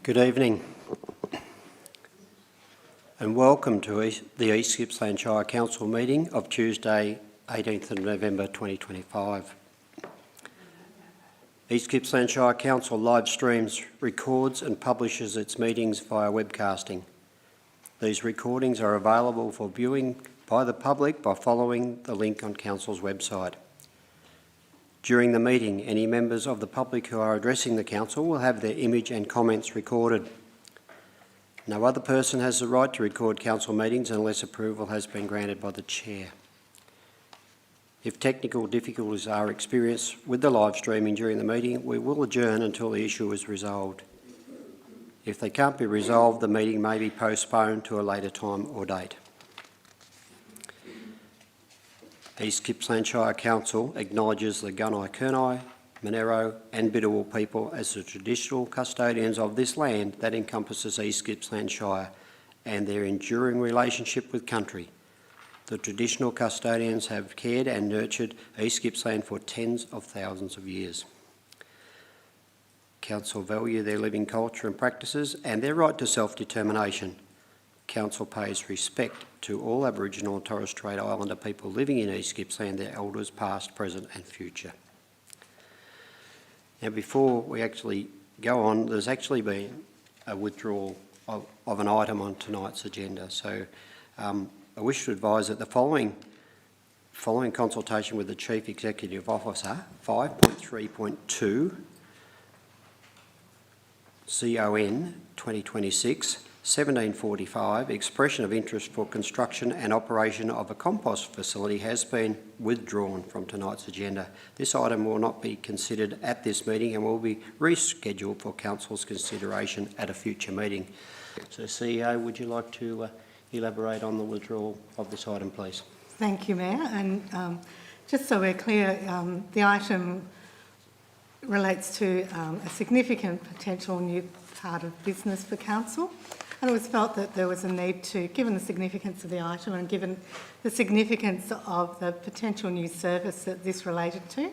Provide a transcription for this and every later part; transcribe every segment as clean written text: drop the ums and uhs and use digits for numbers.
Good evening and welcome to the East Gippsland Shire Council meeting of Tuesday 18th of November 2025. East Gippsland Shire Council live streams, records and publishes its meetings via webcasting. These recordings are available for viewing by the public by following the link on Council's website. During the meeting, any members of the public who are addressing the Council will have their image and comments recorded. No other person has the right to record Council meetings unless approval has been granted by the Chair. If technical difficulties are experienced with the live streaming during the meeting, we will adjourn until the issue is resolved. If they can't be resolved, the meeting may be postponed to a later time or date. East Gippsland Shire Council acknowledges the Gunai Carné, Monero and Bidawal people as the traditional custodians of this land that encompasses East Gippsland Shire and their enduring relationship with country. The traditional custodians have cared and nurtured East Gippsland for tens of thousands of years. Council value their living culture and practices and their right to self-determination. Council pays respect to all Aboriginal and Torres Strait Islander people living in East Gippsland, their elders past, present and future. Now before we actually go on, there's actually been a withdrawal of an item on tonight's agenda. So I wish to advise that the following consultation with the Chief Executive Officer, 5.3.2, CON 2026, 1745, expression of interest for construction and operation of a compost facility has been withdrawn from tonight's agenda. This item will not be considered at this meeting and will be rescheduled for Council's consideration at a future meeting. So CEO, would you like to elaborate on the withdrawal of this item, please? Thank you, Mayor. And just so we're clear, the item relates to a significant potential new part of business for Council. And it was felt that there was a need to, given the significance of the item and given the significance of the potential new service that this related to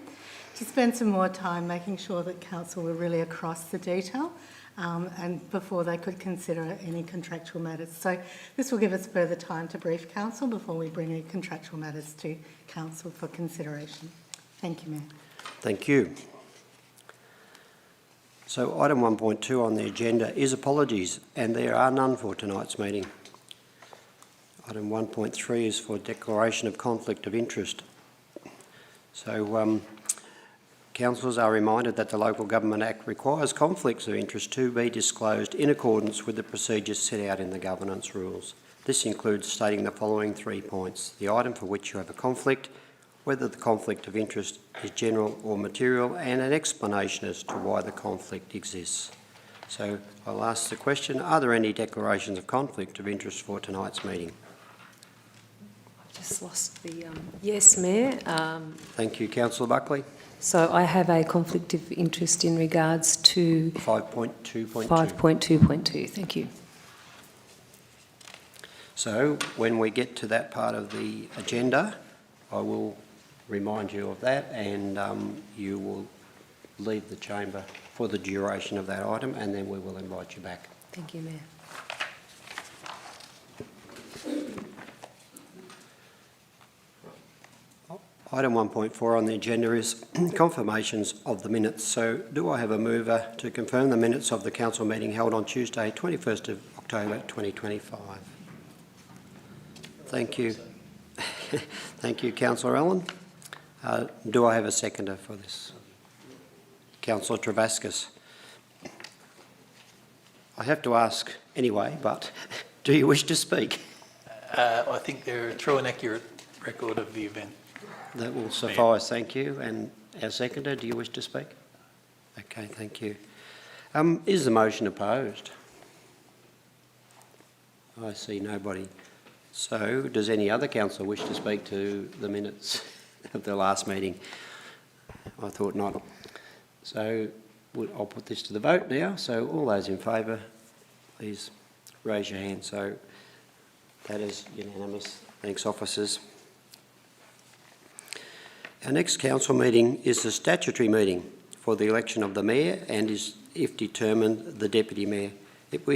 spend some more time making sure that Council were really across the detail and before they could consider any contractual matters. So this will give us further time to brief Council before we bring any contractual matters to Council for consideration. Thank you, Mayor. Thank you. So item 1.2 on the agenda is apologies, and there are none for tonight's meeting. Item 1.3 is for declaration of conflict of interest. So councillors are reminded that the Local Government Act requires conflicts of interest to be disclosed in accordance with the procedures set out in the governance rules. This includes stating the following 3 points: the item for which you have a conflict, whether the conflict of interest is general or material, and an explanation as to why the conflict exists. So I'll ask the question, are there any declarations of conflict of interest for tonight's meeting? I've just lost the... Yes, Mayor. Thank you, Councillor Buckley. So I have a conflict of interest in regards to... 5.2.2. 5.2.2, thank you. So when we get to that part of the agenda, I will remind you of that, and you will leave the chamber for the duration of that item, and then we will invite you back. Thank you, Mayor. Item 1.4 on the agenda is confirmations of the minutes. So do I have a mover to confirm the minutes of the council meeting held on Tuesday, 21st of October 2025? Thank you. Thank you, Councillor Allen. Do I have a seconder for this? Councillor Travascus. I have to ask anyway, but do you wish to speak? I think they're a true and accurate record of the event. That will suffice, thank you. And our seconder, do you wish to speak? Okay, thank you. Is the motion opposed? I see nobody. So, does any other councillor wish to speak to the minutes of the last meeting? I thought not. So, I'll put this to the vote now. So, all those in favour, please raise your hand. So, that is unanimous. Thanks, officers. Our next council meeting is the statutory meeting for the election of the Mayor and is, if determined, the Deputy Mayor. It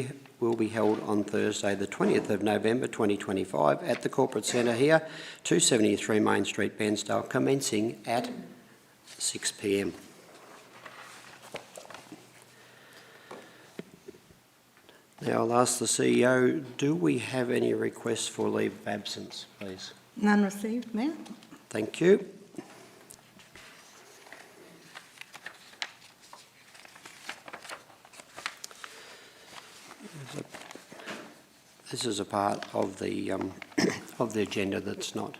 will be held on Thursday the 20th of November 2025 at the Corporate Centre here, 273 Main Street, Bairnsdale, commencing at 6 p.m. Now I'll ask the CEO, do we have any requests for leave of absence, please? None received, Mayor. Thank you. This is a part of the agenda that's not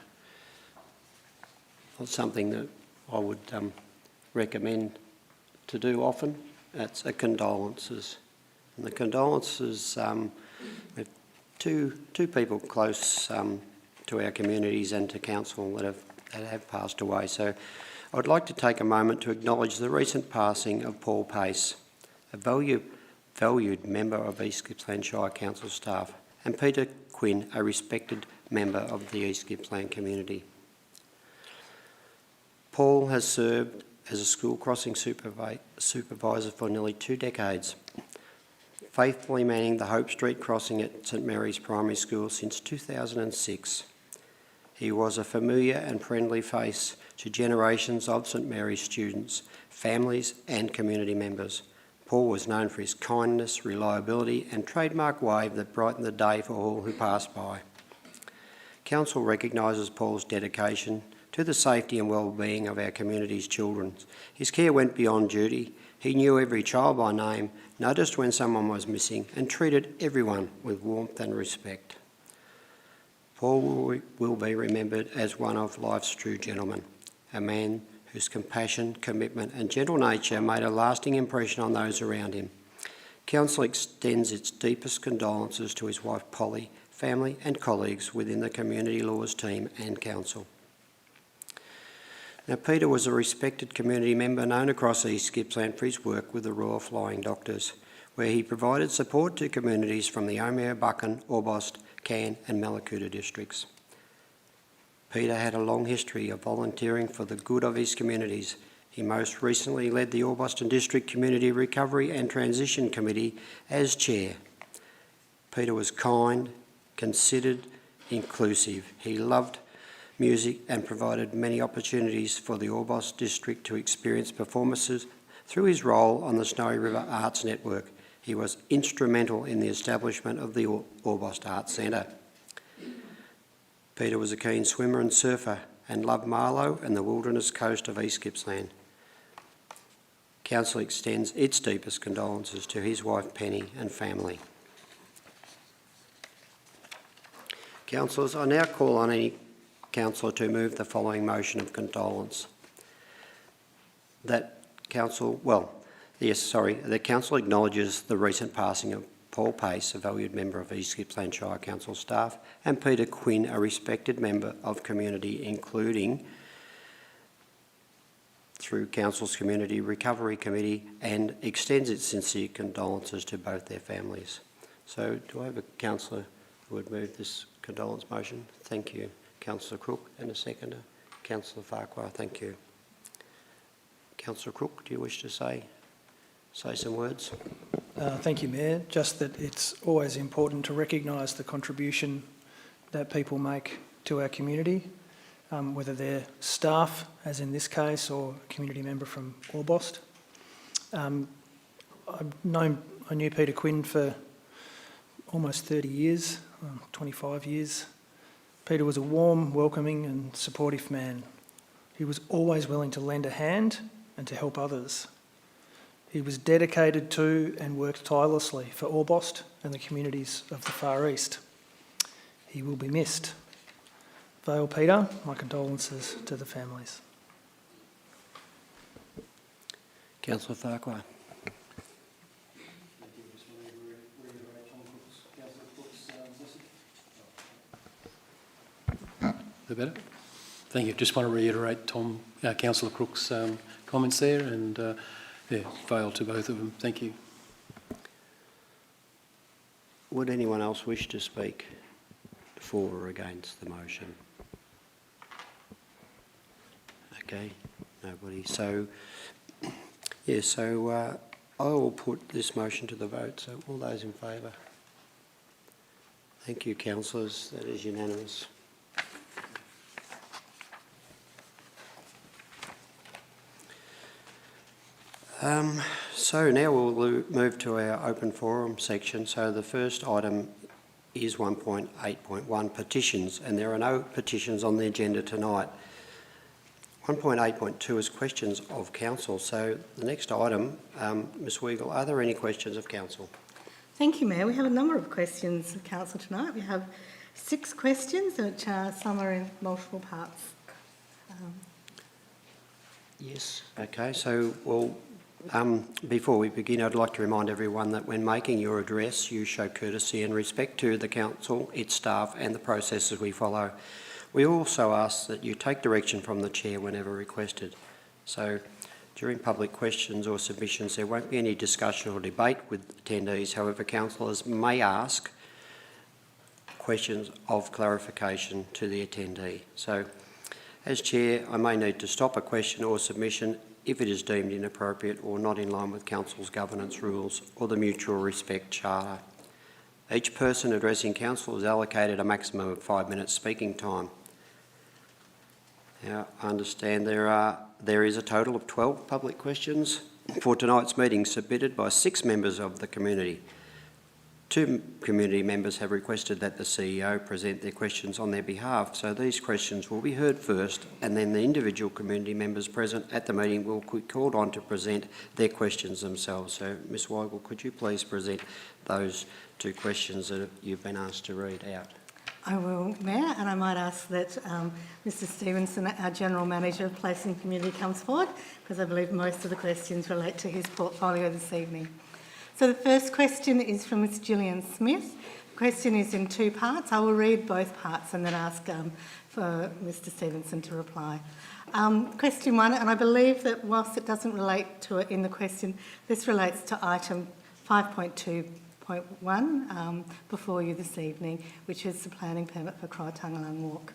something that I would recommend to do often. It's a condolences. And the condolences, we have two people close to our communities and to council that have passed away. So I would like to take a moment to acknowledge the recent passing of Paul Pace, a valued member of East Gippsland Shire Council staff, and Peter Quinn, a respected member of the East Gippsland community. Paul has served as a school crossing supervisor for nearly 2 decades, faithfully manning the Hope Street crossing at St Mary's Primary School since 2006. He was a familiar and friendly face to generations of St Mary's students, families and community members. Paul was known for his kindness, reliability and trademark wave that brightened the day for all who passed by. Council recognises Paul's dedication to the safety and well-being of our community's children. His care went beyond duty. He knew every child by name, noticed when someone was missing and treated everyone with warmth and respect. Paul will be remembered as one of life's true gentlemen, a man whose compassion, commitment and gentle nature made a lasting impression on those around him. Council extends its deepest condolences to his wife Polly, family and colleagues within the Community Laws team and Council. Now, Peter was a respected community member known across East Gippsland for his work with the Royal Flying Doctors, where he provided support to communities from the Omer, Buchan, Orbost, Cairn and Mallacoota districts. Peter had a long history of volunteering for the good of his communities. He most recently led the Orbost District Community Recovery and Transition Committee as chair. Peter was kind, considered, inclusive. He loved music and provided many opportunities for the Orbost District to experience performances through his role on the Snowy River Arts Network. He was instrumental in the establishment of the Orbost Arts Centre. Peter was a keen swimmer and surfer and loved Marlow and the wilderness coast of East Gippsland. Council extends its deepest condolences to his wife Penny and family. Councillors, I now call on any councillor to move the following motion of condolence. The council acknowledges the recent passing of Paul Pace, a valued member of East Gippsland Shire Council staff, and Peter Quinn, a respected member of community, including through Council's Community Recovery Committee, and extends its sincere condolences to both their families. So do I have a councillor who would move this condolence motion? Thank you. Councillor Crook, and a seconder. Councillor Farquhar, thank you. Councillor Crook, do you wish to say some words? Thank you, Mayor. Just that it's always important to recognise the contribution that people make to our community, whether they're staff, as in this case, or a community member from Orbost. I knew Peter Quinn for almost 30 years, 25 years. Peter was a warm, welcoming and supportive man. He was always willing to lend a hand and to help others. He was dedicated to and worked tirelessly for Orbost and the communities of the Far East. He will be missed. Vale Peter, my condolences to the families. Councillor Farquhar. Is that better? Thank you. Just want to reiterate Councillor Crook's comments there, and Vale to both of them. Thank you. Would anyone else wish to speak for or against the motion? Okay, nobody. So, I will put this motion to the vote, so all those in favour? Thank you, councillors. That is unanimous. So now we'll move to our open forum section. So the first item is 1.8.1 petitions, and there are no petitions on the agenda tonight. 1.8.2 is questions of council. So the next item, Ms Weigel, are there any questions of council? Thank you, Mayor. We have a number of questions of council tonight. We have 6 questions, which some are in multiple parts. Yes. Okay, so before we begin, I'd like to remind everyone that when making your address, you show courtesy and respect to the council, its staff and the processes we follow. We also ask that you take direction from the chair whenever requested. So during public questions or submissions, there won't be any discussion or debate with attendees. However, councillors may ask questions of clarification to the attendee. So as chair, I may need to stop a question or submission if it is deemed inappropriate or not in line with council's governance rules or the mutual respect charter. Each person addressing council is allocated a maximum of 5 minutes speaking time. Now, I understand there is a total of 12 public questions for tonight's meeting submitted by 6 members of the community. 2 community members have requested that the CEO present their questions on their behalf, so these questions will be heard first, and then the individual community members present at the meeting will be called on to present their questions themselves. So, Ms Weigel, could you please present those 2 questions that you've been asked to read out? I will, Mayor, and I might ask that Mr Stevenson, our General Manager of Place and Community, comes forward, because I believe most of the questions relate to his portfolio this evening. So the first question is from Ms Gillian Smith. The question is in 2 parts. I will read both parts and then ask for Mr Stevenson to reply. Question 1, and I believe that whilst it doesn't relate to it in the question, this relates to item 5.2.1 before you this evening, which is the planning permit for Krauatungalung Walk.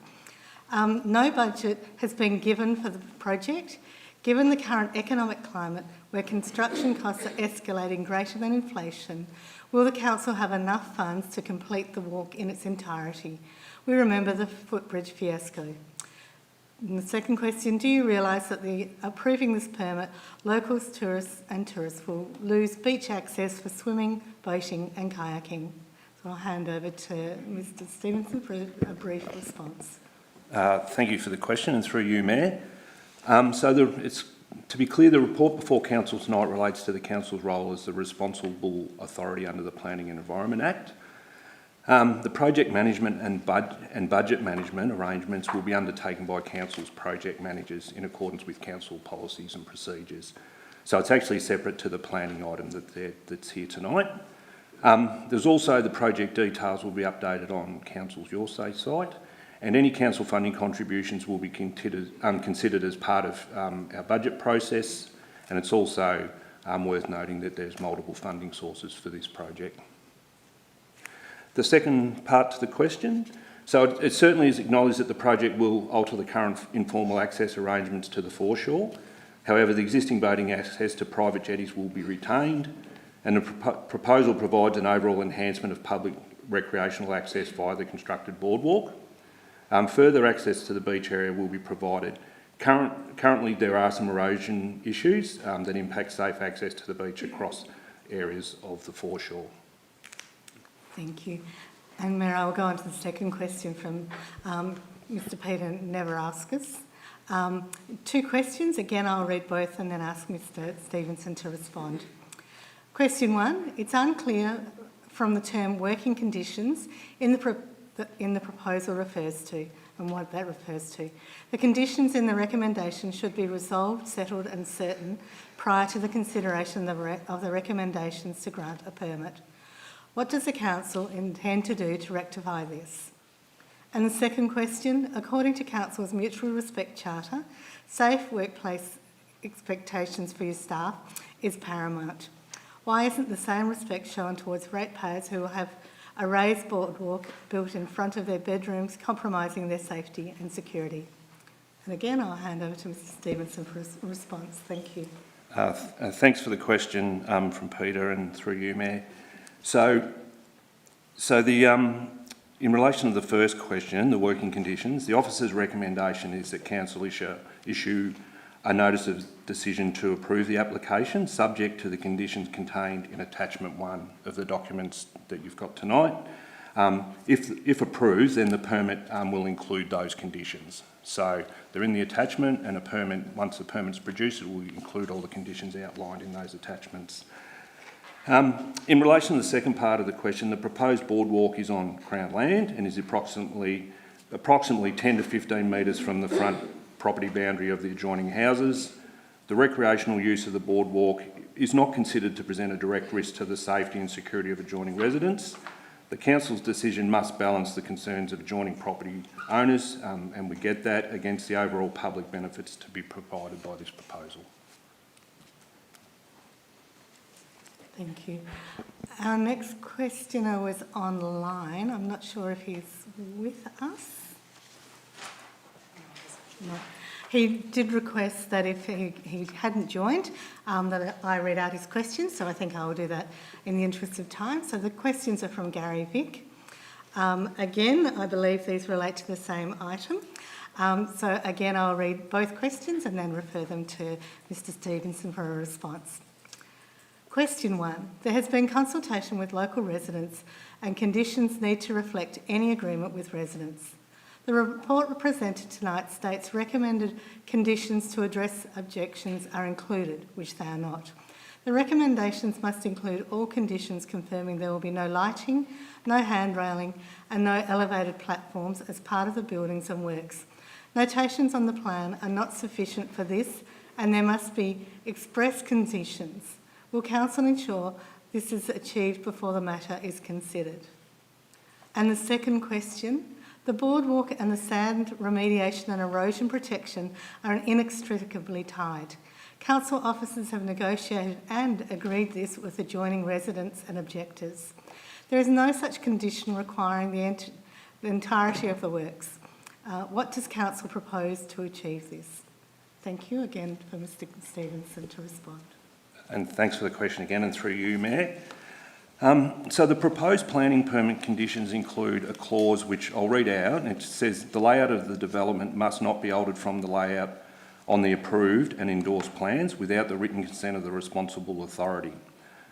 No budget has been given for the project. Given the current economic climate where construction costs are escalating greater than inflation, will the council have enough funds to complete the walk in its entirety? We remember the footbridge fiasco. And the second question, do you realise that approving this permit, locals, tourists will lose beach access for swimming, boating and kayaking? So I'll hand over to Mr Stevenson for a brief response. Thank you for the question, and through you, Mayor. To be clear, the report before Council tonight relates to the Council's role as the responsible authority under the Planning and Environment Act. The project management and budget management arrangements will be undertaken by Council's project managers in accordance with Council policies and procedures. So it's actually separate to the planning item that's here tonight. There's also the project details will be updated on Council's Your Say site, and any council funding contributions will be considered as part of our budget process, and it's also worth noting that there's multiple funding sources for this project. The second part to the question, so it certainly is acknowledged that the project will alter the current informal access arrangements to the foreshore. However, the existing boating access to private jetties will be retained, and the proposal provides an overall enhancement of public recreational access via the constructed boardwalk. Further access to the beach area will be provided. Currently, there are some erosion issues that impact safe access to the beach across areas of the foreshore. Thank you. And Mayor, I will go on to the second question from Mr Peter Neveraskus. 2 questions. Again, I'll read both and then ask Mr Stevenson to respond. Question 1, it's unclear from the term working conditions in the proposal refers to and what that refers to. The conditions in the recommendation should be resolved, settled and certain prior to the consideration of the recommendations to grant a permit. What does the Council intend to do to rectify this? And the second question, according to Council's Mutual Respect Charter, safe workplace expectations for your staff is paramount. Why isn't the same respect shown towards ratepayers who will have a raised boardwalk built in front of their bedrooms, compromising their safety and security? And again, I'll hand over to Mr Stevenson for a response. Thank you. Thanks for the question from Peter and through you, Mayor. In relation to the first question, the working conditions, the officer's recommendation is that council issue a notice of decision to approve the application, subject to the conditions contained in attachment 1 of the documents that you've got tonight. If approved, then the permit will include those conditions. So they're in the attachment, and a permit, once the permit's produced, it will include all the conditions outlined in those attachments. In relation to the second part of the question, the proposed boardwalk is on Crown land and is approximately 10 to 15 metres from the front property boundary of the adjoining houses. The recreational use of the boardwalk is not considered to present a direct risk to the safety and security of adjoining residents. The council's decision must balance the concerns of adjoining property owners, and we get that, against the overall public benefits to be provided by this proposal. Thank you. Our next questioner was online. I'm not sure if he's with us. No. He did request that if he hadn't joined, that I read out his questions, so I think I will do that in the interest of time. So the questions are from Gary Vick. Again, I believe these relate to the same item. So again, I'll read both questions and then refer them to Mr Stevenson for a response. Question 1. There has been consultation with local residents and conditions need to reflect any agreement with residents. The report presented tonight states recommended conditions to address objections are included, which they are not. The recommendations must include all conditions confirming there will be no lighting, no handrailing and no elevated platforms as part of the buildings and works. Notations on the plan are not sufficient for this and there must be express conditions. Will Council ensure this is achieved before the matter is considered? And the second question, the boardwalk and the sand remediation and erosion protection are inextricably tied. Council officers have negotiated and agreed this with adjoining residents and objectors. There is no such condition requiring the entirety of the works. What does Council propose to achieve this? Thank you again for Mr Stevenson to respond. And thanks for the question again, and through you, Mayor. So the proposed planning permit conditions include a clause which I'll read out, and it says the layout of the development must not be altered from the layout on the approved and endorsed plans without the written consent of the responsible authority.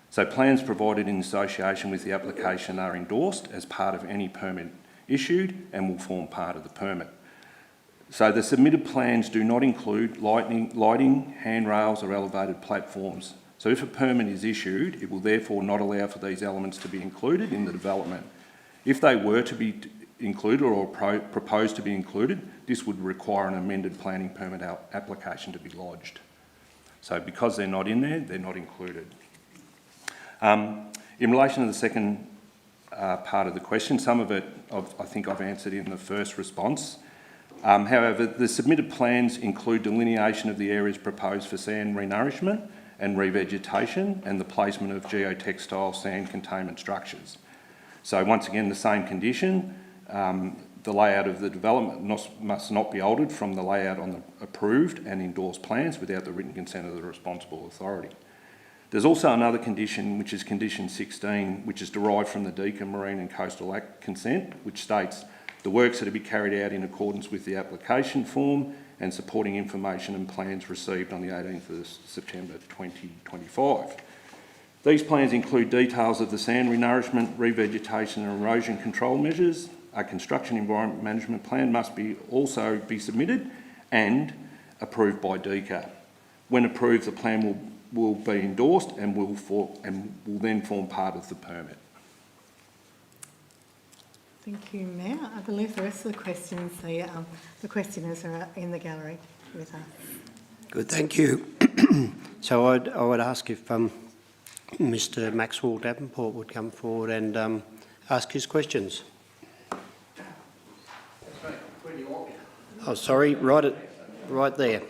So plans provided in association with the application are endorsed as part of any permit issued and will form part of the permit. So the submitted plans do not include lighting, handrails or elevated platforms. So if a permit is issued, it will therefore not allow for these elements to be included in the development. If they were to be included or proposed to be included, this would require an amended planning permit application to be lodged. So because they're not in there, they're not included. In relation to the second part of the question, some of it I think I've answered in the first response. However, the submitted plans include delineation of the areas proposed for sand renourishment and revegetation and the placement of geotextile sand containment structures. So once again, the same condition, the layout of the development must not be altered from the layout on the approved and endorsed plans without the written consent of the responsible authority. There's also another condition, which is condition 16, which is derived from the Deakin Marine and Coastal Act consent, which states the works are to be carried out in accordance with the application form and supporting information and plans received on the 18th of September 2025. These plans include details of the sand renourishment, revegetation and erosion control measures. A construction environment management plan must also be submitted and approved by DECA. When approved, the plan will be endorsed and will then form part of the permit. Thank you, Mayor. I believe the rest of the questions, the questioners are in the gallery with us. Good, thank you. So I would ask if Mr Maxwell Davenport would come forward and ask his questions. Oh, sorry, right there.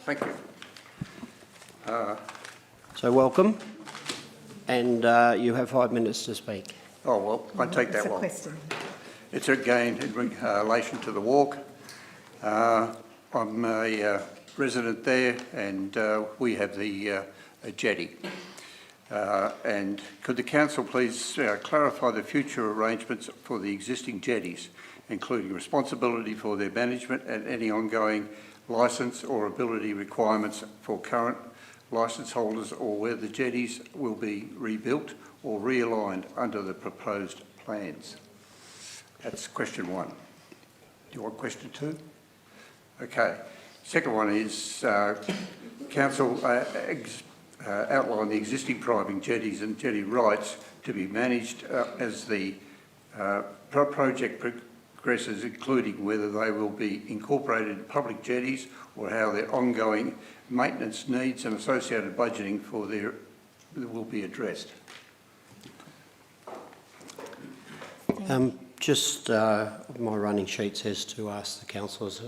Thank you. So welcome, and you have 5 minutes to speak. Oh, well, I take It's that a one. question. It's again in relation to the walk. I'm a resident there, and we have a jetty. And could the council please clarify the future arrangements for the existing jetties, including responsibility for their management and any ongoing licence or ability requirements for current licence holders, or whether the jetties will be rebuilt or realigned under the proposed plans? That's question one. Do you want question two? Okay. Second one is council outline the existing private jetties and jetty rights to be managed as the project progresses, including whether they will be incorporated in public jetties or how their ongoing maintenance needs and associated budgeting for their will be addressed. Just my running sheet says to ask the councillors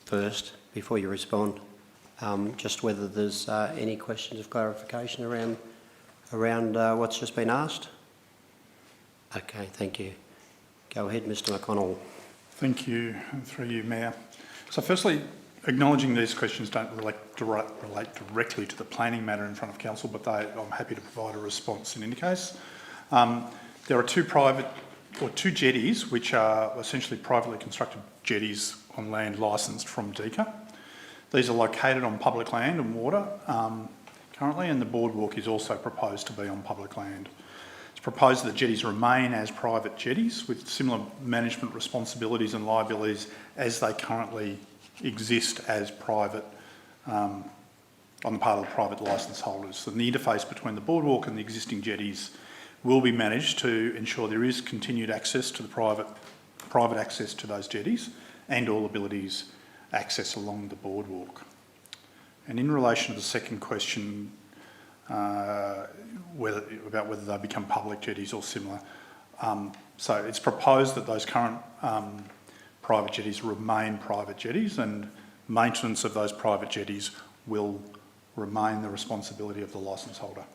first before you respond, just whether there's any questions of clarification around what's just been asked. Okay, thank you. Go ahead, Mr McConnell. Thank you, and through you, Mayor. So firstly, acknowledging these questions don't relate directly to the planning matter in front of council, but I'm happy to provide a response in any case. There are two jetties, which are essentially privately constructed jetties on land licensed from DECA. These are located on public land and water currently, and the boardwalk is also proposed to be on public land. It's proposed that jetties remain as private jetties with similar management responsibilities and liabilities as they currently exist as private on the part of the private licence holders. And the interface between the boardwalk and the existing jetties will be managed to ensure there is continued access to the private access to those jetties and all abilities access along the boardwalk. And in relation to the second question, about whether they become public jetties or similar, so it's proposed that those current private jetties remain private jetties, and maintenance of those private jetties will remain the responsibility of the licence holder.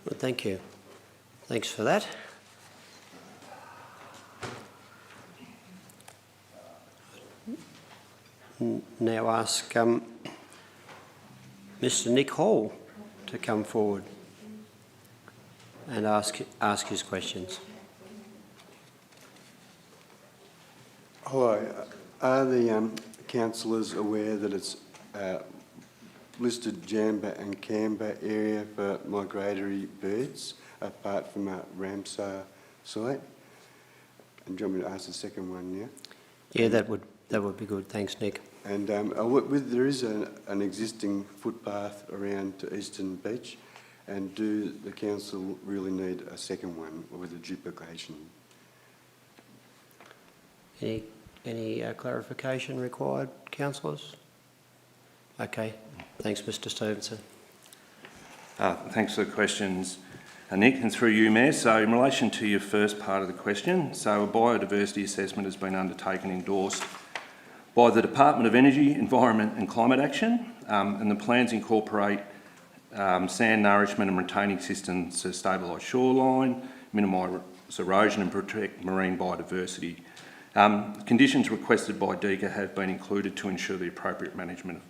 Well, thank you. Thanks for that. Now ask Mr Nick Hall to come forward and ask his questions. Hello. Are the councillors aware that it's listed Jamba and Canberra area for migratory birds apart from a Ramsar site? And do you want me to ask the second one now? Yeah, that would be good. Thanks, Nick. And there is an existing footpath around to Eastern Beach, and do the council really need a second one with a duplication? Any clarification required, councillors? Okay. Thanks, Mr Stevenson. Thanks for the questions, Nick, and through you, Mayor. So in relation to your first part of the question, so a biodiversity assessment has been undertaken, endorsed by the Department of Energy, Environment and Climate Action, and the plans incorporate sand nourishment and retaining systems to stabilise shoreline, minimise erosion and protect marine biodiversity. Conditions requested by DECA have been included to ensure the appropriate management of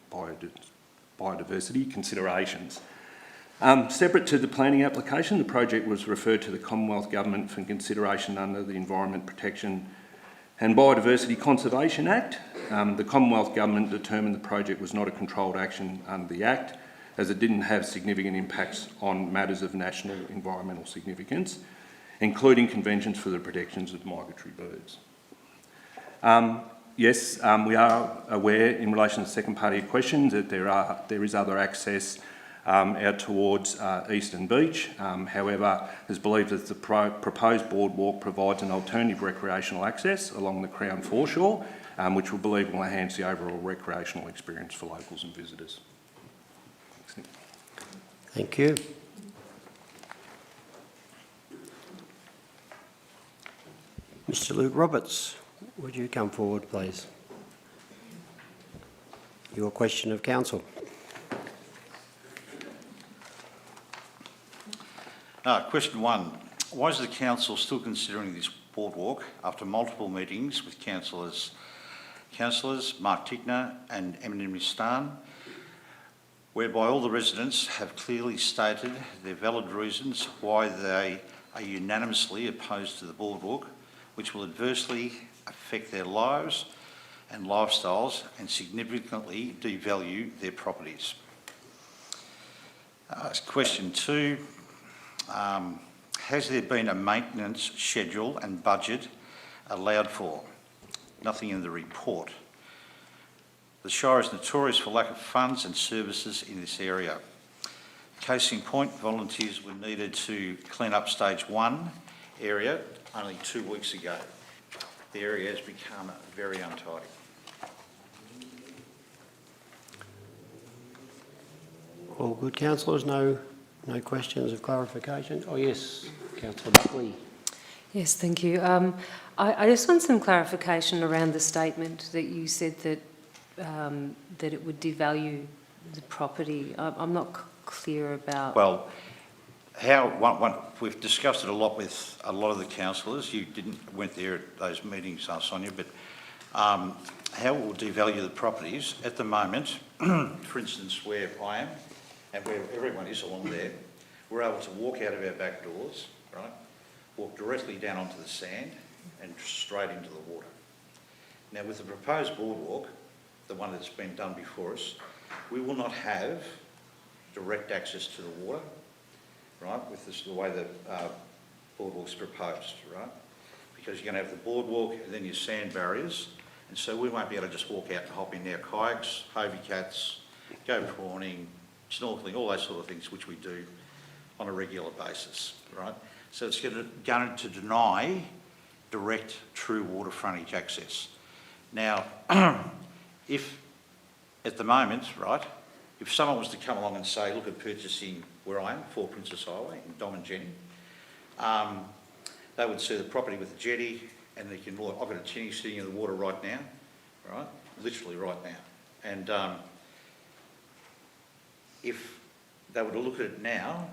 biodiversity considerations. Separate to the planning application, the project was referred to the Commonwealth Government for consideration under the Environment Protection and Biodiversity Conservation Act. The Commonwealth Government determined the project was not a controlled action under the Act, as it didn't have significant impacts on matters of national environmental significance, including conventions for the protections of migratory birds. Yes, we are aware in relation to the second part of your questions that there is other access out towards Eastern Beach. However, it's believed that the proposed boardwalk provides an alternative recreational access along the Crown Foreshore, which we believe will enhance the overall recreational experience for locals and visitors. Thanks, Nick. Thank you. Mr Luke Roberts, would you come forward, please? Your question of council. Question one. Why is the council still considering this boardwalk after multiple meetings with councillors Mark Tickner and Eminem Stan, whereby all the residents have clearly stated their valid reasons why they are unanimously opposed to the boardwalk, which will adversely affect their lives and lifestyles and significantly devalue their properties. Question 2, has there been a maintenance schedule and budget allowed for? Nothing in the report. The Shire is notorious for lack of funds and services in this area. Case in point, volunteers were needed to clean up stage 1 area only 2 weeks ago. The area has become very untidy. All good, councillors? No questions of clarification? Oh, yes, Councillor Buckley. Yes, thank you. I just want some clarification around the statement that you said that that it would devalue the property. I'm not clear about... Well, we've discussed it a lot with a lot of the councillors. You weren't there at those meetings, Sonia, but how it will devalue the properties at the moment, for instance, where I am and where everyone is along there, we're able to walk out of our back doors, right, walk directly down onto the sand and straight into the water. Now, with the proposed boardwalk, the one that's been done before us, we will not have direct access to the water, right, with the way the boardwalk's proposed, right? Because you're going to have the boardwalk and then your sand barriers, and so we won't be able to just walk out and hop in our kayaks, hovey cats, go prawning, snorkelling, all those sort of things which we do on a regular basis, right? So it's going to deny direct, true water frontage access. Now, if at the moment, right, if someone was to come along and say, look at purchasing where I am, 4 Princess Highway in Dom and Jenny, they would see the property with the jetty and they can look, I've got a tinny sitting in the water right now, right, literally right now. And if they were to look at it now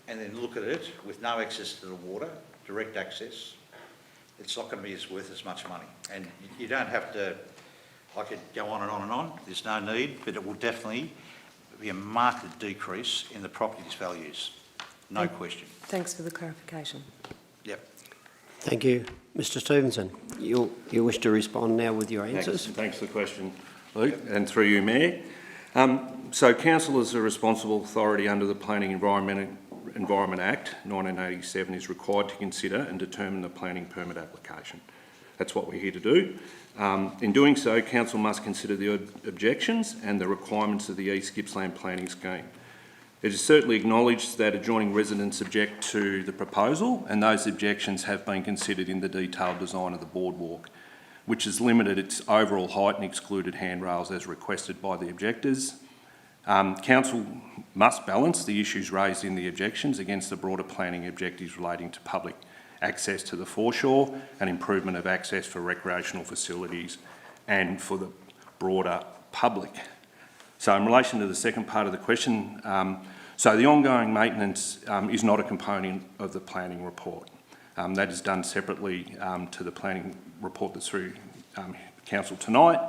and then look at it with no access to the water, direct access, it's not going to be as worth as much money. And you don't have to, I could go on and on and on, there's no need, but it will definitely be a marked decrease in the property's values, no question. Thanks for the clarification. Yep. Thank you. Mr Stevenson, you wish to respond now with your answers? Thanks for the question, Luke, and through you, Mayor. So councillors are responsible authority under the Planning Environment Act 1987 is required to consider and determine the planning permit application. That's what we're here to do. In doing so, council must consider the objections and the requirements of the East Gippsland planning scheme. It is certainly acknowledged that adjoining residents object to the proposal, and those objections have been considered in the detailed design of the boardwalk, which has limited its overall height and excluded handrails as requested by the objectors. Council must balance the issues raised in the objections against the broader planning objectives relating to public access to the foreshore and improvement of access for recreational facilities and for the broader public. So in relation to the second part of the question, so the ongoing maintenance is not a component of the planning report. That is done separately to the planning report that's through council tonight,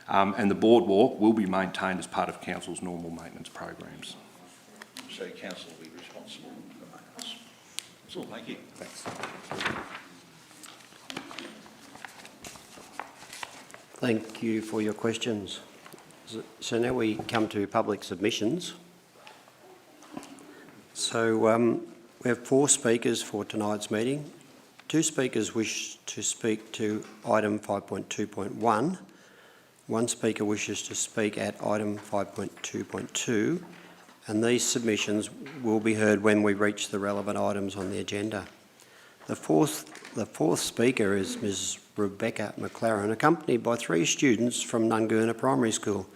and the boardwalk will be maintained as part of council's normal maintenance programs. So council will be responsible for maintenance. That's all, thank you. Thanks. Thank you for your questions. So now we come to public submissions. So we have 4 speakers for tonight's meeting. 2 speakers wish to speak to item 5.2.1. 1 speaker wishes to speak at item 5.2.2, and these submissions will be heard when we reach the relevant items on the agenda. The fourth speaker is Ms. Rebecca McLaren, accompanied by 3 students from Nungurner Primary School,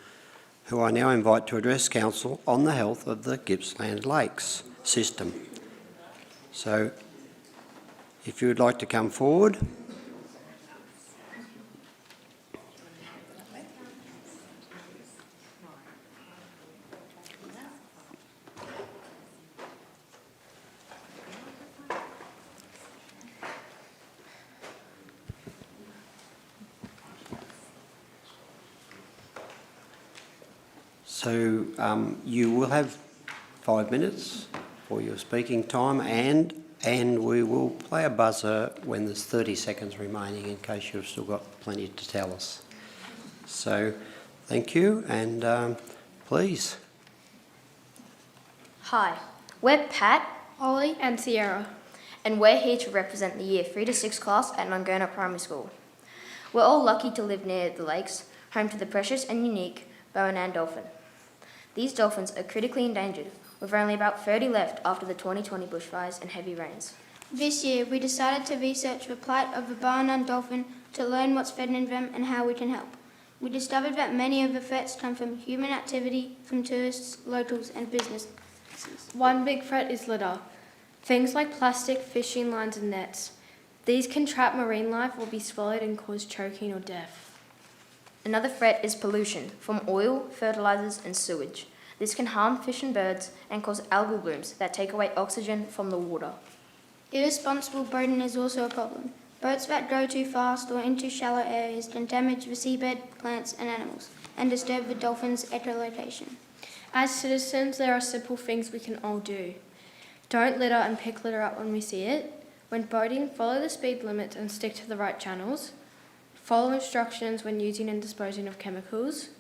who I now invite to address Council on the health of the Gippsland Lakes system. So, if you would like to come forward. So you will have 5 minutes for your speaking time, and we will play a buzzer when there's 30 seconds remaining in case you've still got plenty to tell us. So thank you, and please. Hi, we're Pat, Ollie and Sierra, and we're here to represent the Year 3 to 6 class at Nungurner Primary School. We're all lucky to live near the lakes, home to the precious and unique Burrunan dolphin. These dolphins are critically endangered, with only about 30 left after the 2020 bushfires and heavy rains. This year, we decided to research the plight of the Burrunan dolphin to learn what's threatening them and how we can help. We discovered that many of the threats come from human activity, from tourists, locals and businesses. One big threat is litter. Things like plastic, fishing lines and nets. These can trap marine life or be swallowed and cause choking or death. Another threat is pollution from oil, fertilizers and sewage. This can harm fish and birds and cause algal blooms that take away oxygen from the water. Irresponsible boating is also a problem. Boats that go too fast or into shallow areas can damage the seabed, plants and animals and disturb the dolphins' echolocation. As citizens, there are simple things we can all do. Don't litter and pick litter up when we see it. When boating, follow the speed limits and stick to the right channels. Follow instructions when using and disposing of chemicals.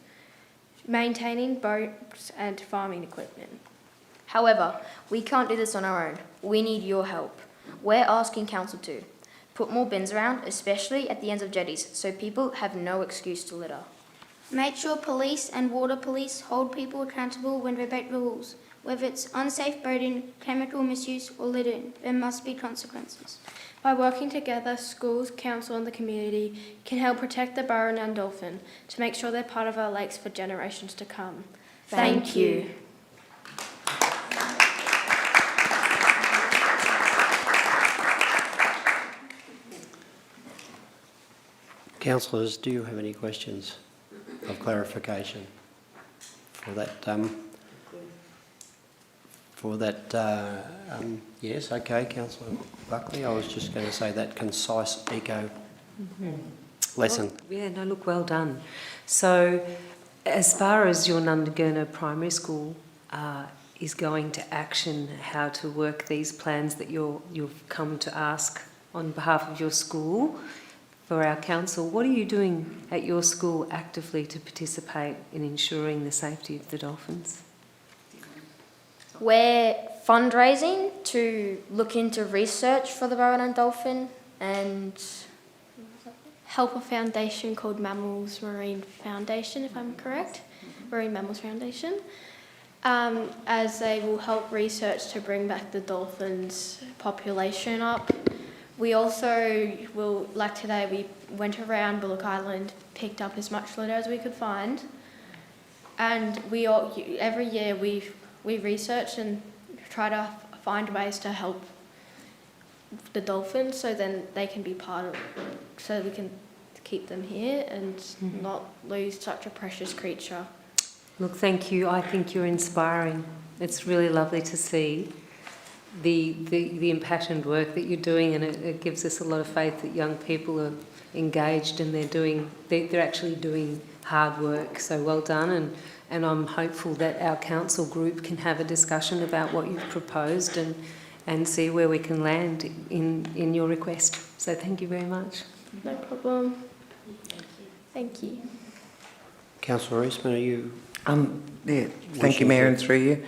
Maintaining boats and farming equipment. However, we can't do this on our own. We need your help. We're asking council to put more bins around, especially at the ends of jetties, so people have no excuse to litter. Make sure police and water police hold people accountable when they break the rules. Whether it's unsafe boating, chemical misuse or littering, there must be consequences. By working together, schools, council and the community can help protect the Burrunan dolphin to make sure they're part of our lakes for generations to come. Thank you. Councillors, do you have any questions of clarification for that? Yes, okay, Councillor Buckley. I was just going to say that concise eco lesson. Well done. So, as far as your Nungurner Primary School is going to action how to work these plans that you've come to ask on behalf of your school for our council, what are you doing at your school actively to participate in ensuring the safety of the dolphins? We're fundraising to look into research for the Burrunan dolphin and help a foundation called Mammals Marine Foundation, if I'm correct, Marine Mammals Foundation, as they will help research to bring back the dolphins' population up. We also will, like today, we went around Bullock Island, picked up as much litter as we could find, and every year we research and try to find ways to help the dolphins so then they can be part of, so we can keep them here and not lose such a precious creature. Look, thank you. I think you're inspiring. It's really lovely to see the impassioned work that you're doing, and it gives us a lot of faith that young people are engaged and they're actually doing hard work. So well done, and I'm hopeful that our council group can have a discussion about what you've proposed and see where we can land in your request. So thank you very much. No problem. Thank you. Councillor Eastman, are you? Thank you, Mayor, and through you.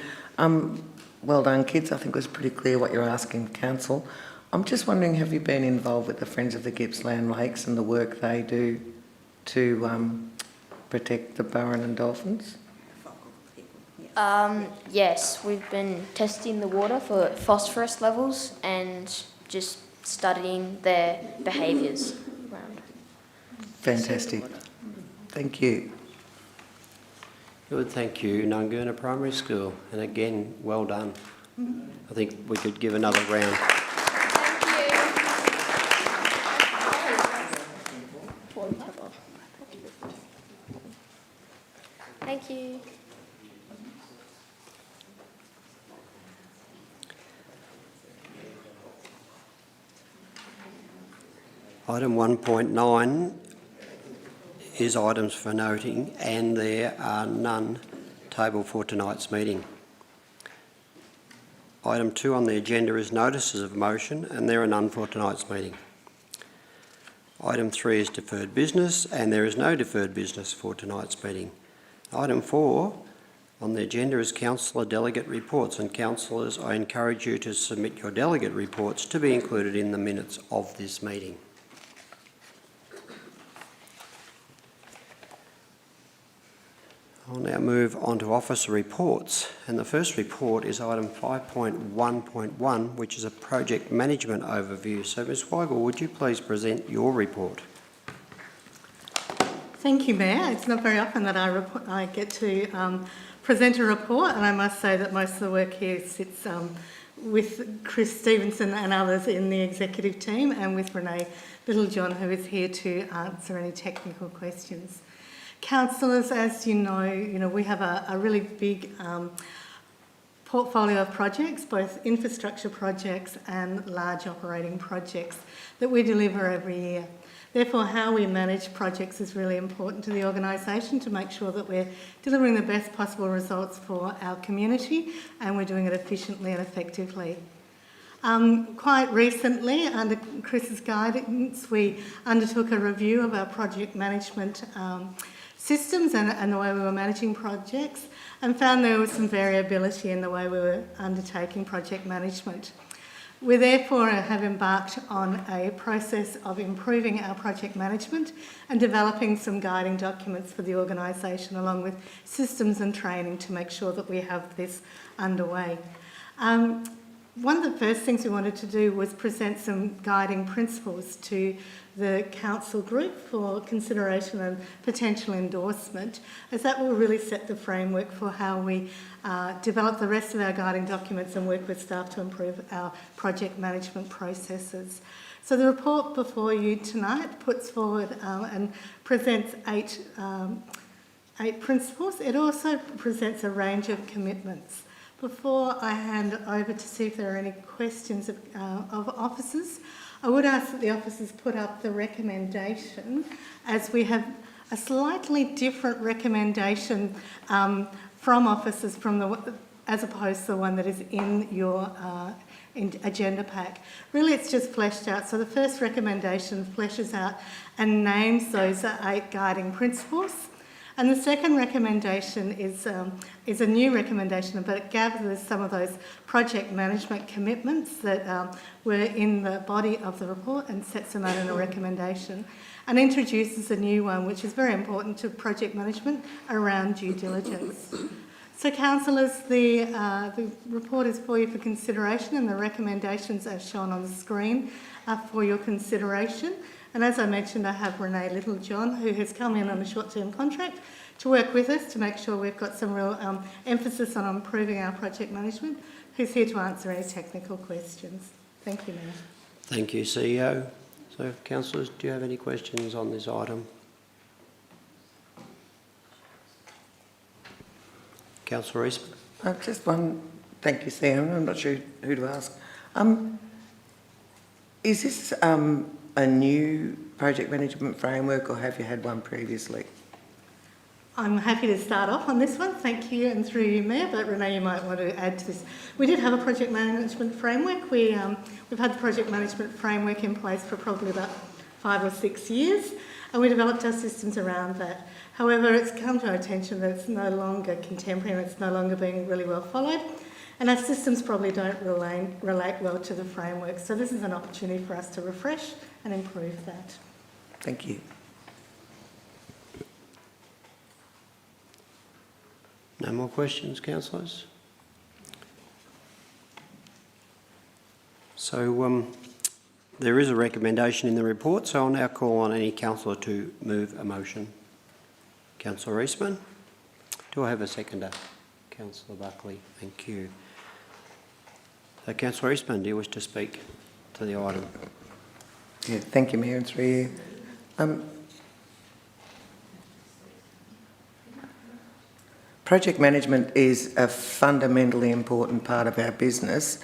Well done, kids. I think it was pretty clear what you're asking council. I'm just wondering, have you been involved with the Friends of the Gippsland Lakes and the work they do to protect the Burrunan dolphins? Yes, we've been testing the water for phosphorus levels and just studying their behaviours around. Fantastic. Thank you. Good, thank you, Nungurner Primary School. And again, well done. I think we could give another round. Thank you. Item 1.9 is items for noting, and there are none table for tonight's meeting. Item 2 on the agenda is notices of motion, and there are none for tonight's meeting. Item 3 is deferred business, and there is no deferred business for tonight's meeting. Item 4 on the agenda is councillor delegate reports, and councillors, I encourage you to submit your delegate reports to be included in the minutes of this meeting. I'll now move on to officer reports, and the first report is item 5.1.1, which is a project management overview. So Ms Weigel, would you please present your report? Thank you, Mayor. It's not very often that I get to present a report, and I must say that most of the work here sits with Chris Stevenson and others in the executive team, and with Renee Littlejohn, who is here to answer any technical questions. Councillors, as you know, we have a really big portfolio of projects, both infrastructure projects and large operating projects that we deliver every year. Therefore, how we manage projects is really important to the organisation to make sure that we're delivering the best possible results for our community and we're doing it efficiently and effectively. Quite recently, under Chris's guidance, we undertook a review of our project management systems and the way we were managing projects, and found there was some variability in the way we were undertaking project management. We therefore have embarked on a process of improving our project management and developing some guiding documents for the organisation, along with systems and training to make sure that we have this underway. One of the first things we wanted to do was present some guiding principles to the council group for consideration and potential endorsement, as that will really set the framework for how we develop the rest of our guiding documents and work with staff to improve our project management processes. So the report before you tonight puts forward and presents eight principles. It also presents a range of commitments. Before I hand over to see if there are any questions of officers, I would ask that the officers put up the recommendation, as we have a slightly different recommendation from officers as opposed to the one that is in your agenda pack. Really, it's just fleshed out. So the first recommendation fleshes out and names those 8 guiding principles. And the second recommendation is a new recommendation, but it gathers some of those project management commitments that were in the body of the report and sets them out in a recommendation, and introduces a new one, which is very important to project management, around due diligence. So, councillors, the report is for you for consideration, and the recommendations as shown on the screen are for your consideration. And as I mentioned, I have Renee Littlejohn, who has come in on a short-term contract to work with us to make sure we've got some real emphasis on improving our project management, who's here to answer any technical questions. Thank you, Mayor. Thank you, CEO. So, councillors, do you have any questions on this item? Councillor Eastman. Just one. Thank you, Sam. I'm not sure who to ask. Is this a new project management framework, or have you had one previously? I'm happy to start off on this one, thank you, and through you, Mayor, but Renee, you might want to add to this. We did have a project management framework. We've had the project management framework in place for probably about 5 or 6 years, and we developed our systems around that. However, it's come to our attention that it's no longer contemporary and it's no longer being really well followed, and our systems probably don't relate well to the framework. So this is an opportunity for us to refresh and improve that. Thank you. No more questions, councillors? So there is a recommendation in the report, so I'll now call on any councillor to move a motion. Councillor Eastman. Do I have a seconder? Councillor Buckley. Thank you. So, Councillor Eastman, do you wish to speak to the item? Yeah, thank you, Mayor, and through you. Project management is a fundamentally important part of our business,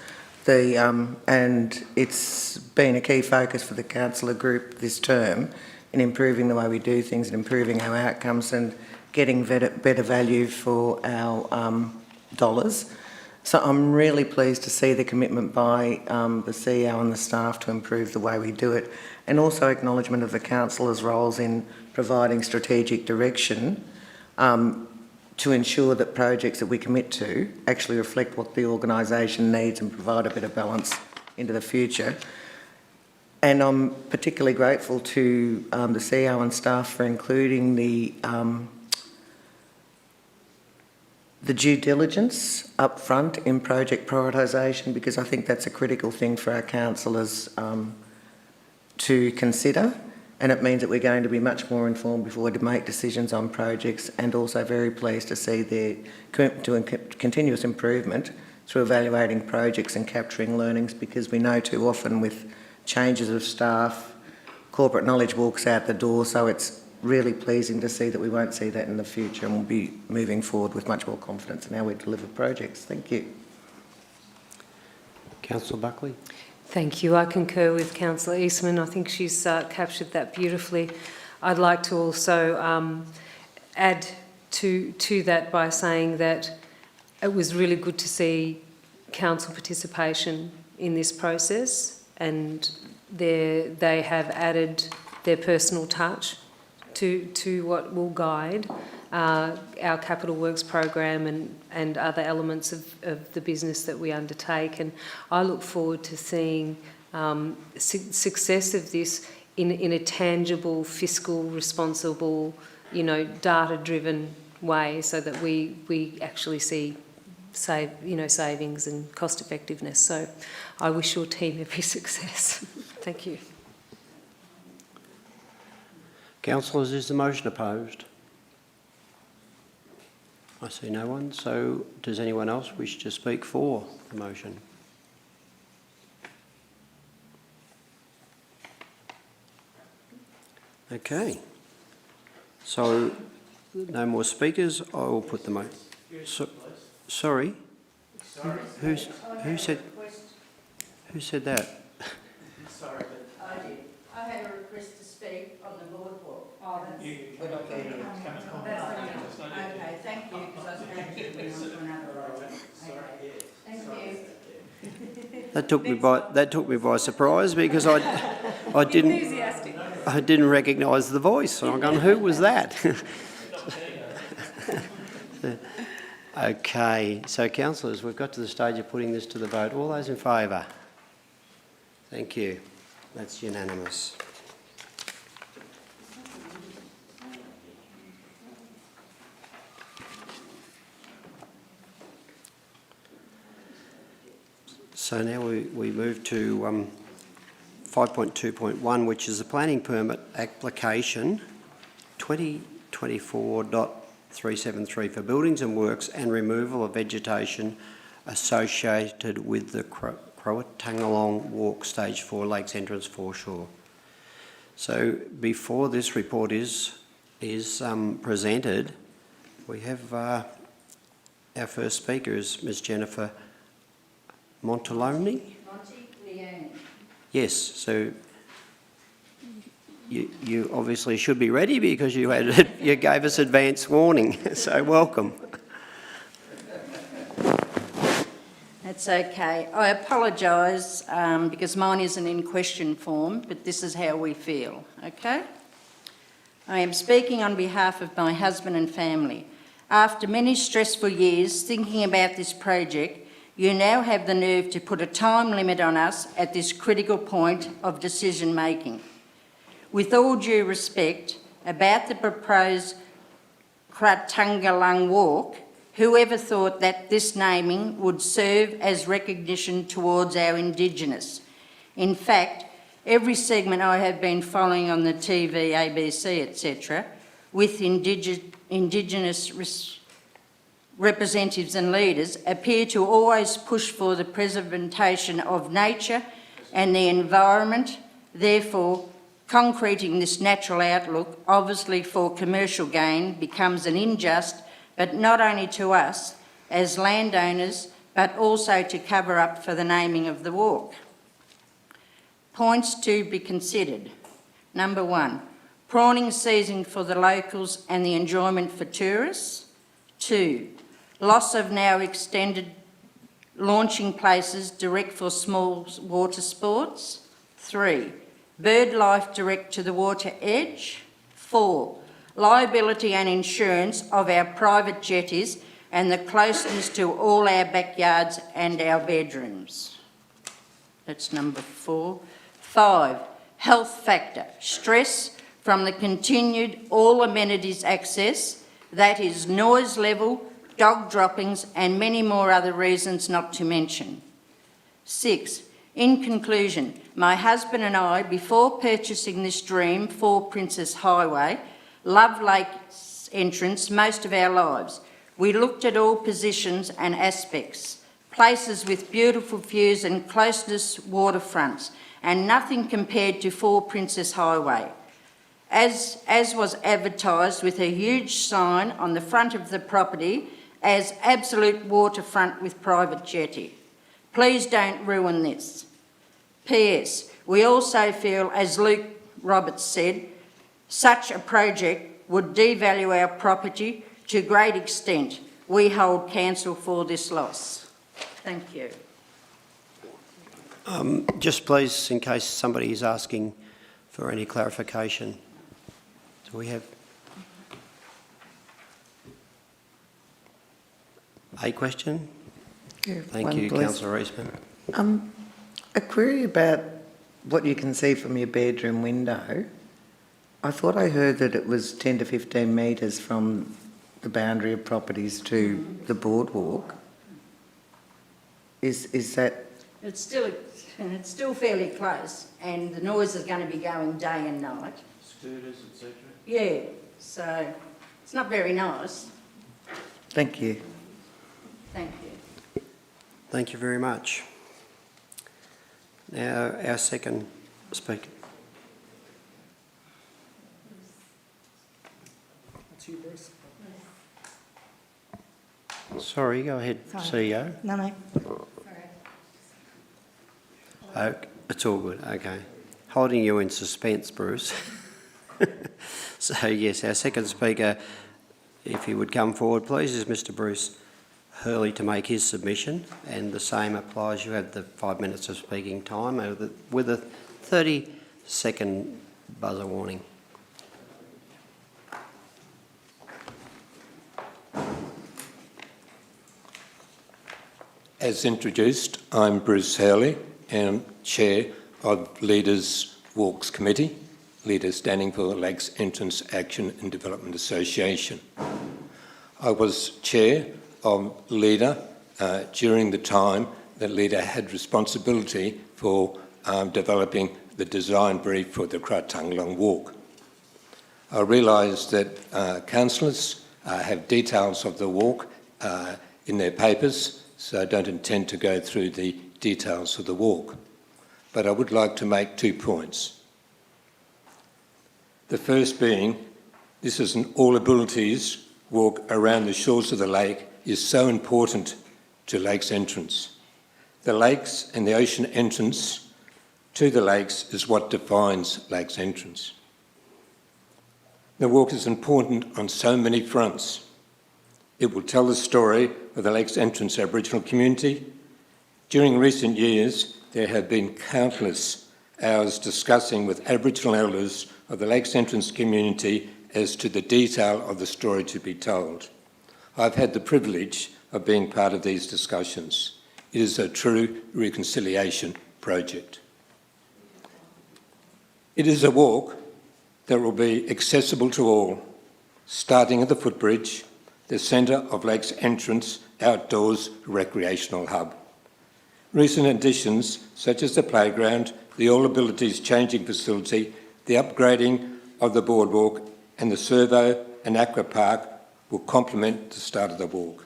and it's been a key focus for the councillor group this term in improving the way we do things and improving our outcomes and getting better value for our dollars. So I'm really pleased to see the commitment by the CEO and the staff to improve the way we do it, and also acknowledgement of the councillors' roles in providing strategic direction to ensure that projects that we commit to actually reflect what the organisation needs and provide a bit of balance into the future. And I'm particularly grateful to the CEO and staff for including the due diligence up front in project prioritisation, because I think that's a critical thing for our councillors to consider, and it means that we're going to be much more informed before we make decisions on projects, and also very pleased to see their commitment to continuous improvement through evaluating projects and capturing learnings, because we know too often with changes of staff, corporate knowledge walks out the door, so it's really pleasing to see that we won't see that in the future, and we'll be moving forward with much more confidence in how we deliver projects. Thank you. Councillor Buckley. Thank you. I concur with Councillor Eastman. I think she's captured that beautifully. I'd like to also add to that by saying that it was really good to see council participation in this process, and they have added their personal touch to what will guide our capital works program and other elements of the business that we undertake. And I look forward to seeing success of this in a tangible, fiscal, responsible, data-driven way, so that we actually see savings and cost effectiveness. So I wish your team every success. Thank you. Councillors, is the motion opposed? I see no one. So does anyone else wish to speak for the motion? Okay. So no more speakers. I will put the motion. Sorry. Who said that? Sorry, but I did. I had a request to speak on the boardwalk. Oh, that's good. Okay, thank you, because I was going to move on to another item. Okay. Thank you. That took me by surprise, because I didn't recognise the voice. I'm going, who was that? Okay, so councillors, we've got to the stage of putting this to the vote. All those in favour? Thank you. That's unanimous. So now we move to 5.2.1, which is the planning permit application 2024.373 for buildings and works and removal of vegetation associated with the Krauatungalung Walk Stage 4 Lakes Entrance Foreshore. So before this report is presented, we have our first speaker is Ms. Jennifer Montaloni. Yes, so you obviously should be ready, because you gave us advance warning. So welcome. That's okay. I apologise because mine isn't in question form, but this is how we feel, okay? I am speaking on behalf of my husband and family. After many stressful years thinking about this project, you now have the nerve to put a time limit on us at this critical point of decision making. With all due respect, about the proposed Krauatungalung Walk, whoever thought that this naming would serve as recognition towards our Indigenous? In fact, every segment I have been following on the TV, ABC, etc., with Indigenous representatives and leaders appear to always push for the preservation of nature and the environment, therefore concreting this natural outlook, obviously for commercial gain, becomes an unjust, but not only to us as landowners, but also to cover up for the naming of the walk. Points to be considered. Number one, Prawning season for the locals and the enjoyment for tourists. 2, loss of now extended launching places direct for small water sports. 3, bird life direct to the water edge. 4, liability and insurance of our private jetties and the closeness to all our backyards and our bedrooms. That's number 4. 5, health factor, stress from the continued all amenities access, that is noise level, dog droppings and many more other reasons not to mention. 6, in conclusion, my husband and I, before purchasing this dream 4 Princess Highway, loved Lakes Entrance most of our lives. We looked at all positions and aspects, places with beautiful views and closeness waterfronts, and nothing compared to 4 Princess Highway. As was advertised with a huge sign on the front of the property as absolute waterfront with private jetty. Please don't ruin this. P.S. We also feel, as Luke Roberts said, such a project would devalue our property to a great extent. We hold counsel for this loss. Thank you. Just please, in case somebody is asking for any clarification. Do we have a question? Yeah, Thank one, you, please. Councillor Eastman. A query about what you can see from your bedroom window. I thought I heard that it was 10 to 15 metres from the boundary of properties to the boardwalk. Is that... It's still fairly close, and the noise is going to be going day and night. Scooters, etc. Yeah, so it's not very nice. Thank you. Thank you. Thank you very much. Now, our second speaker. That's you, Bruce. Sorry, go ahead, Sorry. CEO. No. Oh, it's all good, okay. Holding you in suspense, Bruce. So, yes, our second speaker, if he would come forward, please, is Mr Bruce Hurley to make his submission, and the same applies. You have the 5 minutes of speaking time with a 30-second buzzer warning. As introduced, I'm Bruce Hurley and Chair of Leaders Walks Committee, Leaders standing for the Lakes Entrance Action and Development Association. I was Chair of Leader during the time that Leader had responsibility for developing the design brief for the Krauatungalung Walk. I realise that councillors have details of the walk in their papers, so I don't intend to go through the details of the walk. But I would like to make 2 points. The first being, this is an all-abilities walk around the shores of the lake is so important to Lakes Entrance. The lakes and the ocean entrance to the lakes is what defines Lakes Entrance. The walk is important on so many fronts. It will tell the story of the Lakes Entrance Aboriginal community. During recent years, there have been countless hours discussing with Aboriginal elders of the Lakes Entrance community as to the detail of the story to be told. I've had the privilege of being part of these discussions. It is a true reconciliation project. It is a walk that will be accessible to all, starting at the footbridge, the centre of Lakes Entrance outdoors recreational hub. Recent additions, such as the playground, the All Abilities changing facility, the upgrading of the boardwalk and the servo and aqua park will complement the start of the walk.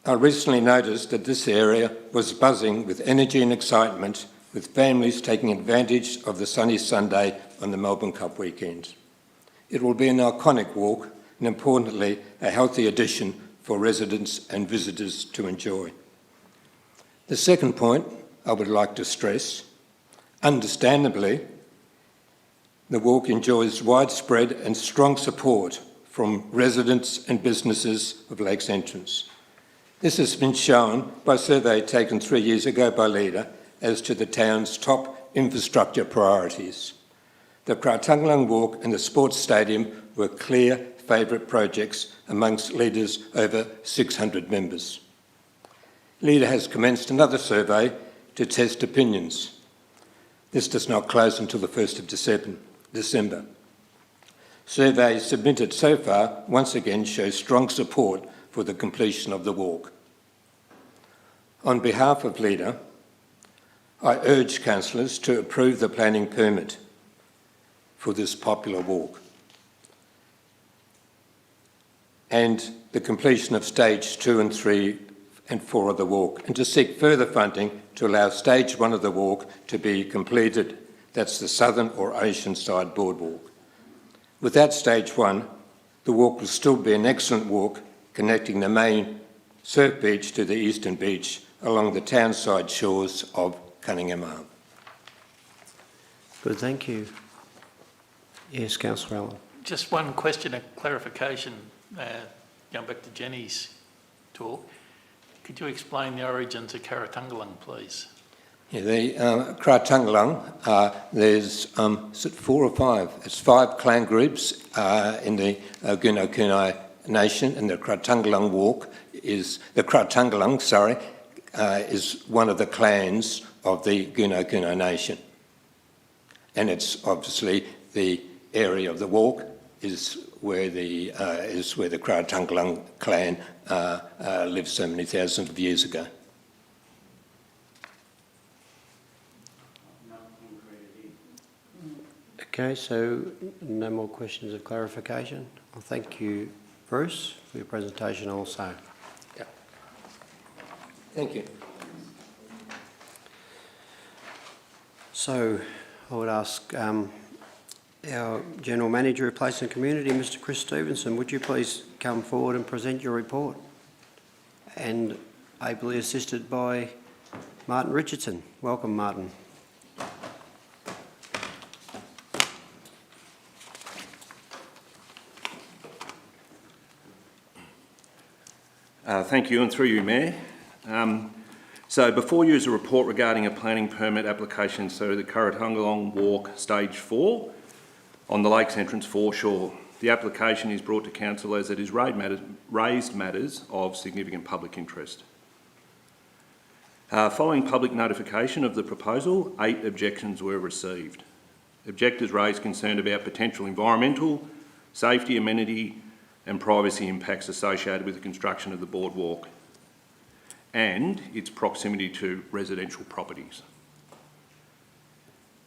I recently noticed that this area was buzzing with energy and excitement, with families taking advantage of the sunny Sunday on the Melbourne Cup weekend. It will be an iconic walk and, importantly, a healthy addition for residents and visitors to enjoy. The second point I would like to stress, understandably, The walk enjoys widespread and strong support from residents and businesses of Lakes Entrance. This has been shown by a survey taken 3 years ago by Leader as to the town's top infrastructure priorities. The Krauatungalung Walk and the Sports Stadium were clear favourite projects amongst Leader's over 600 members. Leader has commenced another survey to test opinions. This does not close until the 1st of December. Surveys submitted so far once again show strong support for the completion of the walk. On behalf of Leader, I urge councillors to approve the planning permit for this popular walk and the completion of stage 2 and 3 and 4 of the walk, and to seek further funding to allow stage 1 of the walk to be completed. That's the southern or ocean side boardwalk. Without stage 1, the walk will still be an excellent walk connecting the main surf beach to the eastern beach along the townside shores of Cunningham Arm. Good, thank you. Yes, Councillor Allen. Just one question of clarification, going back to Jenny's talk. Could you explain the origins of Krauatungalung, please? Yeah, the Krauatungalung, there's 4 or 5. It's 5 clan groups in the Gunai Nation, and the Krauatungalung Walk is is one of the clans of the Gunai Nation, and it's obviously the area of the walk is where the Krauatungalung clan lived so many thousands of years ago. Okay, so no more questions of clarification. Well, thank you, Bruce, for your presentation also. Yeah. Thank you. So I would ask our General Manager of Place and Community, Mr. Chris Stevenson, would you please come forward and present your report? And ably assisted by Martin Richardson. Welcome, Martin. Thank you, and through you, Mayor. So before you is a report regarding a planning permit application, so the Krauatungalung Walk Stage 4 on the Lakes Entrance Foreshore. The application is brought to Council as it is raised matters of significant public interest. Following public notification of the proposal, 8 objections were received. Objectors raised concern about potential environmental, safety, amenity and privacy impacts associated with the construction of the boardwalk and its proximity to residential properties.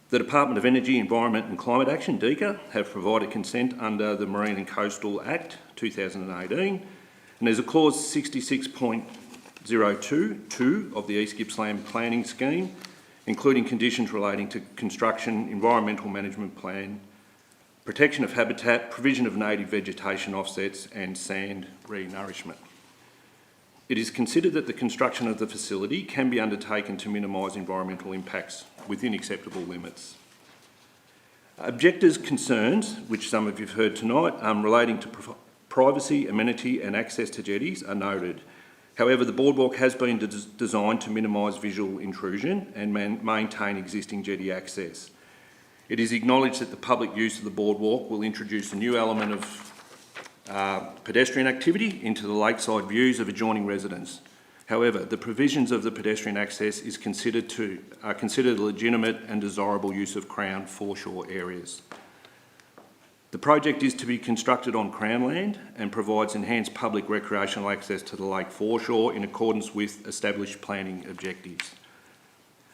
The Department of Energy, Environment and Climate Action, DECA, have provided consent under the Marine and Coastal Act 2018, and there's a clause 66.022 of the East Gippsland Planning Scheme, including conditions relating to construction, environmental management plan, protection of habitat, provision of native vegetation offsets and sand re-nourishment. It is considered that the construction of the facility can be undertaken to minimise environmental impacts within acceptable limits. Objectors' concerns, which some of you have heard tonight, relating to privacy, amenity and access to jetties are noted. However, the boardwalk has been designed to minimise visual intrusion and maintain existing jetty access. It is acknowledged that the public use of the boardwalk will introduce a new element of pedestrian activity into the lakeside views of adjoining residents. However, the provisions of the pedestrian access are considered a legitimate and desirable use of Crown foreshore areas. The project is to be constructed on Crown land and provides enhanced public recreational access to the lake foreshore in accordance with established planning objectives.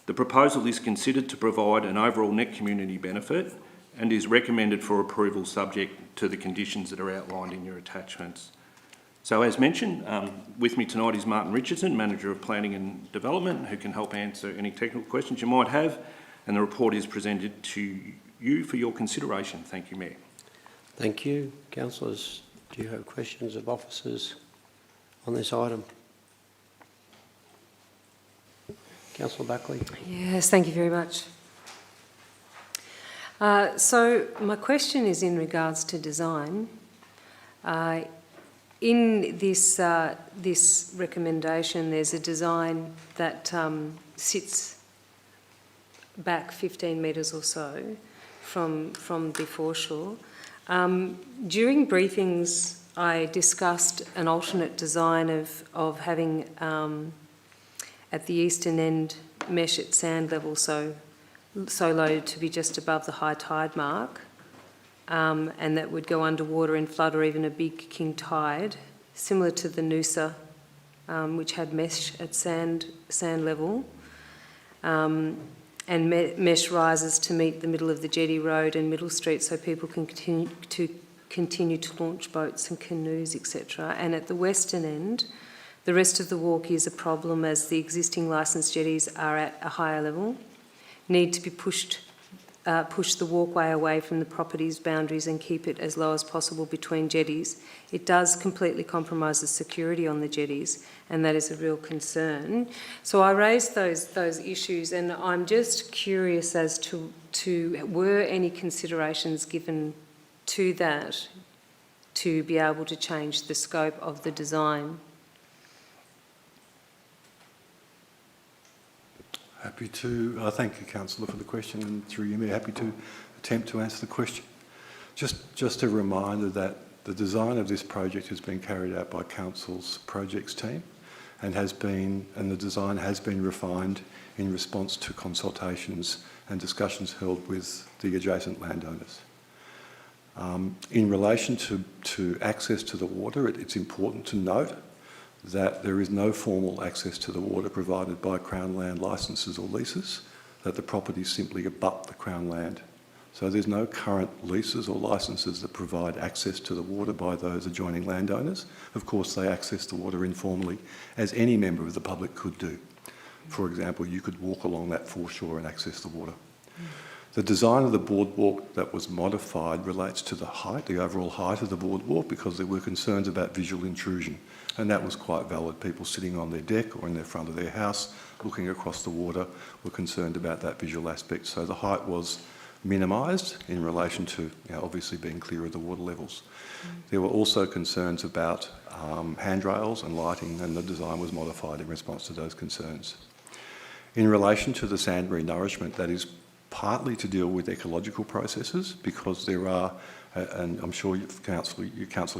The proposal is considered to provide an overall net community benefit and is recommended for approval subject to the conditions that are outlined in your attachments. So as mentioned, with me tonight is Martin Richardson, Manager of Planning and Development, who can help answer any technical questions you might have, and the report is presented to you for your consideration. Thank you, Mayor. Thank you. Councillors, do you have questions of officers on this item? Councillor Buckley. Yes, thank you very much. So my question is in regards to design. In this recommendation, there's a design that sits back 15 metres or so from the foreshore. During briefings, I discussed an alternate design of having at the eastern end mesh at sand level, so low to be just above the high tide mark, and that would go underwater in flood or even a big king tide, similar to the Noosa, which had mesh at sand level, and mesh rises to meet the middle of the jetty road and Middle Street, so people can continue to launch boats and canoes, etc. And at the western end, the rest of the walk is a problem as the existing licensed jetties are at a higher level, need to be push the walkway away from the property's boundaries and keep it as low as possible between jetties. It does completely compromise the security on the jetties, and that is a real concern. So I raised those issues, and I'm just curious as to were any considerations given to that to be able to change the scope of the design? Happy to, thank you, Councillor, for the question, and through you, Mayor, happy to attempt to answer the question. Just a reminder that the design of this project has been carried out by Council's projects team and the design has been refined in response to consultations and discussions held with the adjacent landowners. In relation to access to the water, it's important to note that there is no formal access to the water provided by Crown land licences or leases, that the properties simply abut the Crown land. So there's no current leases or licences that provide access to the water by those adjoining landowners. Of course, they access the water informally, as any member of the public could do. For example, you could walk along that foreshore and access the water. The design of the boardwalk that was modified relates to the height, the overall height of the boardwalk, because there were concerns about visual intrusion, and that was quite valid. People sitting on their deck or in the front of their house looking across the water were concerned about that visual aspect. So the height was minimised in relation to obviously being clear of the water levels. There were also concerns about handrails and lighting, and the design was modified in response to those concerns. In relation to the sand renourishment, that is partly to deal with ecological processes, because there are, and I'm sure Councillor,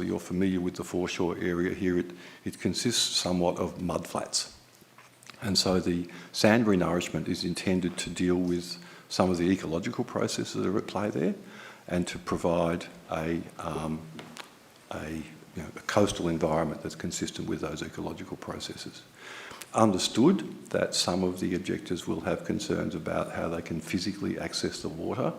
you're familiar with the foreshore area here, it consists somewhat of mud flats. And so the sand renourishment is intended to deal with some of the ecological processes that are at play there and to provide a coastal environment that's consistent with those ecological processes. Understood that some of the objectors will have concerns about how they can physically access the water,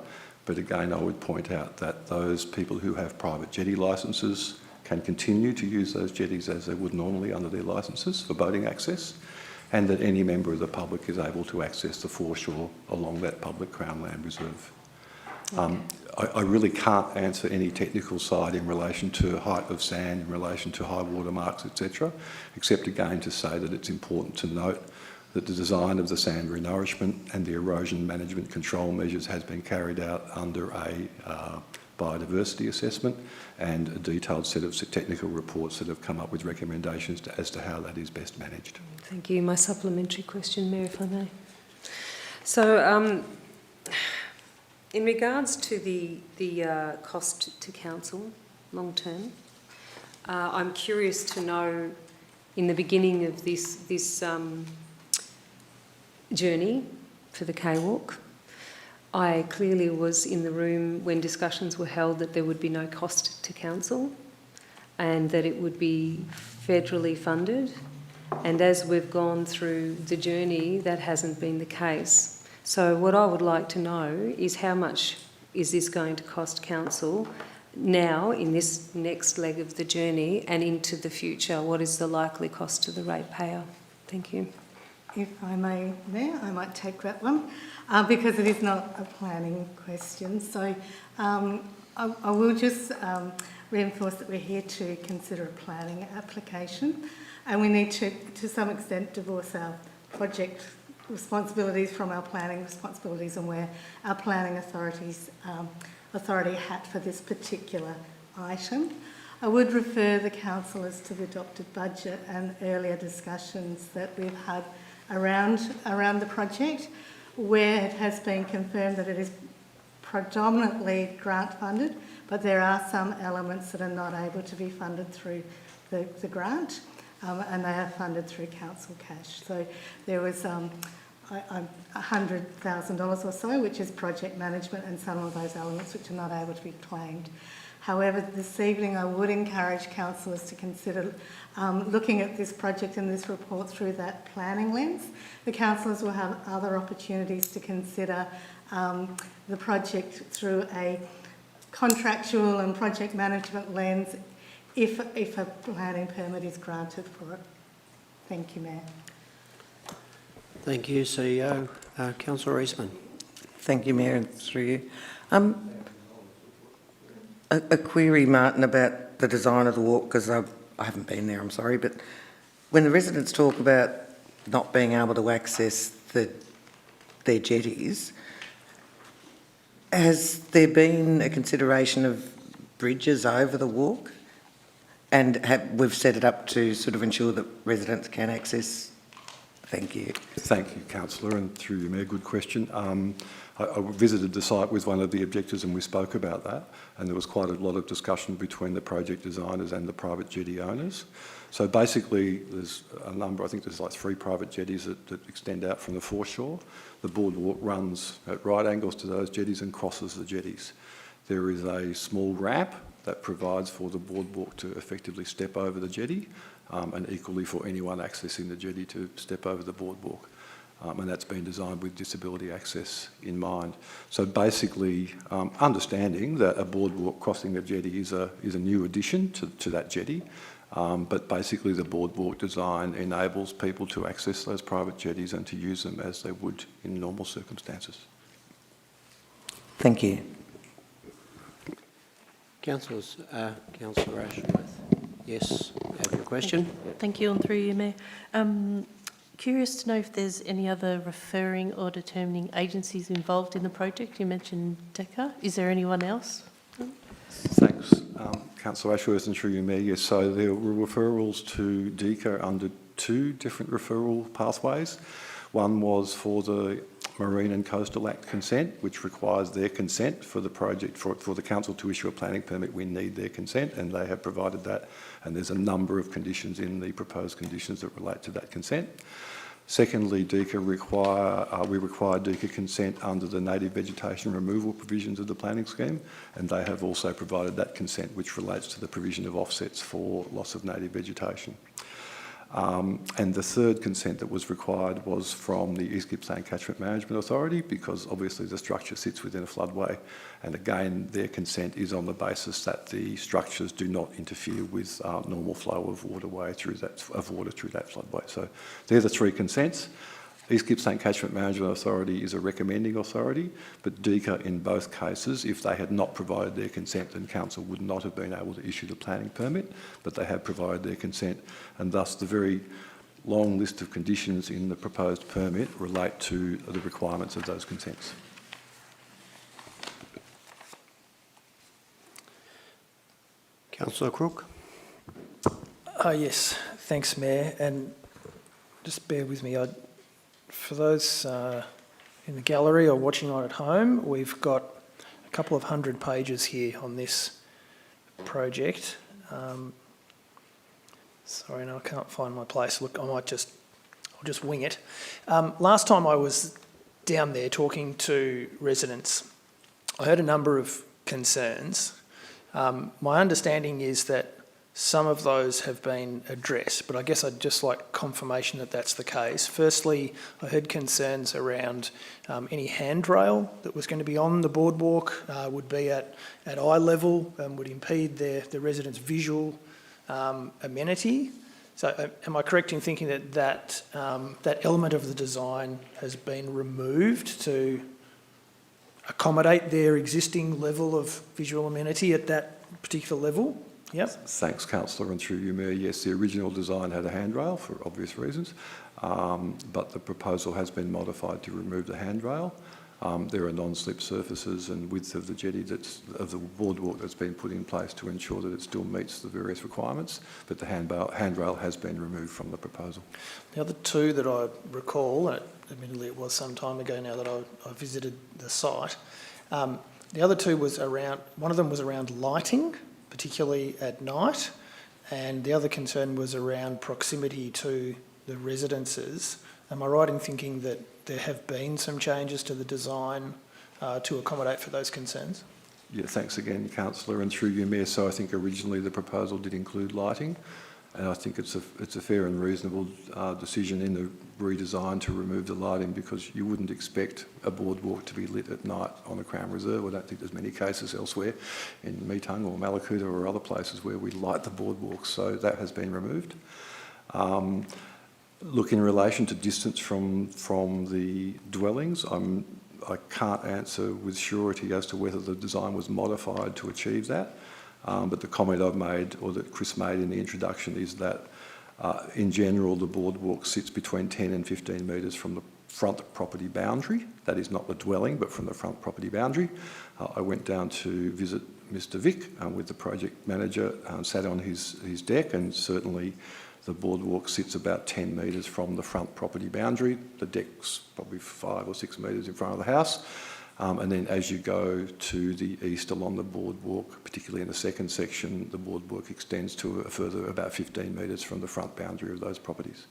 but again I would point out that those people who have private jetty licences can continue to use those jetties as they would normally under their licences for boating access, and that any member of the public is able to access the foreshore along that public Crown land reserve. I really can't answer any technical side in relation to height of sand, in relation to high water marks, etc., except again to say that it's important to note that the design of the sand renourishment and the erosion management control measures has been carried out under a biodiversity assessment and a detailed set of technical reports that have come up with recommendations as to how that is best managed. Thank you. My supplementary question, Mayor, if I may. So, in regards to the cost to council long term, I'm curious to know, in the beginning of this journey for the K-Walk, I clearly was in the room when discussions were held that there would be no cost to council and that it would be federally funded. And as we've gone through the journey, that hasn't been the case. So what I would like to know is how much is this going to cost council now in this next leg of the journey and into the future? What is the likely cost to the ratepayer? Thank you. If I may, Mayor, I might take that one because it is not a planning question. So I will just reinforce that we're here to consider a planning application, and we need to some extent, divorce our project responsibilities from our planning responsibilities and where our planning authority hat for this particular item. I would refer the councillors to the adopted budget and earlier discussions that we've had around the project, where it has been confirmed that it is predominantly grant funded, but there are some elements that are not able to be funded through the grant, and they are funded through council cash. So there was $100,000 or so, which is project management, and some of those elements which are not able to be claimed. However, this evening I would encourage councillors to consider looking at this project and this report through that planning lens. The councillors will have other opportunities to consider the project through a contractual and project management lens if a planning permit is granted for it. Thank you, Mayor. Thank you, CEO. Councillor Eastman. Thank you, Mayor, and through you. A query, Martin, about the design of the walk, because I haven't been there, I'm sorry, but when the residents talk about not being able to access their jetties, has there been a consideration of bridges over the walk? And we've set it up to sort of ensure that residents can access? Thank you. Thank you, Councillor, and through you, Mayor, good question. I visited the site with one of the objectors and we spoke about that, and there was quite a lot of discussion between the project designers and the private jetty owners. So basically there's a number, I think there's like 3 private jetties that extend out from the foreshore. The boardwalk runs at right angles to those jetties and crosses the jetties. There is a small ramp that provides for the boardwalk to effectively step over the jetty, and equally for anyone accessing the jetty to step over the boardwalk. And that's been designed with disability access in mind. So basically, understanding that a boardwalk crossing the jetty is a new addition to that jetty, but basically the boardwalk design enables people to access those private jetties and to use them as they would in normal circumstances. Thank you. Councillors, Councillor Ashworth. Yes, have your question. Thank you, and through you, Mayor. Curious to know if there's any other referring or determining agencies involved in the project. You mentioned DECA. Is there anyone else? Thanks, Councillor Ashworth, and through you, Mayor. Yes, so there were referrals to DECA under 2 different referral pathways. One was for the Marine and Coastal Act consent, which requires their consent for the project. For the council to issue a planning permit, we need their consent, and they have provided that. And there's a number of conditions in the proposed conditions that relate to that consent. Secondly, we require DECA consent under the native vegetation removal provisions of the planning scheme, and they have also provided that consent, which relates to the provision of offsets for loss of native vegetation. And the third consent that was required was from the East Gippsland Catchment Management Authority, because obviously the structure sits within a floodway, and again their consent is on the basis that the structures do not interfere with normal flow of water through that floodway. So they're the 3 consents. East Gippsland Catchment Management Authority is a recommending authority, but DECA in both cases, if they had not provided their consent, then council would not have been able to issue the planning permit, but they have provided their consent, and thus the very long list of conditions in the proposed permit relate to the requirements of those consents. Councillor Crook. Yes, thanks, Mayor, and just bear with me. For those in the gallery or watching on at home, we've got a couple of 100 pages here on this project. Sorry, no, I can't find my place. Look, I'll just wing it. Last time I was down there talking to residents, I heard a number of concerns. My understanding is that some of those have been addressed, but I guess I'd just like confirmation that that's the case. Firstly, I heard concerns around any handrail that was going to be on the boardwalk would be at eye level and would impede the residents' visual amenity. So am I correct in thinking that element of the design has been removed to accommodate their existing level of visual amenity at that particular level? Yep. Thanks, Councillor, and through you, Mayor. Yes, the original design had a handrail for obvious reasons. but the proposal has been modified to remove the handrail. There are non-slip surfaces and width of the jetty of the boardwalk that's been put in place to ensure that it still meets the various requirements, but the handrail has been removed from the proposal. The other two that I recall, admittedly it was some time ago now that I visited the site, the other two was around, one of them was around lighting, particularly at night, and the other concern was around proximity to the residences. Am I right in thinking that there have been some changes to the design to accommodate for those concerns? Yeah, thanks again, Councillor, and through you, Mayor. So I think originally the proposal did include lighting, and I think it's a fair and reasonable decision in the redesign to remove the lighting, because you wouldn't expect a boardwalk to be lit at night on the Crown Reserve. I don't think there's many cases elsewhere in Meetung or Malakuta or other places where we light the boardwalks, so that has been removed. Look, in relation to distance from the dwellings, I can't answer with surety as to whether the design was modified to achieve that, but the comment I've made, or that Chris made in the introduction, is that in general the boardwalk sits between 10 and 15 metres from the front property boundary. That is not the dwelling, but from the front property boundary. I went down to visit Mr Vick with the project manager, sat on his deck, and certainly the boardwalk sits about 10 metres from the front property boundary. The deck's probably 5 or 6 metres in front of the house. And then as you go to the east along the boardwalk, particularly in the second section, the boardwalk extends to a further about 15 metres from the front boundary of those properties.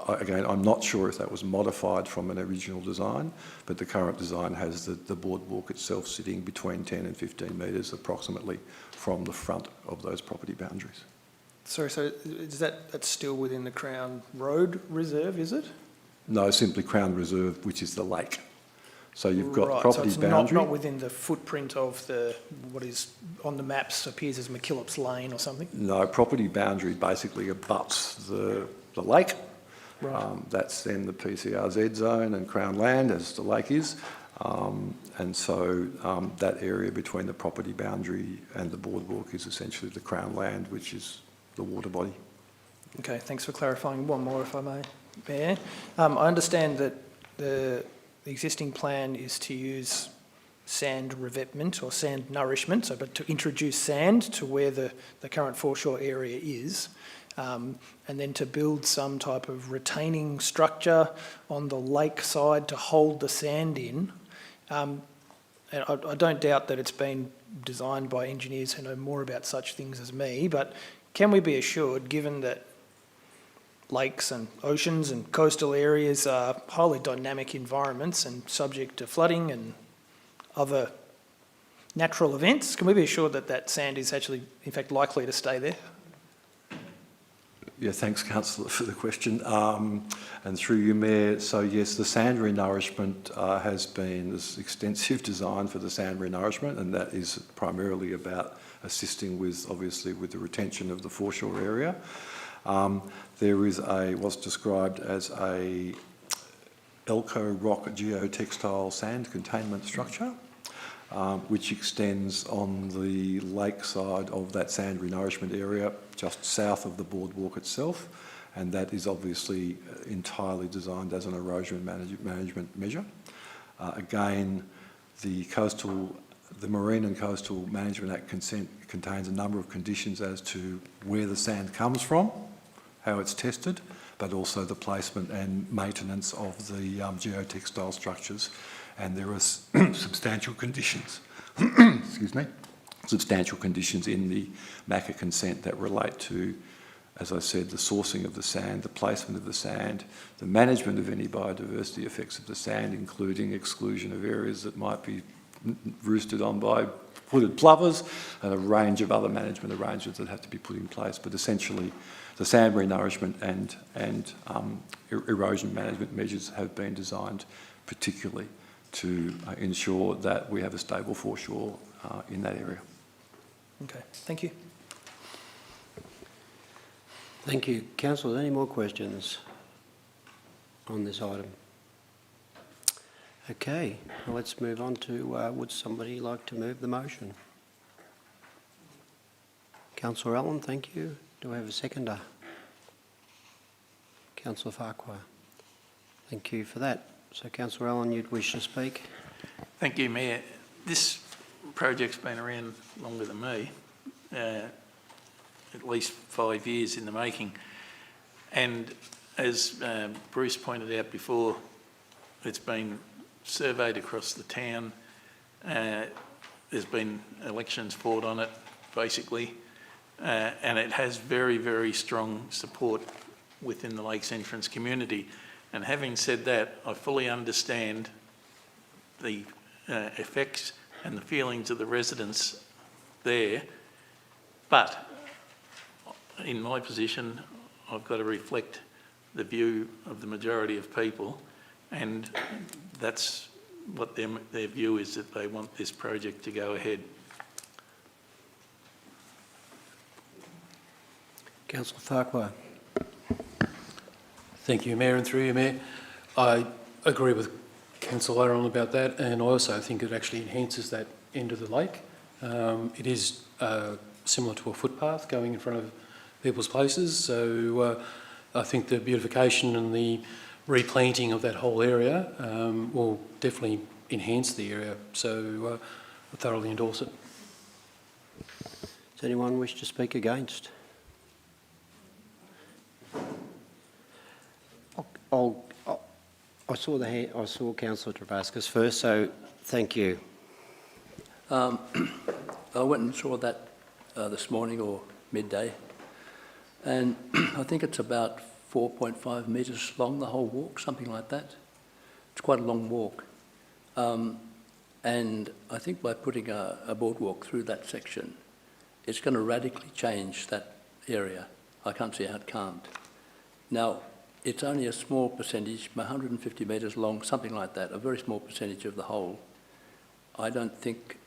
Again, I'm not sure if that was modified from an original design, but the current design has the boardwalk itself sitting between 10 and 15 metres approximately from the front of those property boundaries. Sorry, so is that's still within the Crown Road Reserve, is it? No, simply Crown Reserve, which is the lake. So you've got right, property so it's boundary. not within the footprint of what is on the maps appears as McKillop's Lane or something? No, property boundary basically abuts the lake. Right. That's then the PCRZ zone and Crown Land, as the lake is. And so that area between the property boundary and the boardwalk is essentially the Crown Land, which is the water body. Okay, thanks for clarifying. One more, if I may, Mayor. I understand that the existing plan is to use sand revetment or sand nourishment, but to introduce sand to where the current foreshore area is, and then to build some type of retaining structure on the lake side to hold the sand in. And I don't doubt that it's been designed by engineers who know more about such things as me, but can we be assured, given that lakes and oceans and coastal areas are highly dynamic environments and subject to flooding and other natural events, can we be assured that that sand is actually, in fact, likely to stay there? Yeah, thanks, Councillor, for the question. And through you, Mayor, so yes, the sand renourishment has been this extensive design for the sand renourishment, and that is primarily about assisting with, obviously, with the retention of the foreshore area. There is what's described as a Elco rock geotextile sand containment structure, which extends on the lake side of that sand renourishment area, just south of the boardwalk itself, and that is obviously entirely designed as an erosion management measure. Again, the Marine and Coastal Management Act contains a number of conditions as to where the sand comes from, how it's tested, but also the placement and maintenance of the geotextile structures. And there are substantial conditions, excuse me, substantial conditions in the MACA consent that relate to, as I said, the sourcing of the sand, the placement of the sand, the management of any biodiversity effects of the sand, including exclusion of areas that might be roosted on by hooded plovers, and a range of other management arrangements that have to be put in place. But essentially, the sand renourishment and erosion management measures have been designed particularly to ensure that we have a stable foreshore in that area. Okay, thank you. Thank you. Councillor, any more questions on this item? Okay, well, let's move on to, would somebody like to move the motion? Councillor Allen, thank you. Do I have a seconder? Councillor Farquhar. Thank you for that. So, Councillor Allen, you'd wish to speak? Thank you, Mayor. This project's been around longer than me, at least 5 years in the making. And as Bruce pointed out before, it's been surveyed across the town. There's been elections fought on it, basically, and it has very, very strong support within the Lakes Entrance community. And having said that, I fully understand the effects and the feelings of the residents there, but in my position, I've got to reflect the view of the majority of people, and that's what their view is, that they want this project to go ahead. Councillor Farquhar. Thank you, Mayor, and through you, Mayor. I agree with Councillor Aaron about that, and I also think it actually enhances that end of the lake. It is similar to a footpath going in front of people's places, so I think the beautification and the replanting of that whole area will definitely enhance the area, so I thoroughly endorse it. Does anyone wish to speak against? I saw Councillor Travascus first, so thank you. I went and saw that this morning or midday, and I think it's about 4.5 metres long, the whole walk, something like that. It's quite a long walk. And I think by putting a boardwalk through that section, it's going to radically change that area. I can't see how it can't. Now, it's only a small percentage, 150 metres long, something like that, a very small percentage of the whole. I don't think,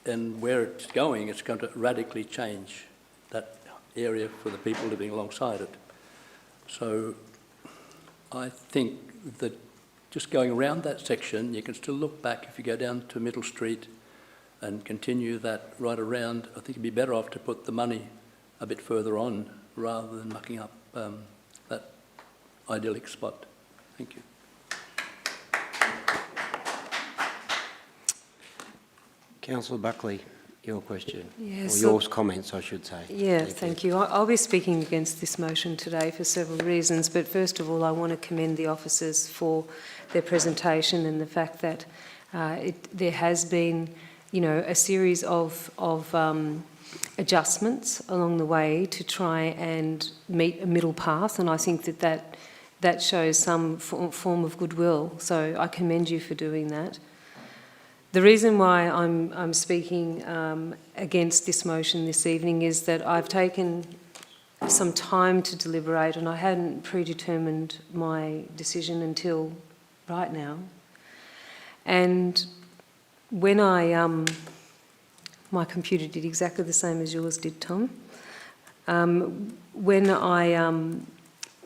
and where it's going to radically change that area for the people living alongside it. So I think that just going around that section, you can still look back if you go down to Middle Street and continue that right around. I think it'd be better off to put the money a bit further on rather than mucking up that idyllic spot. Thank you. Councillor Buckley, your question, Yes, or your comments, I should say. Yeah, thank you. I'll be speaking against this motion today for several reasons, but first of all, I want to commend the officers for their presentation and the fact that there has been, a series of adjustments along the way to try and meet a middle path, and I think that shows some form of goodwill. So I commend you for doing that. The reason why I'm speaking against this motion this evening is that I've taken some time to deliberate, and I hadn't predetermined my decision until right now. And when my computer did exactly the same as yours did, Tom. When I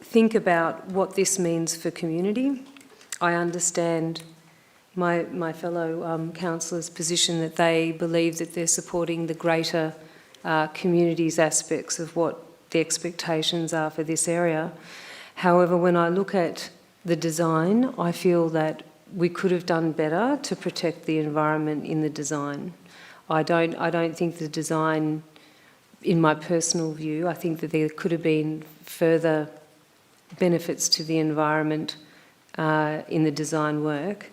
think about what this means for community, I understand my fellow councillors' position that they believe that they're supporting the greater community's aspects of what the expectations are for this area. However, when I look at the design, I feel that we could have done better to protect the environment in the design. I don't think the design, in my personal view, I think that there could have been further benefits to the environment in the design work.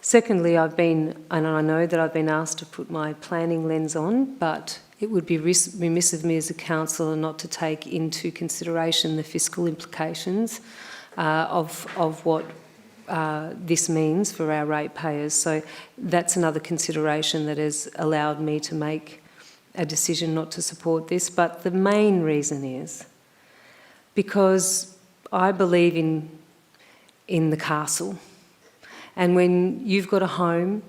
Secondly, and I know that I've been asked to put my planning lens on, but it would be remiss of me as a councillor not to take into consideration the fiscal implications of what this means for our ratepayers. So that's another consideration that has allowed me to make a decision not to support this. But the main reason is because I believe in the castle. And when you've got a home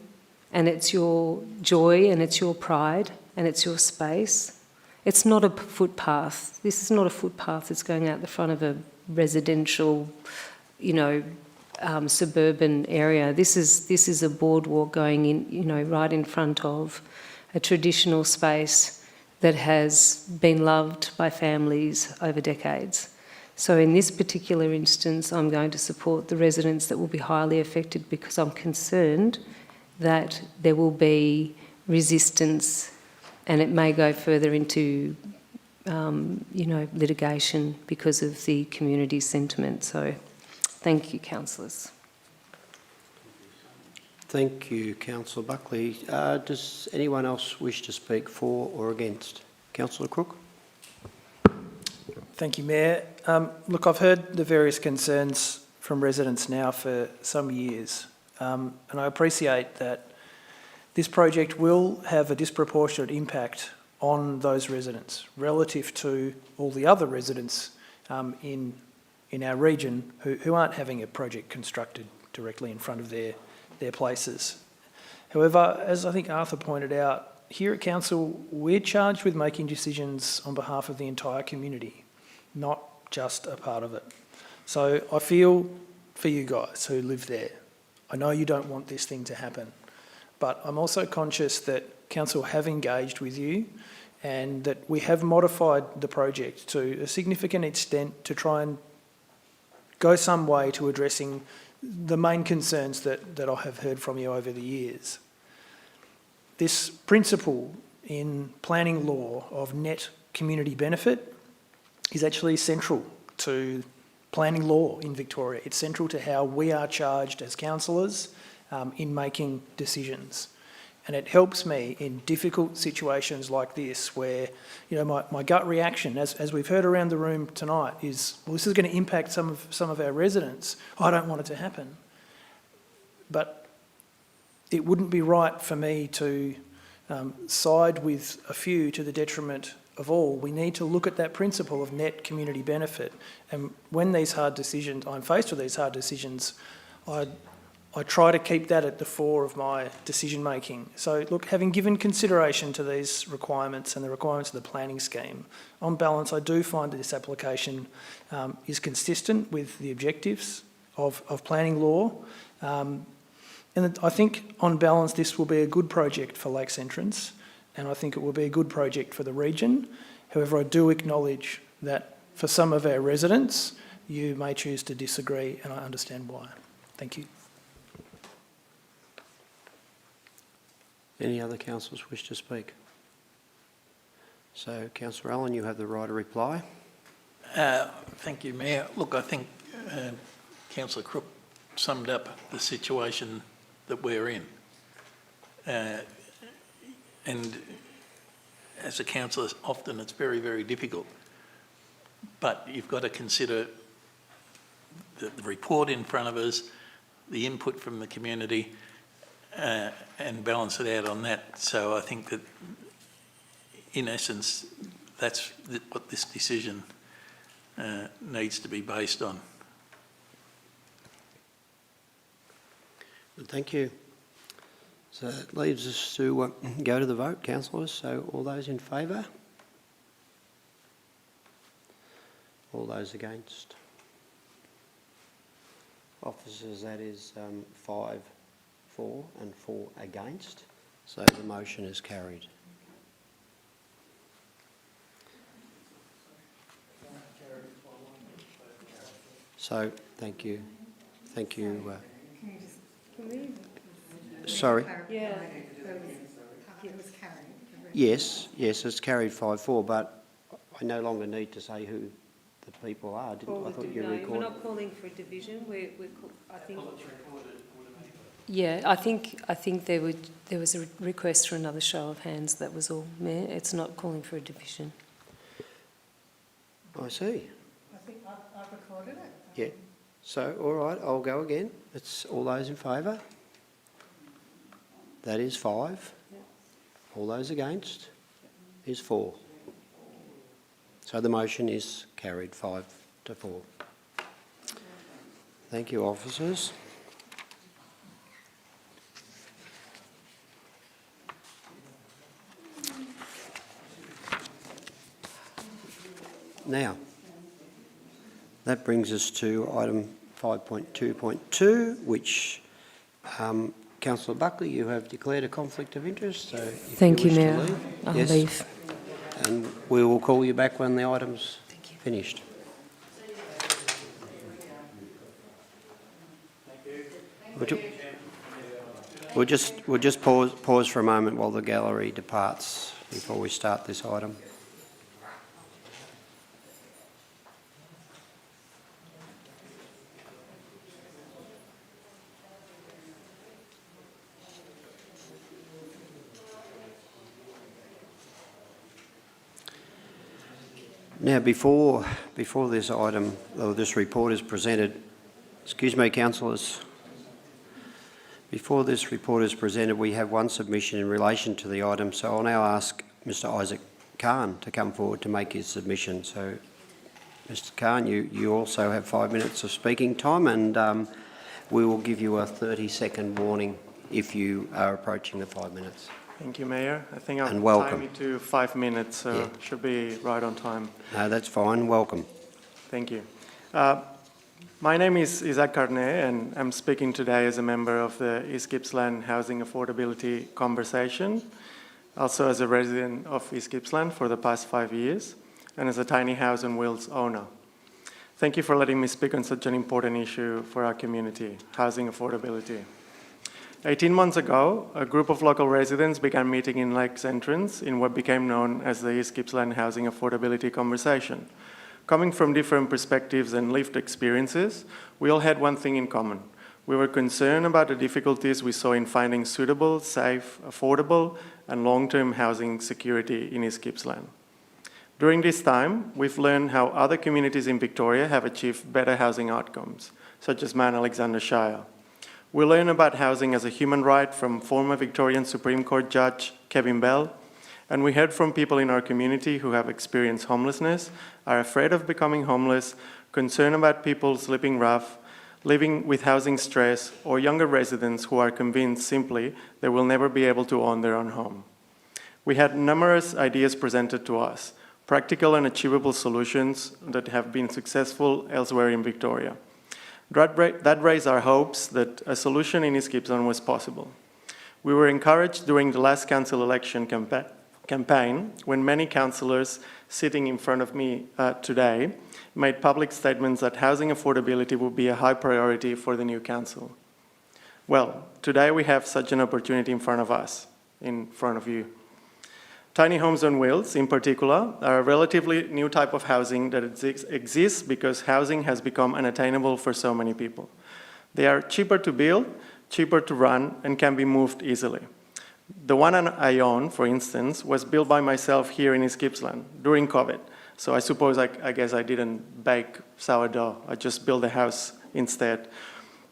and it's your joy and it's your pride and it's your space, it's not a footpath. This is not a footpath that's going out the front of a residential, suburban area. This is a boardwalk going in, right in front of a traditional space that has been loved by families over decades. So in this particular instance, I'm going to support the residents that will be highly affected because I'm concerned that there will be resistance and it may go further into, litigation because of the community sentiment. So thank you, councillors. Thank you, Councillor Buckley. Does anyone else wish to speak for or against? Councillor Crook? Thank you, Mayor. Look, I've heard the various concerns from residents now for some years, and I appreciate that this project will have a disproportionate impact on those residents relative to all the other residents in our region who aren't having a project constructed directly in front of their places. However, as I think Arthur pointed out, here at Council, we're charged with making decisions on behalf of the entire community, not just a part of it. So I feel for you guys who live there. I know you don't want this thing to happen, but I'm also conscious that Council have engaged with you and that we have modified the project to a significant extent to try and go some way to addressing the main concerns that I have heard from you over the years. This principle in planning law of net community benefit is actually central to planning law in Victoria. It's central to how we are charged as councillors in making decisions. And it helps me in difficult situations like this where, my gut reaction, as we've heard around the room tonight, is, well, this is going to impact some of our residents. I don't want it to happen. But it wouldn't be right for me to side with a few to the detriment of all. We need to look at that principle of net community benefit. And when I'm faced with these hard decisions, I try to keep that at the fore of my decision making. So look, having given consideration to these requirements and the requirements of the planning scheme, on balance I do find that this application is consistent with the objectives of planning law. And I think on balance this will be a good project for Lakes Entrance, and I think it will be a good project for the region. However, I do acknowledge that for some of our residents you may choose to disagree, and I understand why. Thank you. Any other councillors wish to speak? So, Councillor Allen, you have the right to reply. Thank you, Mayor. Look, I think Councillor Crook summed up the situation that we're in. And as a councillor, often it's very, very difficult. But you've got to consider the report in front of us, the input from the community, and balance it out on that. So I think that, in essence, that's what this decision needs to be based on. Thank you. So it leaves us to go to the vote, councillors. So all those in favour? All those against? Officers, that is 5 for and 4 against. So the motion is carried. So thank you. Thank you. Sorry. Yeah. It was carried. Yes, it's carried 5-4, but I no longer need to say who the people are. I thought you recorded. We're not calling for a division. I think there was a request for another show of hands. That was all, Mayor. It's not calling for a division. I see. I think I've recorded it. Yeah. So, all right, I'll go again. It's all those in favour? That is 5. Yep. All those against is 4. So the motion is carried 5-4. Thank you, officers. Now, that brings us to item 5.2.2, which Councillor Buckley, you have declared a conflict of interest. So if Thank you, wish to Mayor. leave, I'll yes. leave. And we will call you back when the item's finished. We'll just pause for a moment while the gallery departs before we start this item. Now, before this item, or this report is presented, excuse me, councillors. Before this report is presented, we have one submission in relation to the item, so I'll now ask Mr. Isaac Khan to come forward to make his submission. So, Mr. Khan, you also have 5 minutes of speaking time, and we will give you a 30-second warning if you are approaching the 5 minutes. Thank you, Mayor. I think I'll welcome. time it to 5 minutes, so Yeah. should be right on time. No, that's fine. Welcome. Thank you. My name is Isaac Carné, and I'm speaking today as a member of the East Gippsland Housing Affordability Conversation, also as a resident of East Gippsland for the past 5 years, and as a tiny house on wheels owner. Thank you for letting me speak on such an important issue for our community, housing affordability. 18 months ago, a group of local residents began meeting in Lakes Entrance in what became known as the East Gippsland Housing Affordability Conversation. Coming from different perspectives and lived experiences, we all had one thing in common. We were concerned about the difficulties we saw in finding suitable, safe, affordable, and long-term housing security in East Gippsland. During this time, we've learned how other communities in Victoria have achieved better housing outcomes, such as Mount Alexander Shire. We learn about housing as a human right from former Victorian Supreme Court Judge Kevin Bell, and we heard from people in our community who have experienced homelessness, are afraid of becoming homeless, concerned about people sleeping rough, living with housing stress, or younger residents who are convinced simply they will never be able to own their own home. We had numerous ideas presented to us, practical and achievable solutions that have been successful elsewhere in Victoria. That raised our hopes that a solution in East Gippsland was possible. We were encouraged during the last council election campaign when many councillors sitting in front of me today made public statements that housing affordability would be a high priority for the new council. Well, today we have such an opportunity in front of us, in front of you. Tiny homes on wheels, in particular, are a relatively new type of housing that exists because housing has become unattainable for so many people. They are cheaper to build, cheaper to run, and can be moved easily. The one I own, for instance, was built by myself here in East Gippsland during COVID. So I suppose, I guess I didn't bake sourdough. I just built a house instead.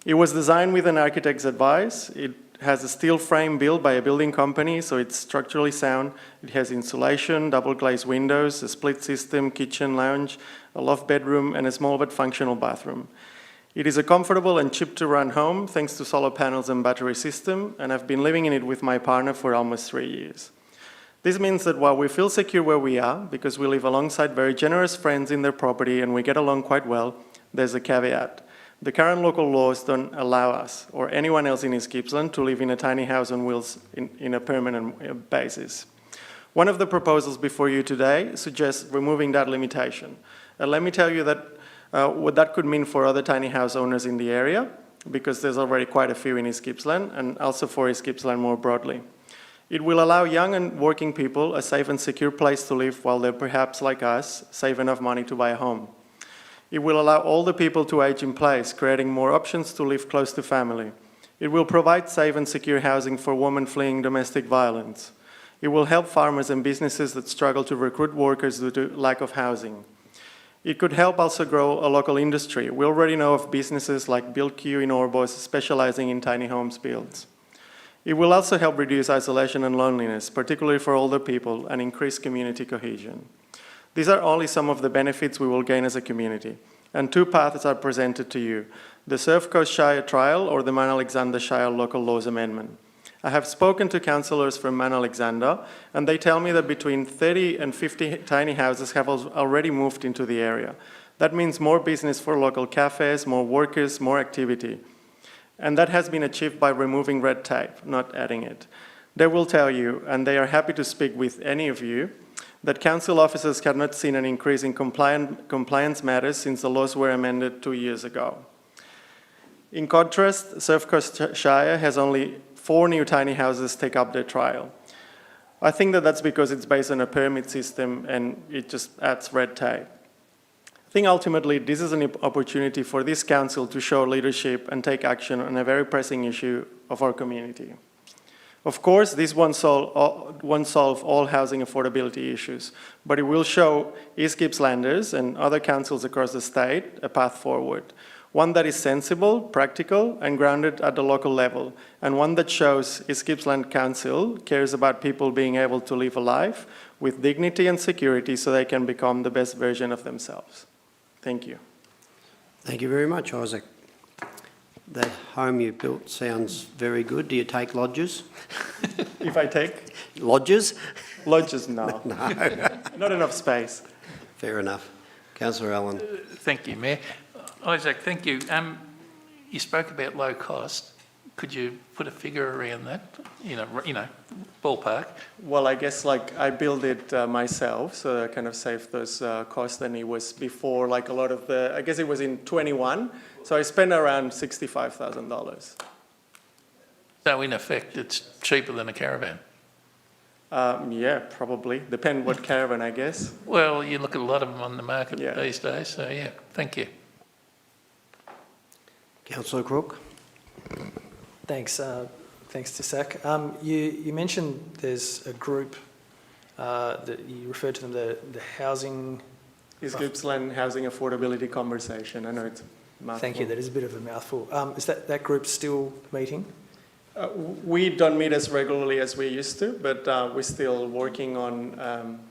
It was designed with an architect's advice. It has a steel frame built by a building company, so it's structurally sound. It has insulation, double glazed windows, a split system, kitchen, lounge, a loft bedroom, and a small but functional bathroom. It is a comfortable and cheap to run home thanks to solar panels and battery system, and I've been living in it with my partner for almost 3 years. This means that while we feel secure where we are, because we live alongside very generous friends in their property and we get along quite well, there's a caveat. The current local laws don't allow us, or anyone else in East Gippsland, to live in a tiny house on wheels in a permanent basis. One of the proposals before you today suggests removing that limitation. And let me tell you that what that could mean for other tiny house owners in the area, because there's already quite a few in East Gippsland, and also for East Gippsland more broadly. It will allow young and working people a safe and secure place to live while they're perhaps, like us, save enough money to buy a home. It will allow older people to age in place, creating more options to live close to family. It will provide safe and secure housing for women fleeing domestic violence. It will help farmers and businesses that struggle to recruit workers due to lack of housing. It could help also grow a local industry. We already know of businesses like BuildQ in Orbost specializing in tiny homes builds. It will also help reduce isolation and loneliness, particularly for older people, and increase community cohesion. These are only some of the benefits we will gain as a community, and two paths are presented to you, the Surf Coast Shire trial or the Mount Alexander Shire local laws amendment. I have spoken to councillors from Mount Alexander, and they tell me that between 30 and 50 tiny houses have already moved into the area. That means more business for local cafes, more workers, more activity. And that has been achieved by removing red tape, not adding it. They will tell you, and they are happy to speak with any of you, that council officers have not seen an increase in compliance matters since the laws were amended 2 years ago. In contrast, Surf Coast Shire has only 4 new tiny houses take up their trial. I think that that's because it's based on a permit system and it just adds red tape. I think ultimately this is an opportunity for this council to show leadership and take action on a very pressing issue of our community. Of course, this won't solve all housing affordability issues, but it will show East Gippslanders and other councils across the state a path forward, one that is sensible, practical, and grounded at the local level, and one that shows East Gippsland Council cares about people being able to live a life with dignity and security so they can become the best version of themselves. Thank you. Thank you very much, Isaac. That home you built sounds very good. Do you take lodges? If I take? Lodges? Lodges, no. No. Not enough space. Fair enough. Councillor Allen. Thank you, Mayor. Isaac, thank you. You spoke about low cost. Could you put a figure around that? You know, ballpark. Well, I guess like I built it myself, so I kind of saved those costs. And it was before like a lot of the, I guess it was in 21. So I spent around $65,000. So in effect, it's cheaper than a caravan. Yeah, probably. Depend what caravan, I guess. Well, you look at a lot of them on the market these days. So yeah, thank you. Councillor Crook. Thanks. Thanks to SAC. You mentioned there's a group that you referred to them, the housing... Is Gippsland Housing Affordability Conversation. I know it's a mouthful. Thank you. That is a bit of a mouthful. Is that group still meeting? We don't meet as regularly as we used to, but we're still working on,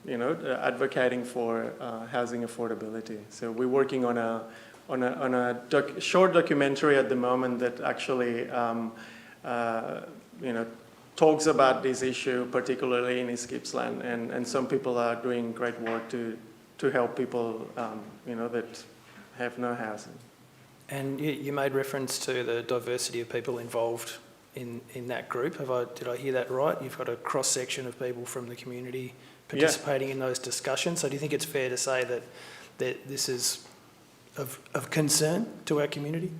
advocating for housing affordability. So we're working on a short documentary at the moment that actually, talks about this issue, particularly in East Gippsland, and some people are doing great work to help people, that have no housing. And you made reference to the diversity of people involved in that group. Did I hear that right? You've got a cross-section of people from the community participating in those discussions. So do you think it's fair to say that this is of concern to our community?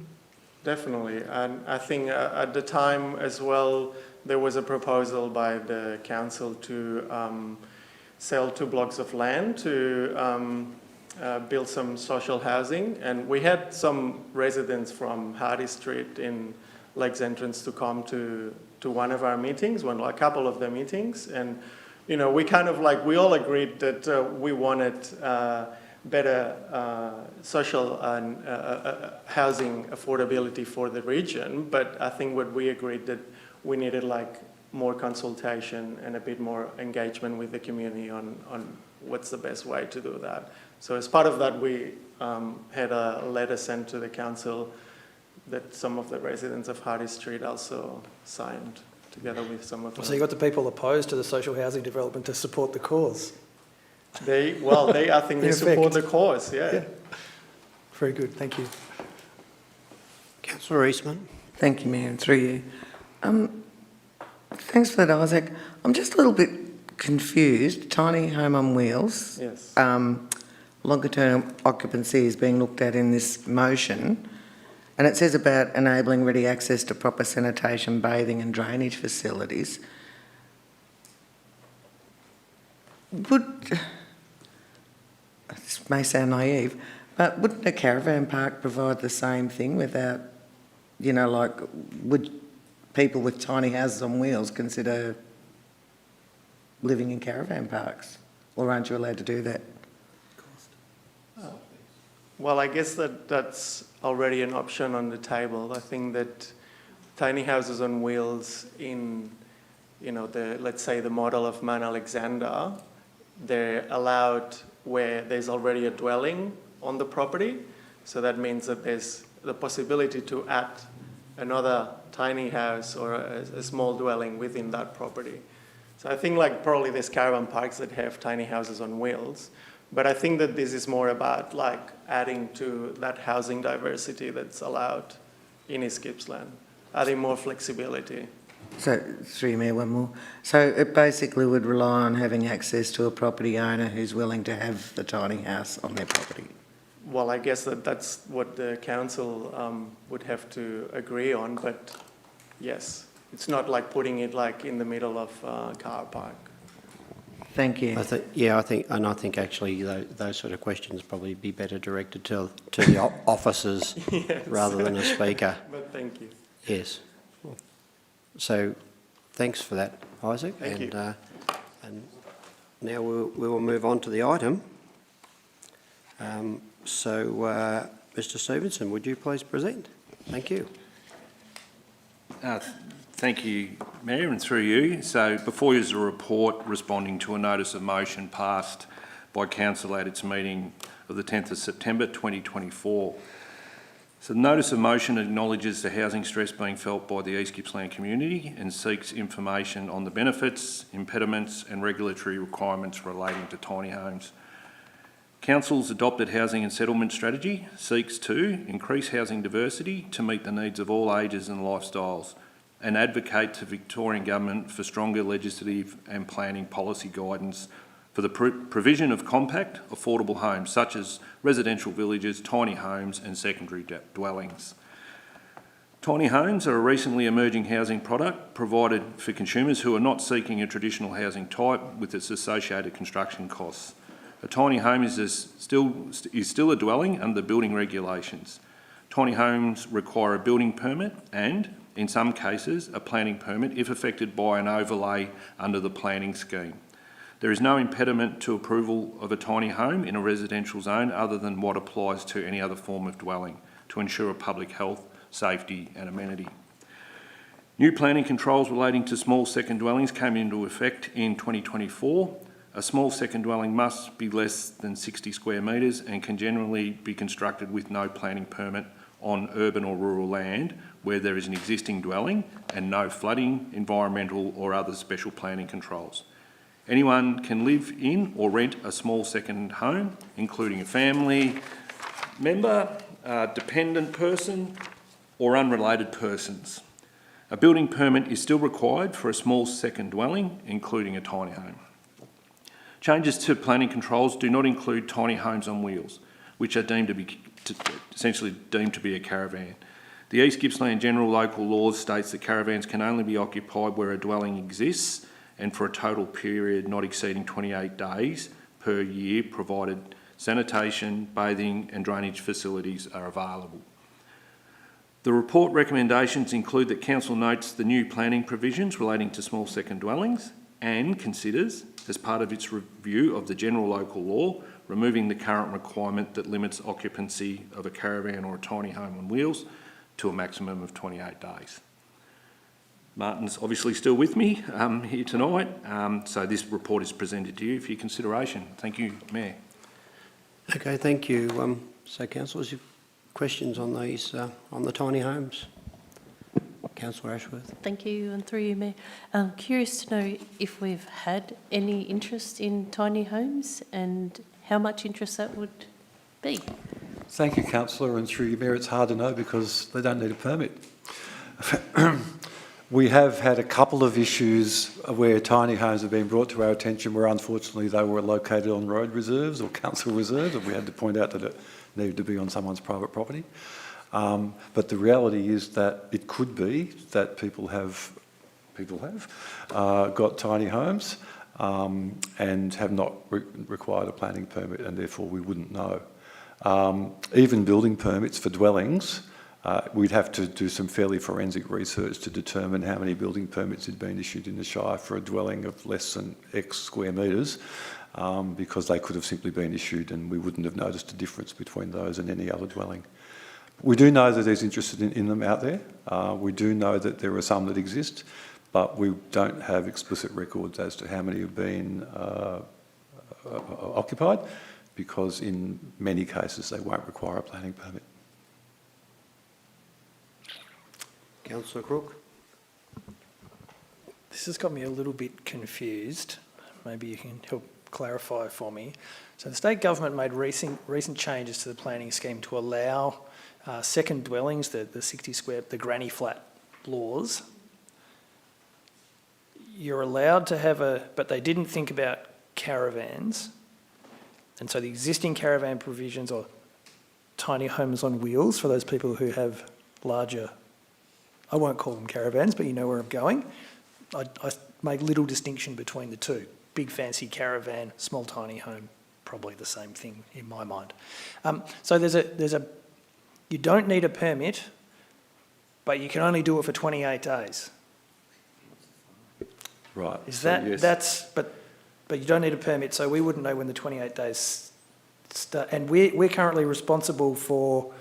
Definitely. And I think at the time as well, there was a proposal by the council to sell 2 blocks of land to build some social housing. And we had some residents from Hardy Street in Lakes Entrance to come to one of our meetings, a couple of the meetings. And, we kind of we all agreed that we wanted better social and housing affordability for the region. But I think what we agreed that we needed more consultation and a bit more engagement with the community on what's the best way to do that. So as part of that, we had a letter sent to the council that some of the residents of Hardy Street also signed together with some of them. So you got the people opposed to the social housing development to support the cause? I think they support the cause, yeah. Very good, thank you. Councillor Eastman. Thank you, Mayor, and through you. Thanks for that, Isaac. I'm just a little bit confused. Tiny home on wheels. Yes. Longer term occupancy is being looked at in this motion, and it says about enabling ready access to proper sanitation, bathing and drainage facilities. This may sound naive, but wouldn't a caravan park provide the same thing without, would people with tiny houses on wheels consider living in caravan parks? Or aren't you allowed to do that? Well, I guess that's already an option on the table. I think that tiny houses on wheels in, let's say the model of Man Alexander, they're allowed where there's already a dwelling on the property. So that means that there's the possibility to add another tiny house or a small dwelling within that property. So I think probably there's caravan parks that have tiny houses on wheels, but I think that this is more about adding to that housing diversity that's allowed in East Gippsland, adding more flexibility. So, through you, Mayor, one more. So it basically would rely on having access to a property owner who's willing to have the tiny house on their property? Well, I guess that's what the council would have to agree on, but yes, it's not like putting it like in the middle of a car park. Thank you. I think actually those sort of questions probably be better directed to the officers Yes. rather than a speaker. But thank you. Yes. So, thanks for that, Isaac. Thank you. And now we will move on to the item. Mr. Stevenson, would you please present? Thank you. Thank you, Mayor, and through you. So before you is a report responding to a notice of motion passed by Council at its meeting of the 10th of September 2024. So the notice of motion acknowledges the housing stress being felt by the East Gippsland community and seeks information on the benefits, impediments and regulatory requirements relating to tiny homes. Council's adopted housing and settlement strategy seeks to increase housing diversity to meet the needs of all ages and lifestyles, and advocate to Victorian Government for stronger legislative and planning policy guidance for the provision of compact, affordable homes such as residential villages, tiny homes and secondary dwellings. Tiny homes are a recently emerging housing product provided for consumers who are not seeking a traditional housing type with its associated construction costs. A tiny home is still a dwelling under building regulations. Tiny homes require a building permit and, in some cases, a planning permit if affected by an overlay under the planning scheme. There is no impediment to approval of a tiny home in a residential zone other than what applies to any other form of dwelling to ensure public health, safety and amenity. New planning controls relating to small second dwellings came into effect in 2024. A small second dwelling must be less than 60 square metres and can generally be constructed with no planning permit on urban or rural land where there is an existing dwelling and no flooding, environmental or other special planning controls. Anyone can live in or rent a small second home, including a family member, a dependent person or unrelated persons. A building permit is still required for a small second dwelling, including a tiny home. Changes to planning controls do not include tiny homes on wheels, which are essentially deemed to be a caravan. The East Gippsland General Local Laws states that caravans can only be occupied where a dwelling exists and for a total period not exceeding 28 days per year, provided sanitation, bathing and drainage facilities are available. The report recommendations include that Council notes the new planning provisions relating to small second dwellings and considers, as part of its review of the General Local Law, removing the current requirement that limits occupancy of a caravan or a tiny home on wheels to a maximum of 28 days. Martin's obviously still with me here tonight, so this report is presented to you for your consideration. Thank you, Mayor. Okay, thank you. So, councillors, you have questions on these, on the tiny homes? Councillor Ashworth. Thank you, and through you, Mayor. I'm curious to know if we've had any interest in tiny homes and how much interest that would be. Thank you, Councillor, and through you, Mayor, it's hard to know because they don't need a permit. We have had a couple of issues where tiny homes have been brought to our attention where unfortunately they were located on road reserves or council reserves, and we had to point out that it needed to be on someone's private property. But the reality is that it could be that people have got tiny homes and have not required a planning permit, and therefore we wouldn't know. Even building permits for dwellings, we'd have to do some fairly forensic research to determine how many building permits had been issued in the Shire for a dwelling of less than X square metres, because they could have simply been issued and we wouldn't have noticed a difference between those and any other dwelling. We do know that there's interest in them out there. We do know that there are some that exist, but we don't have explicit records as to how many have been occupied, because in many cases they won't require a planning permit. Councillor Crook. This has got me a little bit confused. Maybe you can help clarify for me. So the state government made recent changes to the planning scheme to allow second dwellings, the 60 square, the granny flat laws. You're allowed to have but they didn't think about caravans. And so the existing caravan provisions, or tiny homes on wheels for those people who have larger, I won't call them caravans, but you know where I'm going. I make little distinction between the two. Big fancy caravan, small tiny home, probably the same thing in my mind. So you don't need a permit, but you can only do it for 28 days. Right. Is so that, yes. but you don't need a permit, so we wouldn't know when the 28 days start. And we're currently responsible for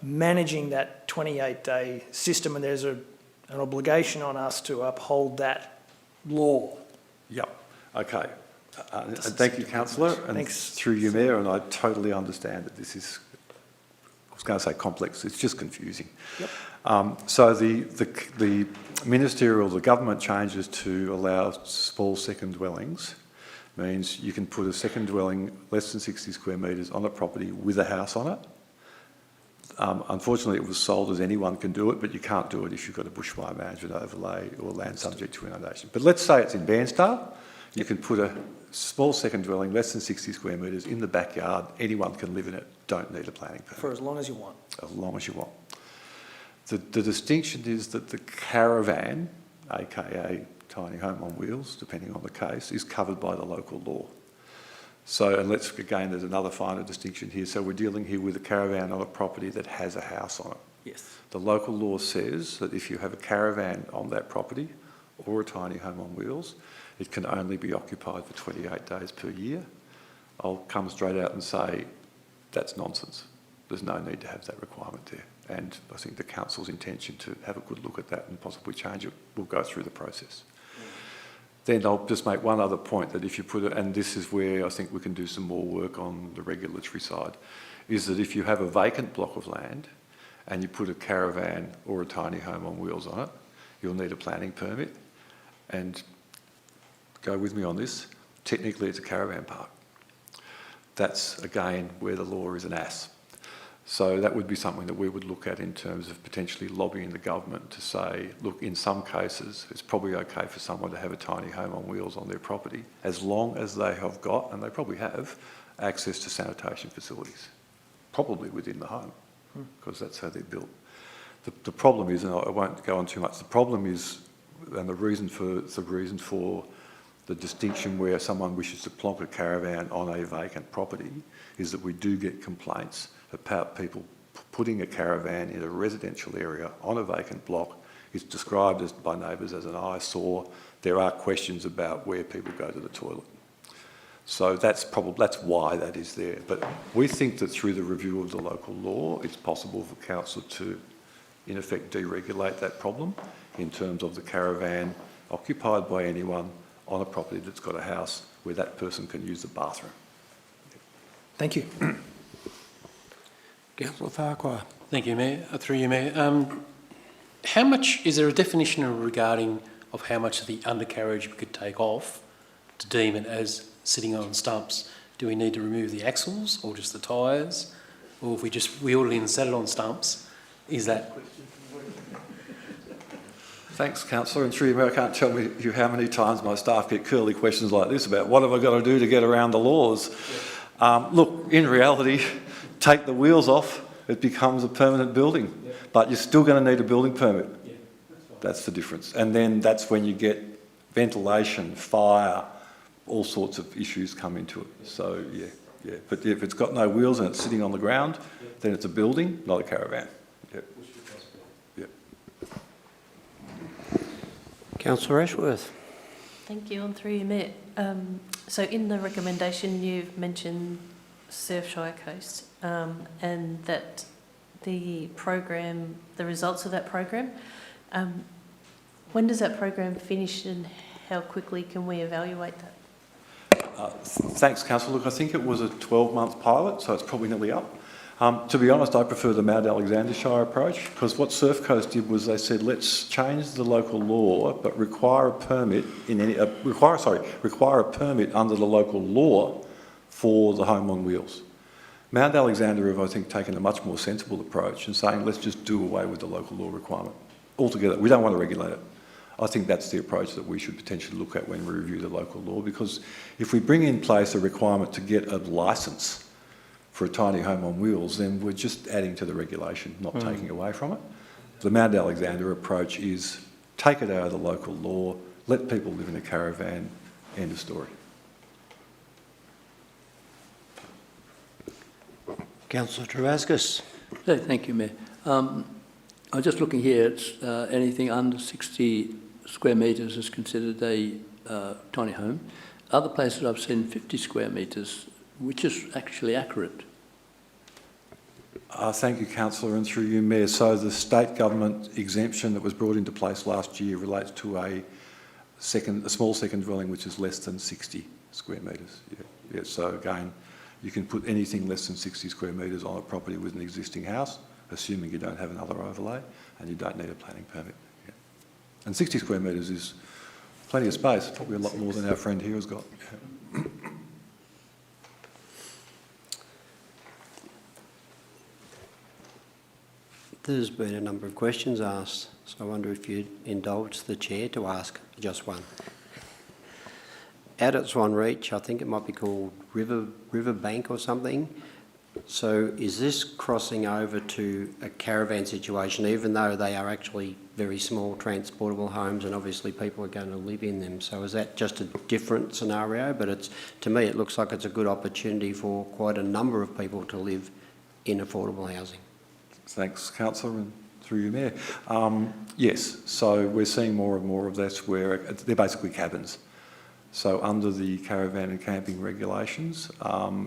managing that 28-day system, and there's an obligation on us to uphold that law. Yep. Okay. And thank you, Councillor. And Thanks. Through you, Mayor, and I totally understand that this is, I was going to say complex, it's just confusing. Yep. So the ministerial, the government changes to allow small second dwellings means you can put a second dwelling less than 60 square metres on a property with a house on it. Unfortunately, it was sold as anyone can do it, but you can't do it if you've got a bushfire management overlay or land subject to inundation. But let's say it's in Bairnsdale, you can put a small second dwelling, less than 60 square metres, in the backyard. Anyone can live in it, don't need a planning permit. For as long as you want. As long as you want. The distinction is that the caravan, aka tiny home on wheels, depending on the case, is covered by the local law. So, and again, there's another finer distinction here. So we're dealing here with a caravan on a property that has a house on it. Yes. The local law says that if you have a caravan on that property or a tiny home on wheels, it can only be occupied for 28 days per year. I'll come straight out and say that's nonsense. There's no need to have that requirement there. And I think the council's intention to have a good look at that and possibly change it will go through the process. Then I'll just make one other point, that if you put it, and this is where I think we can do some more work on the regulatory side, is that if you have a vacant block of land and you put a caravan or a tiny home on wheels on it, you'll need a planning permit. And go with me on this, technically it's a caravan park. That's, again, where the law is an ass. So that would be something that we would look at in terms of potentially lobbying the government to say, look, in some cases, it's probably okay for someone to have a tiny home on wheels on their property, as long as they have got, and they probably have, access to sanitation facilities, probably within the home, because that's how they're built. The problem is, and I won't go on too much, the problem is, and the reason for the distinction where someone wishes to plonk a caravan on a vacant property is that we do get complaints about people putting a caravan in a residential area on a vacant block. Is described as, by neighbours, as an eyesore. There are questions about where people go to the toilet. So that's why that is there. But we think that through the review of the local law, it's possible for council to, in effect, deregulate that problem in terms of the caravan occupied by anyone on a property that's got a house where that person can use the bathroom. Thank you. Councillor Farquhar. Thank you, Mayor. Through you, Mayor. How much, is there a definition regarding of how much of the undercarriage we could take off to deem it as sitting on stumps? Do we need to remove the axles or just the tyres? Or if we just wheeled it in and sat it on stumps, is that... Thanks, Councillor. And through you, Mayor, I can't tell you how many times my staff get curly questions like this about what have I got to do to get around the laws. Look, in reality, take the wheels off, it becomes a permanent building. But you're still going to need a building permit. That's the difference. And then that's when you get ventilation, fire, all sorts of issues come into it. So, yeah. But if it's got no wheels and it's sitting on the ground, then it's a building, not a caravan. Yep. Councillor Ashworth. Thank you, and through you, Mayor. So in the recommendation, you've mentioned Surfshire Coast and that the program, the results of that program. When does that program finish and how quickly can we evaluate that? Thanks, Councillor. Look, I think it was a 12-month pilot, so it's probably nearly up. To be honest, I prefer the Mount Alexander Shire approach, because what Surf Coast did was they said, let's change the local law, but require a permit require a permit under the local law for the home on wheels. Mount Alexander have, I think, taken a much more sensible approach and saying, let's just do away with the local law requirement altogether. We don't want to regulate it. I think that's the approach that we should potentially look at when we review the local law, because if we bring in place a requirement to get a licence for a tiny home on wheels, then we're just adding to the regulation, not taking away from it. The Mount Alexander approach is take it out of the local law, let people live in a caravan, end of story. Councillor Travaskis. Thank you, Mayor. I'm just looking here, it's anything under 60 square metres is considered a tiny home. Other places I've seen 50 square metres, which is actually accurate. Thank you, Councillor, and through you, Mayor. So the state government exemption that was brought into place last year relates to a small second dwelling which is less than 60 square metres. Yeah. So again, you can put anything less than 60 square metres on a property with an existing house, assuming you don't have another overlay, and you don't need a planning permit. Yeah. And 60 square metres is plenty of space, probably a lot more than our friend here has got. Yeah. There's been a number of questions asked, so I wonder if you'd indulge the chair to ask just one. Out at Swan Reach, I think it might be called River Bank or something. So is this crossing over to a caravan situation, even though they are actually very small transportable homes and obviously people are going to live in them? So is that just a different scenario? But to me, it looks like it's a good opportunity for quite a number of people to live in affordable housing. Thanks, Councillor, and through you, Mayor. Yes, so we're seeing more and more of this where they're basically cabins. So under the caravan and camping regulations,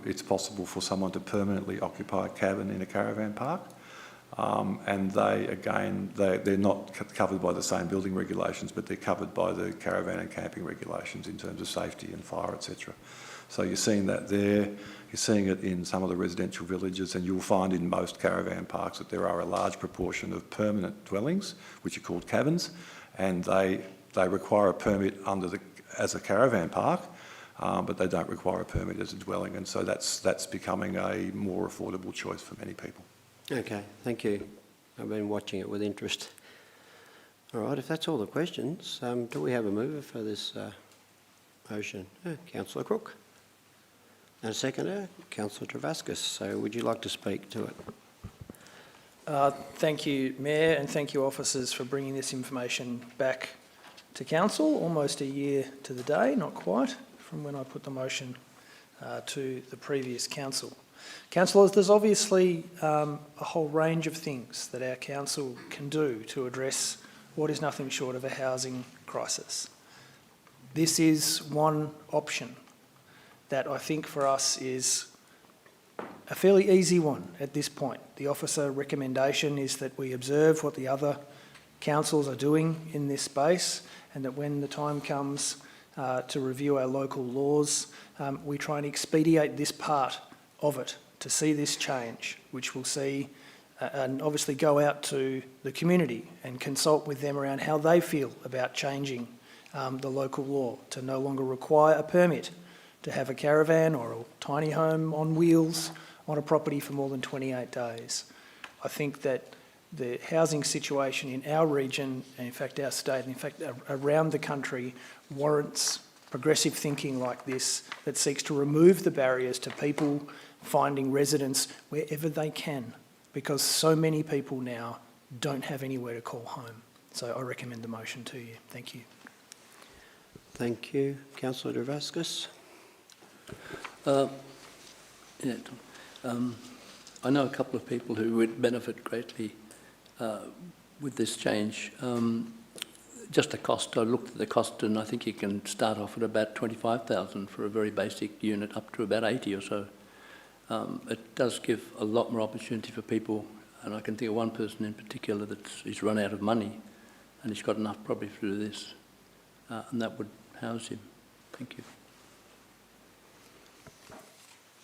it's possible for someone to permanently occupy a cabin in a caravan park. And they're not covered by the same building regulations, but they're covered by the caravan and camping regulations in terms of safety and fire, etc. So you're seeing that there. You're seeing it in some of the residential villages, and you'll find in most caravan parks that there are a large proportion of permanent dwellings, which are called cabins, and they require a permit as a caravan park, but they don't require a permit as a dwelling, and so that's becoming a more affordable choice for many people. Okay, thank you. I've been watching it with interest. All right, if that's all the questions, do we have a mover for this motion? Councillor Crook. And a seconder, Councillor Travaskis. So would you like to speak to it? Thank you, Mayor, and thank you, officers, for bringing this information back to Council, almost a year to the day, not quite, from when I put the motion to the previous Council. Councillors, there's obviously a whole range of things that our Council can do to address what is nothing short of a housing crisis. This is one option that I think for us is a fairly easy one at this point. The officer recommendation is that we observe what the other councils are doing in this space, and that when the time comes to review our local laws, we try and expedite this part of it to see this change, which will see and obviously go out to the community and consult with them around how they feel about changing the local law to no longer require a permit to have a caravan or a tiny home on wheels on a property for more than 28 days. I think that the housing situation in our region, and in fact our state, and in fact around the country, warrants progressive thinking like this that seeks to remove the barriers to people finding residence wherever they can, because so many people now don't have anywhere to call home. So I recommend the motion to you. Thank you. Thank you. Councillor Travaskis. I know a couple of people who would benefit greatly with this change. Just the cost, I looked at the cost and I think you can start off at about 25,000 for a very basic unit up to about 80 or so. It does give a lot more opportunity for people, and I can think of one person in particular he's run out of money and he's got enough probably through this, and that would house him. Thank you.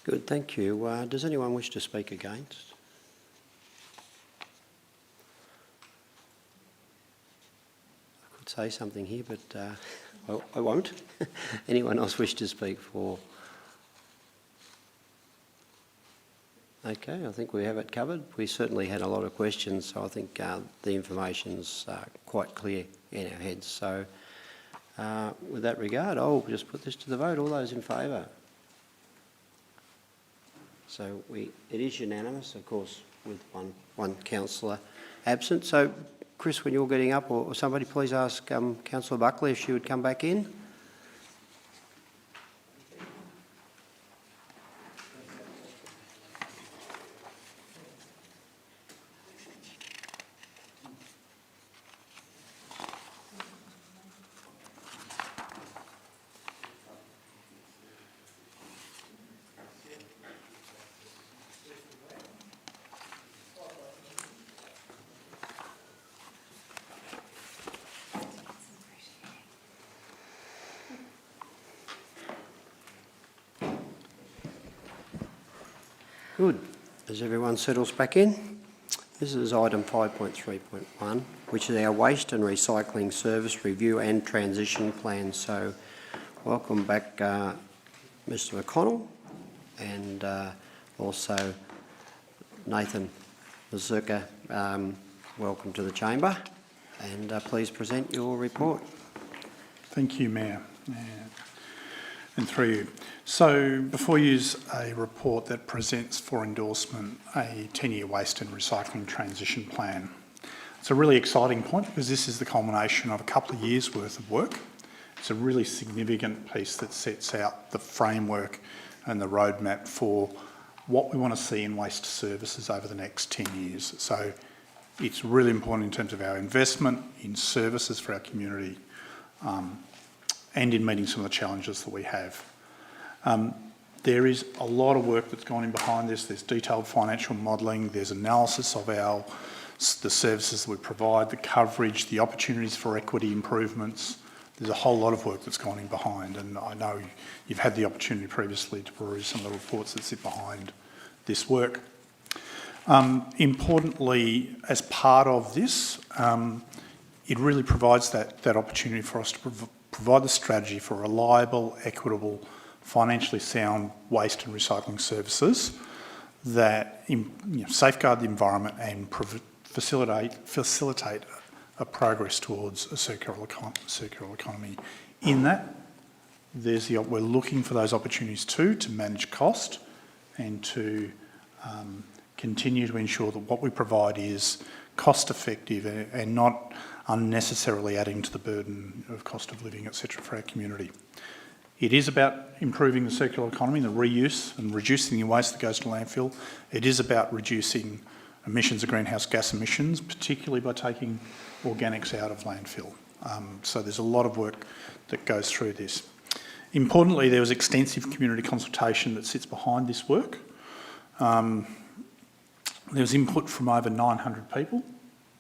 Good, thank you. Does anyone wish to speak against? I could say something here, but I won't. Anyone else wish to speak for? Okay, I think we have it covered. We certainly had a lot of questions, so I think the information's quite clear in our heads. So with that regard, I'll just put this to the vote. All those in favour? So it is unanimous, of course, with one councillor absent. So, Chris, when you're getting up, or somebody please ask Councillor Buckley if she would come back in. Good. As everyone settles back in, this is item 5.3.1, which is our waste and recycling service review and transition plan. So welcome back, Mr McConnell, and also Nathan Mazurka. Welcome to the chamber, and please present your report. Thank you, Mayor. And through you. So before you use a report that presents for endorsement a 10-year waste and recycling transition plan. It's a really exciting point because this is the culmination of a couple of years' worth of work. It's a really significant piece that sets out the framework and the roadmap for what we want to see in waste services over the next 10 years. So it's really important in terms of our investment in services for our community, and in meeting some of the challenges that we have. There is a lot of work that's gone in behind this. There's detailed financial modelling, there's analysis of the services that we provide, the coverage, the opportunities for equity improvements. There's a whole lot of work that's gone in behind, and I know you've had the opportunity previously to peruse some of the reports that sit behind this work. Importantly, as part of this, it really provides that opportunity for us to provide the strategy for reliable, equitable, financially sound waste and recycling services that safeguard the environment and facilitate a progress towards a circular economy. In that, we're looking for those opportunities too to manage cost and to continue to ensure that what we provide is cost effective and not unnecessarily adding to the burden of cost of living, etc. for our community. It is about improving the circular economy, the reuse and reducing the waste that goes to landfill. It is about reducing emissions of greenhouse gas emissions, particularly by taking organics out of landfill. So there's a lot of work that goes through this. Importantly, there was extensive community consultation that sits behind this work. There was input from over 900 people,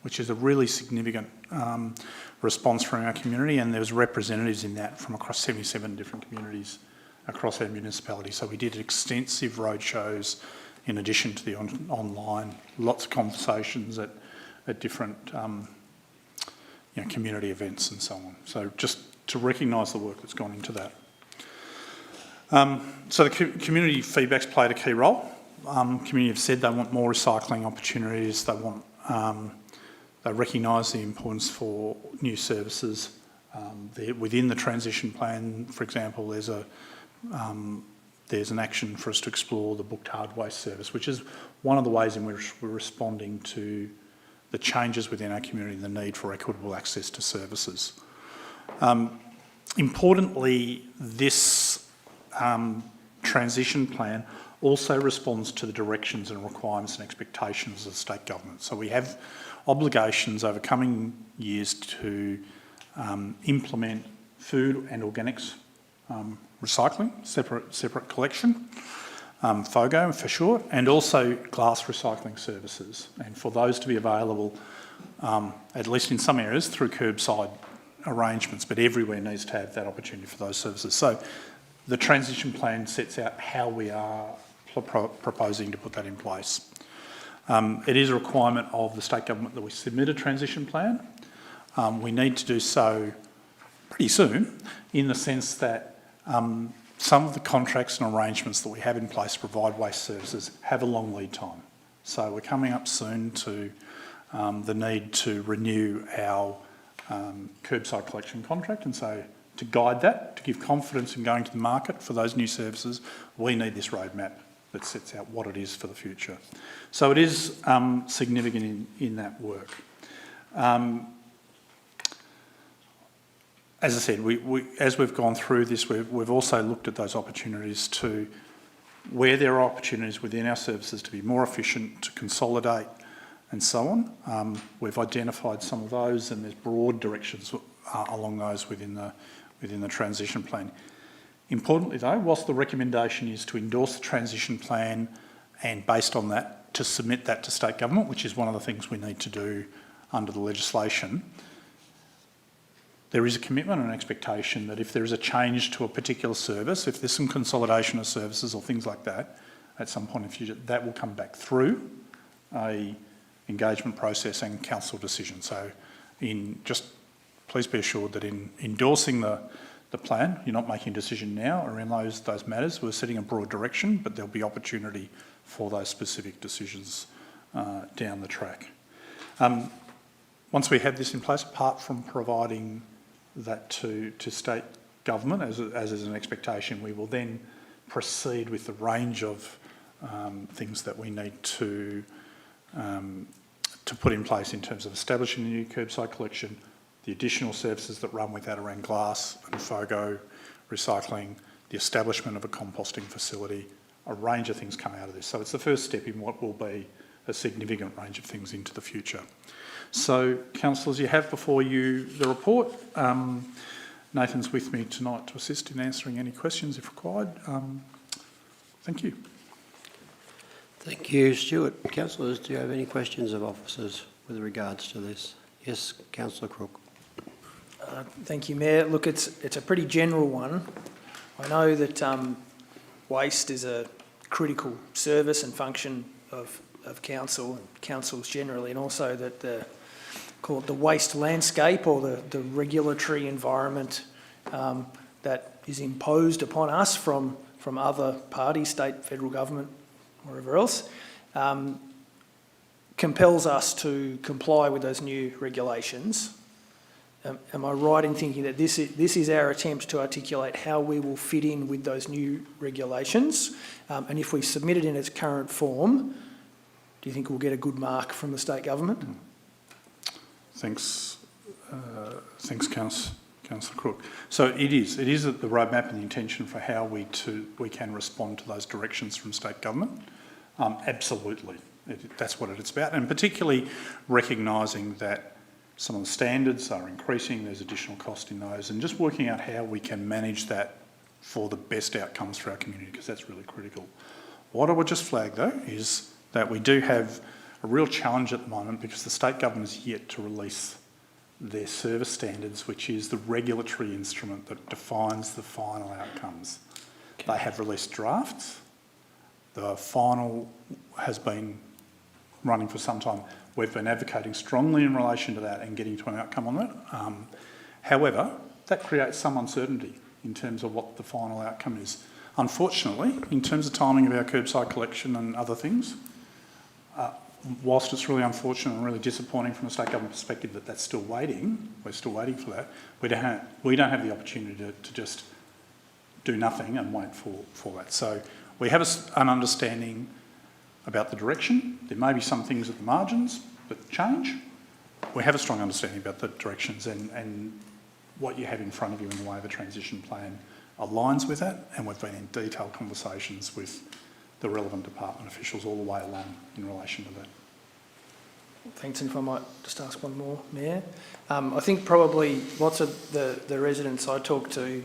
which is a really significant response from our community, and there was representatives in that from across 77 different communities across our municipality. So we did extensive roadshows in addition to the online, lots of conversations at different community events and so on. So just to recognise the work that's gone into that. So the community feedback's played a key role. Community have said they want more recycling opportunities, they recognise the importance for new services. Within the transition plan, for example, there's an action for us to explore the booked hard waste service, which is one of the ways in which we're responding to the changes within our community and the need for equitable access to services. Importantly, this transition plan also responds to the directions and requirements and expectations of the state government. So we have obligations over coming years to implement food and organics recycling, separate collection, FOGO for short, and also glass recycling services. And for those to be available, at least in some areas, through curbside arrangements, but everywhere needs to have that opportunity for those services. So the transition plan sets out how we are proposing to put that in place. It is a requirement of the state government that we submit a transition plan. We need to do so pretty soon, in the sense that some of the contracts and arrangements that we have in place to provide waste services have a long lead time. So we're coming up soon to the need to renew our curbside collection contract, and so to guide that, to give confidence in going to the market for those new services, we need this roadmap that sets out what it is for the future. So it is significant in that work. As I said, as we've gone through this, we've also looked at those opportunities to, where there are opportunities within our services to be more efficient, to consolidate and so on. We've identified some of those, and there's broad directions along those within the transition plan. Importantly though, whilst the recommendation is to endorse the transition plan and based on that to submit that to state government, which is one of the things we need to do under the legislation, there is a commitment and an expectation that if there is a change to a particular service, if there's some consolidation of services or things like that, at some point in the future, that will come back through a engagement process and council decision. So please be assured that in endorsing the plan, you're not making a decision now around those matters. We're setting a broad direction, but there'll be opportunity for those specific decisions down the track. Once we have this in place, apart from providing that to state government, as is an expectation, we will then proceed with the range of things that we need to put in place in terms of establishing a new curbside collection, the additional services that run with that around glass and FOGO, recycling, the establishment of a composting facility, a range of things come out of this. So it's the first step in what will be a significant range of things into the future. So, councillors, you have before you the report. Nathan's with me tonight to assist in answering any questions if required. Thank you. Thank you, Stuart. Councillors, do you have any questions of officers with regards to this? Yes, Councillor Crook. Thank you, Mayor. Look, it's a pretty general one. I know that waste is a critical service and function of council and councils generally, and also that the waste landscape or the regulatory environment that is imposed upon us from other parties, state, federal government, wherever else, compels us to comply with those new regulations. Am I right in thinking that this is our attempt to articulate how we will fit in with those new regulations? And if we submit it in its current form, do you think we'll get a good mark from the state government? Thanks, Councillor Crook. So it is the roadmap and the intention for how we can respond to those directions from state government. Absolutely, that's what it's about, and particularly recognising that some of the standards are increasing, there's additional cost in those, and just working out how we can manage that for the best outcomes for our community, because that's really critical. What I would just flag though is that we do have a real challenge at the moment because the state government is yet to release their service standards, which is the regulatory instrument that defines the final outcomes. Okay. They have released drafts. The final has been running for some time. We've been advocating strongly in relation to that and getting to an outcome on that. However, that creates some uncertainty in terms of what the final outcome is. Unfortunately, in terms of timing of our curbside collection and other things, whilst it's really unfortunate and really disappointing from a state government perspective that that's still waiting, we're still waiting for that, we don't have the opportunity to just do nothing and wait for that. So we have an understanding about the direction. There may be some things at the margins that change. We have a strong understanding about the directions and what you have in front of you in the way of a transition plan aligns with that, and we've been in detailed conversations with the relevant department officials all the way along in relation to that. Thanks, and if I might just ask one more, Mayor. I think probably lots of the residents I talk to,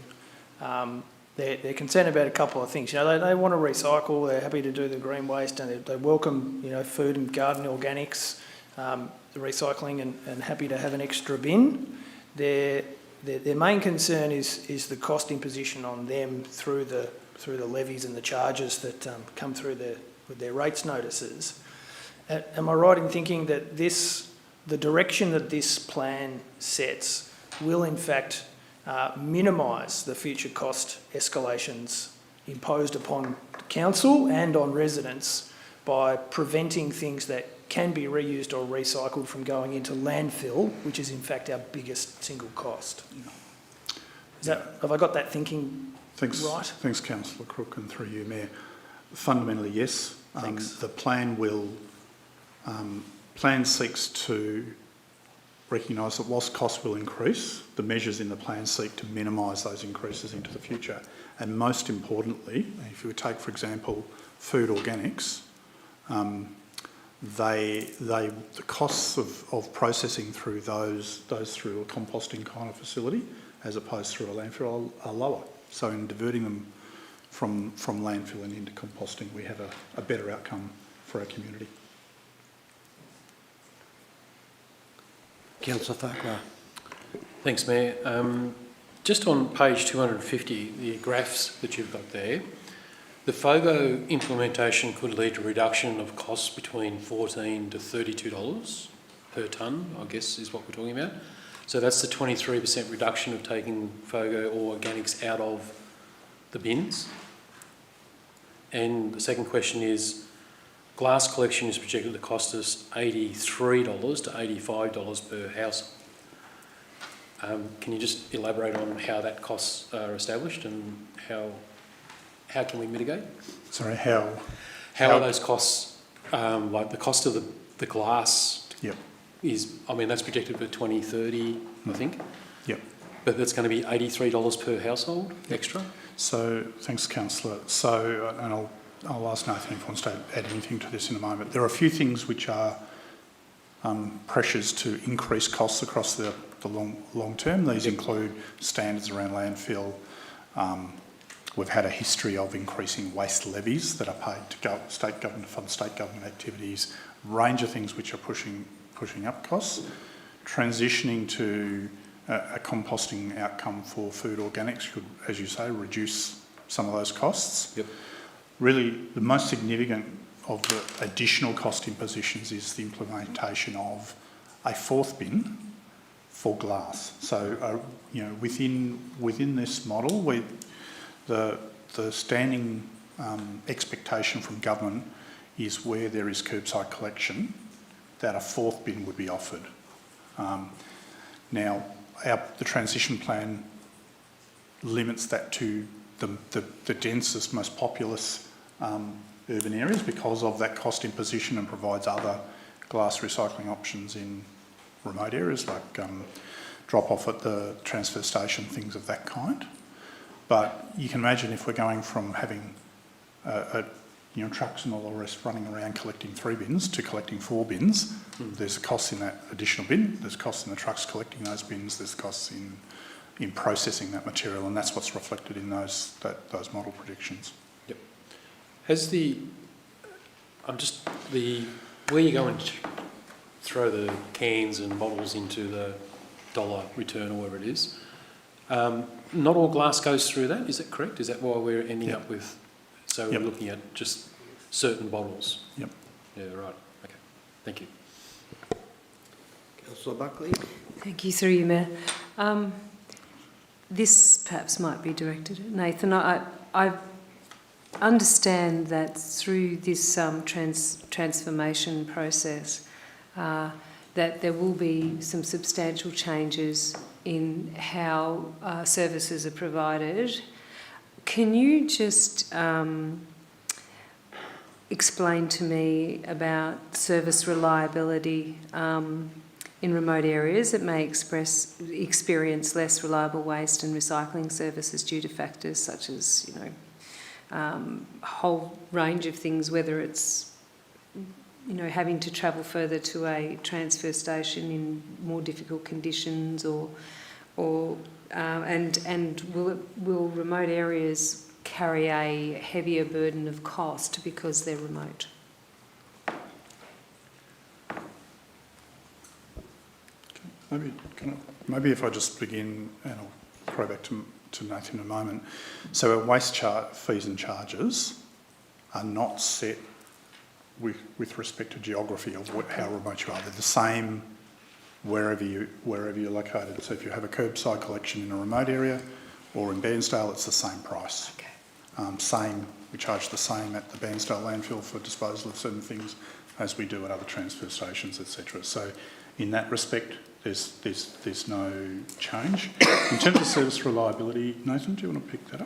they're concerned about a couple of things. You know, they want to recycle, they're happy to do the green waste, and they welcome, you know, food and garden organics, the recycling, and happy to have an extra bin. Their main concern is the cost imposition on them through the levies and the charges that come through with their rates notices. Am I right in thinking that the direction that this plan sets will in fact minimise the future cost escalations imposed upon council and on residents by preventing things that can be reused or recycled from going into landfill, which is in fact our biggest single cost? Have I got that thinking right? Thanks, Councillor Crook, and through you, Mayor. Fundamentally, yes. Thanks. The plan seeks to recognise that whilst costs will increase, the measures in the plan seek to minimise those increases into the future. And most importantly, if you would take, for example, food organics, the costs of processing through those through a composting kind of facility as opposed through a landfill are lower. So in diverting them from landfill and into composting, we have a better outcome for our community. Councillor Farquhar. Thanks, Mayor. Just on page 250, the graphs that you've got there, the FOGO implementation could lead to a reduction of costs between $14 to $32 per tonne, I guess is what we're talking about. So that's the 23% reduction of taking FOGO or organics out of the bins. And the second question is, glass collection is projected to cost us $83 to $85 per household. Can you just elaborate on how that costs are established and how can we mitigate? Sorry, how are those costs, like the cost of the glass Yep. is, I mean, that's projected for 2030, I think. Yep. But that's going to be $83 per household extra? So, thanks, Councillor. So, and I'll ask Nathan if he wants to add anything to this in a moment. There are a few things which are pressures to increase costs across the long term. These include standards around landfill. We've had a history of increasing waste levies that are paid to state government to fund state government activities. Range of things which are pushing up costs. Transitioning to a composting outcome for food organics could, as you say, reduce some of those costs. Yep. Really, the most significant of the additional cost impositions is the implementation of a fourth bin for glass. So, within this model, the standing expectation from government is where there is curbside collection, that a fourth bin would be offered. Now, the transition plan limits that to the densest, most populous urban areas because of that cost imposition, and provides other glass recycling options in remote areas like drop off at the transfer station, things of that kind. But you can imagine if we're going from having trucks and all the rest running around collecting 3 bins to collecting 4 bins, there's a cost in that additional bin, there's costs in the trucks collecting those bins, there's costs in processing that material, and that's what's reflected in those model predictions. Yep. Where you go and throw the cans and bottles into the dollar return or whatever it is, not all glass goes through that, is that correct? Is that why we're ending up with, so we're looking at just certain bottles? Yep. Yeah, right. Okay. Thank you. Councillor Buckley. Thank you, through you, Mayor. This perhaps might be directed at Nathan. I understand that through this transformation process that there will be some substantial changes in how services are provided. Can you just explain to me about service reliability in remote areas that may experience less reliable waste and recycling services due to factors such as, a whole range of things, whether it's having to travel further to a transfer station in more difficult conditions, and will remote areas carry a heavier burden of cost because they're remote? Maybe if I just begin, and I'll throw back to Nathan in a moment. So our waste fees and charges are not set with respect to geography of how remote you are. They're the same wherever you're located. So if you have a curbside collection in a remote area or in Bairnsdale, it's the same price. Okay. We charge the same at the Bairnsdale landfill for disposal of certain things as we do at other transfer stations, etc. So in that respect, there's no change. In terms of service reliability, Nathan, do you want to pick that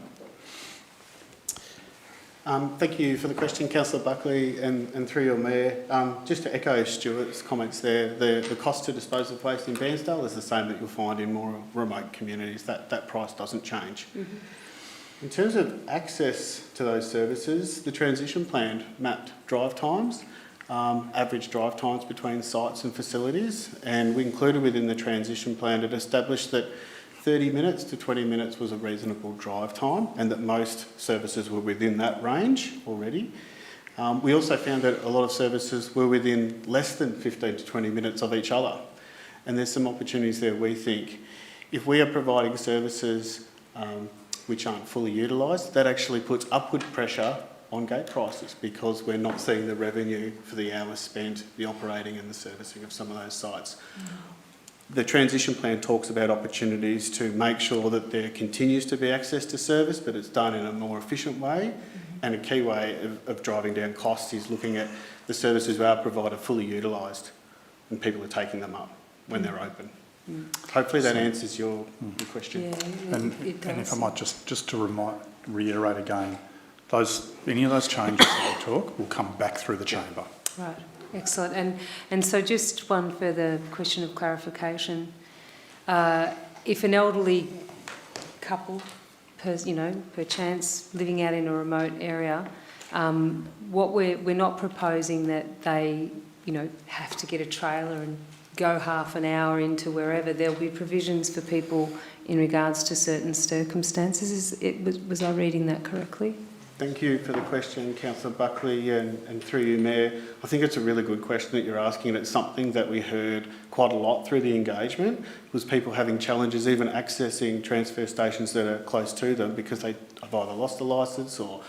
Thank you for the question, Councillor Buckley, and through your Mayor. Just to echo Stuart's comments there, the cost to dispose of waste in Bairnsdale is the same that you'll find in more remote communities. That price doesn't change. In terms of access to those services, the transition plan mapped drive times, average drive times between sites and facilities, and we included within the transition plan it established that 30 minutes to 20 minutes was a reasonable drive time and that most services were within that range already. We also found that a lot of services were within less than 15 to 20 minutes of each other. And there's some opportunities there, we think. If we are providing services which aren't fully utilised, that actually puts upward pressure on gate prices because we're not seeing the revenue for the hours spent, the operating and the servicing of some of those sites. The transition plan talks about opportunities to make sure that there continues to be access to service, but it's done in a more efficient way. And a key way of driving down costs is looking at the services we are provided fully utilised and people are taking them up when they're open. Hopefully that answers your question. Yeah, And it does. if I might just to reiterate again, any of those changes that we talk will come back through the chamber. Right. Excellent. And so just one further question of clarification. If an elderly couple, per chance, living out in a remote area, what we're not proposing that they, have to get a trailer and go half an hour into wherever. There'll be provisions for people in regards to certain circumstances. Was I reading that correctly? Thank you for the question, Councillor Buckley, and through you, Mayor. I think it's a really good question that you're asking, and it's something that we heard quite a lot through the engagement, was people having challenges even accessing transfer stations that are close to them because they have either lost a licence or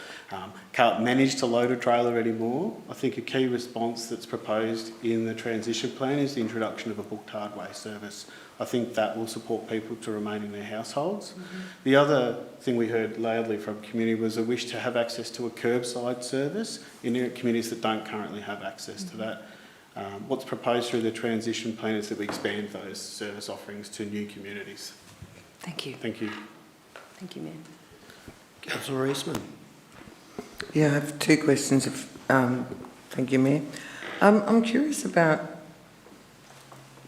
can't manage to load a trailer anymore. I think a key response that's proposed in the transition plan is the introduction of a booked hardway service. I think that will support people to remain in their households. The other thing we heard loudly from community was a wish to have access to a curbside service in communities that don't currently have access to that. What's proposed through the transition plan is that we expand those service offerings to new communities. Thank you. Thank you. Thank you, Mayor. Councillor Eastman. Yeah, I have two questions. Thank you, Mayor. I'm curious about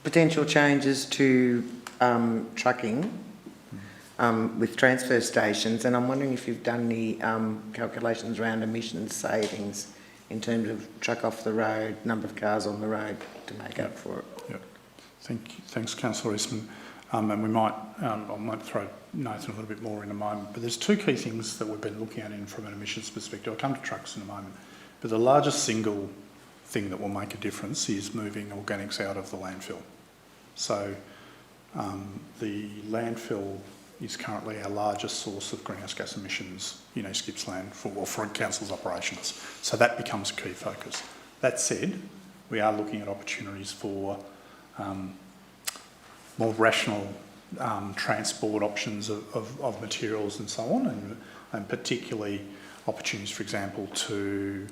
potential changes to trucking with transfer stations, and I'm wondering if you've done any calculations around emissions savings in terms of truck off the road, number of cars on the road to make up for it. Yeah, thanks, Councillor Eastman. And we might, I might throw Nathan a little bit more in a moment, but there's two key things that we've been looking at from an emissions perspective. I'll come to trucks in a moment, but the largest single thing that will make a difference is moving organics out of the landfill. So the landfill is currently our largest source of greenhouse gas emissions in East Gippsland for Council's operations. So that becomes a key focus. That said, we are looking at opportunities for more rational transport options of materials and so on, and particularly opportunities, for example, to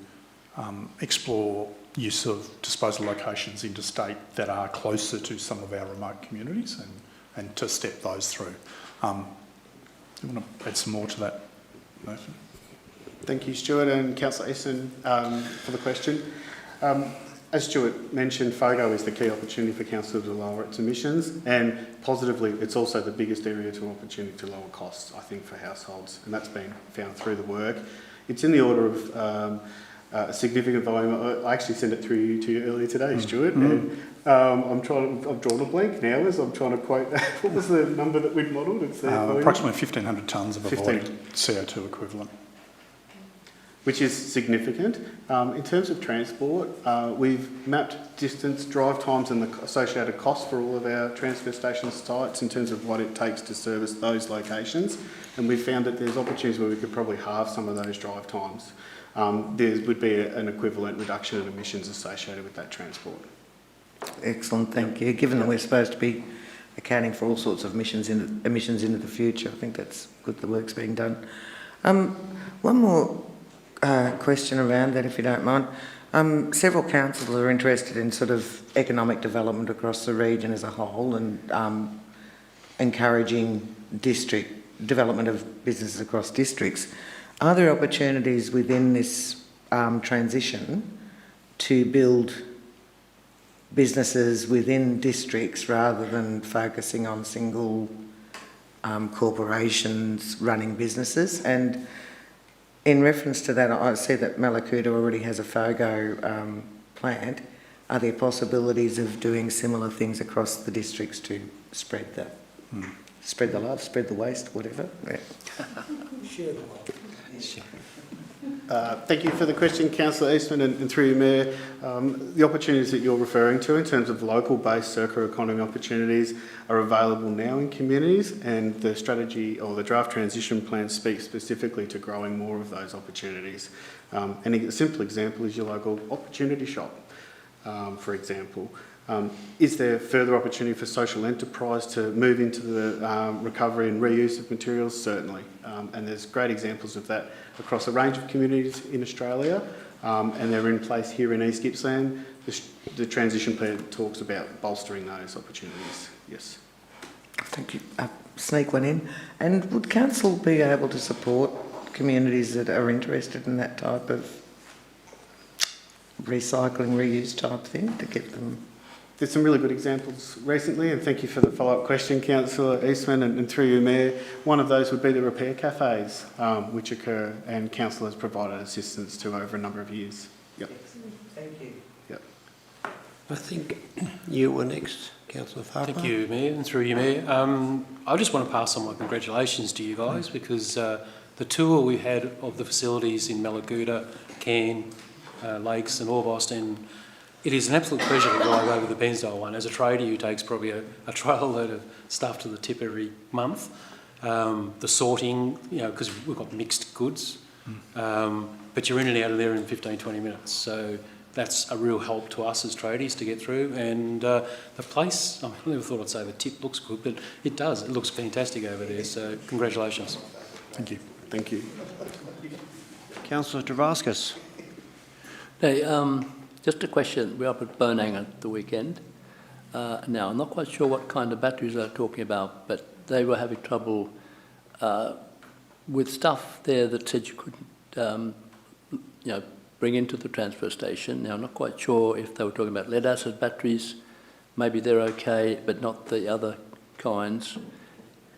explore use of disposal locations interstate that are closer to some of our remote communities and to step those through. Do you want to add some more to that, Nathan? Thank you, Stuart, and Councillor Easton for the question. As Stuart mentioned, FOGO is the key opportunity for council to lower its emissions, and positively, it's also the biggest area to opportunity to lower costs, I think, for households, and that's been found through the work. It's in the order of a significant volume. I actually sent it through to you earlier today, Stuart, and I've drawn a blank now as I'm trying to quote, what was the number that we'd modelled? It's approximately 1,500 tonnes of avoided CO2 equivalent. Which is significant. In terms of transport, we've mapped distance, drive times and the associated costs for all of our transfer station sites in terms of what it takes to service those locations, and we've found that there's opportunities where we could probably halve some of those drive times. There would be an equivalent reduction in emissions associated with that transport. Excellent, thank you. Given that we're supposed to be accounting for all sorts of emissions into the future, I think that's good the work's being done. One more question around that, if you don't mind. Several councils are interested in sort of economic development across the region as a whole and encouraging development of businesses across districts. Are there opportunities within this transition to build businesses within districts rather than focusing on single corporations running businesses? And in reference to that, I see that Mallacoota already has a FOGO plant. Are there possibilities of doing similar things across the districts to spread the love, spread the waste, whatever? Yeah. Share the love. Thank you for the question, Councillor Eastman, and through you, Mayor. The opportunities that you're referring to in terms of local-based circular economy opportunities are available now in communities, and the strategy or the draft transition plan speaks specifically to growing more of those opportunities. And a simple example is your local opportunity shop, for example. Is there further opportunity for social enterprise to move into the recovery and reuse of materials? Certainly. And there's great examples of that across a range of communities in Australia, and they're in place here in East Gippsland. The transition plan talks about bolstering those opportunities. Yes. Thank you. Sneak one in. And would council be able to support communities that are interested in that type of recycling, reuse type thing to get them? There's some really good examples recently, and thank you for the follow-up question, Councillor Eastman, and through you, Mayor. One of those would be the repair cafes, which occur, and Council has provided assistance to over a number of years. Yep. Thank you. Yep. I think you were next, Councillor Farquhar. Thank you, Mayor, and through you, Mayor. I just want to pass on my congratulations to you guys, because the tour we had of the facilities in Mallacoota, Cairn, Lakes and Orbost, and it is an absolute pleasure to drive over the Bairnsdale one. As a tradie who takes probably a trailload of stuff to the tip every month, the sorting, because we've got mixed goods, but you're in and out of there in 15, 20 minutes. So that's a real help to us as tradies to get through. And the place, I never thought I'd say the tip looks good, but it does. It looks fantastic over there. So congratulations. Thank you. Thank you. Councillor Travaskis. Hey, just a question. We're up at Burrunan at the weekend. Now, I'm not quite sure what kind of batteries they're talking about, but they were having trouble with stuff there that said you couldn't, bring into the transfer station. Now, I'm not quite sure if they were talking about lead-acid batteries. Maybe they're okay, but not the other kinds.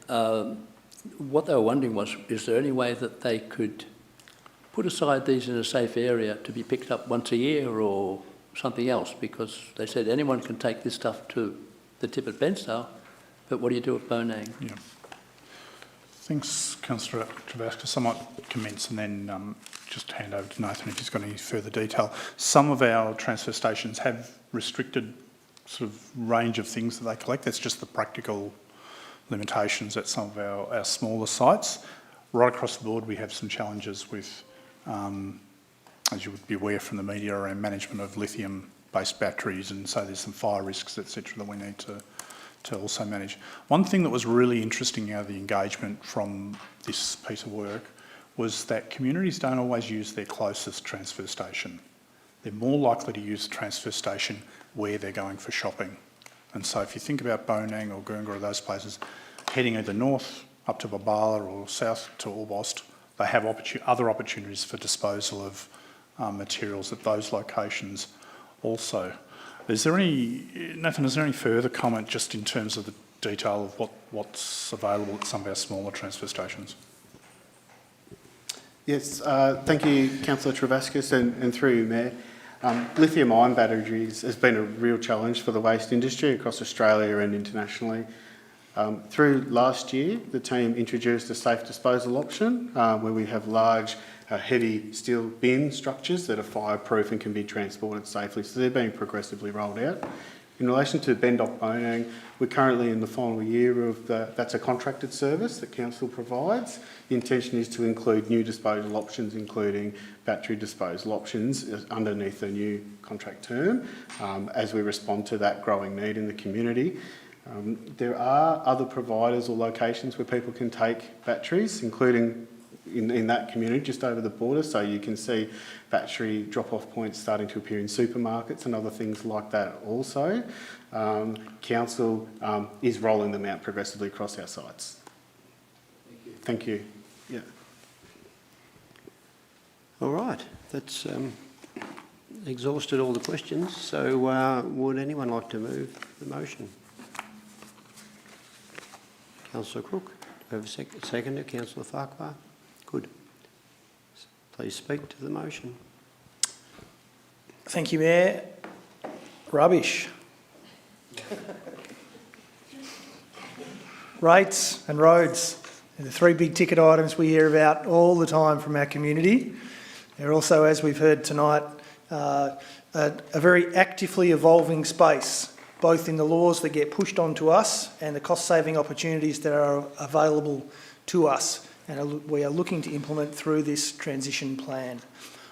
What they were wondering was, is there any way that they could put aside these in a safe area to be picked up once a year or something else? Because they said anyone can take this stuff to the tip at Bairnsdale, but what do you do at Burrunan? Yeah. Thanks, Councillor Travaskis. I might commence and then just hand over to Nathan if he's got any further detail. Some of our transfer stations have restricted sort of range of things that they collect. That's just the practical limitations at some of our smaller sites. Right across the board, we have some challenges with, as you would be aware from the media, around management of lithium-based batteries, and so there's some fire risks, etc., that we need to also manage. One thing that was really interesting out of the engagement from this piece of work was that communities don't always use their closest transfer station. They're more likely to use the transfer station where they're going for shopping. And so if you think about Burrunan or Goonga or those places, heading either north up to Babala or south to Orbost, they have other opportunities for disposal of materials at those locations also. Nathan, is there any further comment just in terms of the detail of what's available at some of our smaller transfer stations? Yes, thank you, Councillor Travaskis, and through you, Mayor. Lithium-ion batteries has been a real challenge for the waste industry across Australia and internationally. Through last year, the team introduced a safe disposal option where we have large, heavy steel bin structures that are fireproof and can be transported safely. So they're being progressively rolled out. In relation to Bendoc Burrunan, we're currently in the final year of that's a contracted service that Council provides. The intention is to include new disposal options, including battery disposal options underneath the new contract term as we respond to that growing need in the community. There are other providers or locations where people can take batteries, including in that community just over the border. So you can see battery drop-off points starting to appear in supermarkets and other things like that also. Council is rolling them out progressively across our sites. Thank you. Yeah. All right, that's exhausted all the questions. So would anyone like to move the motion? Councillor Crook, do we have a seconder? Councillor Farquhar? Good. Please speak to the motion. Thank you, Mayor. Rubbish. Rates and roads are the three big ticket items we hear about all the time from our community. They're also, as we've heard tonight, a very actively evolving space, both in the laws that get pushed onto us and the cost-saving opportunities that are available to us, and we are looking to implement through this transition plan.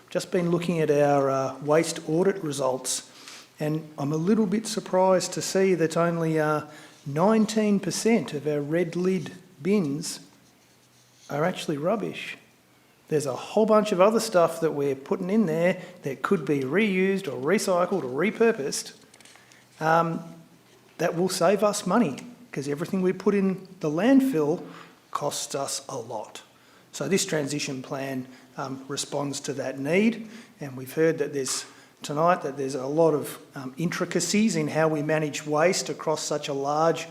Just been looking at our waste audit results, and I'm a little bit surprised to see that only 19% of our red lid bins are actually rubbish. There's a whole bunch of other stuff that we're putting in there that could be reused or recycled or repurposed that will save us money, because everything we put in the landfill costs us a lot. So this transition plan responds to that need, and we've heard that there's a lot of intricacies in how we manage waste across such a large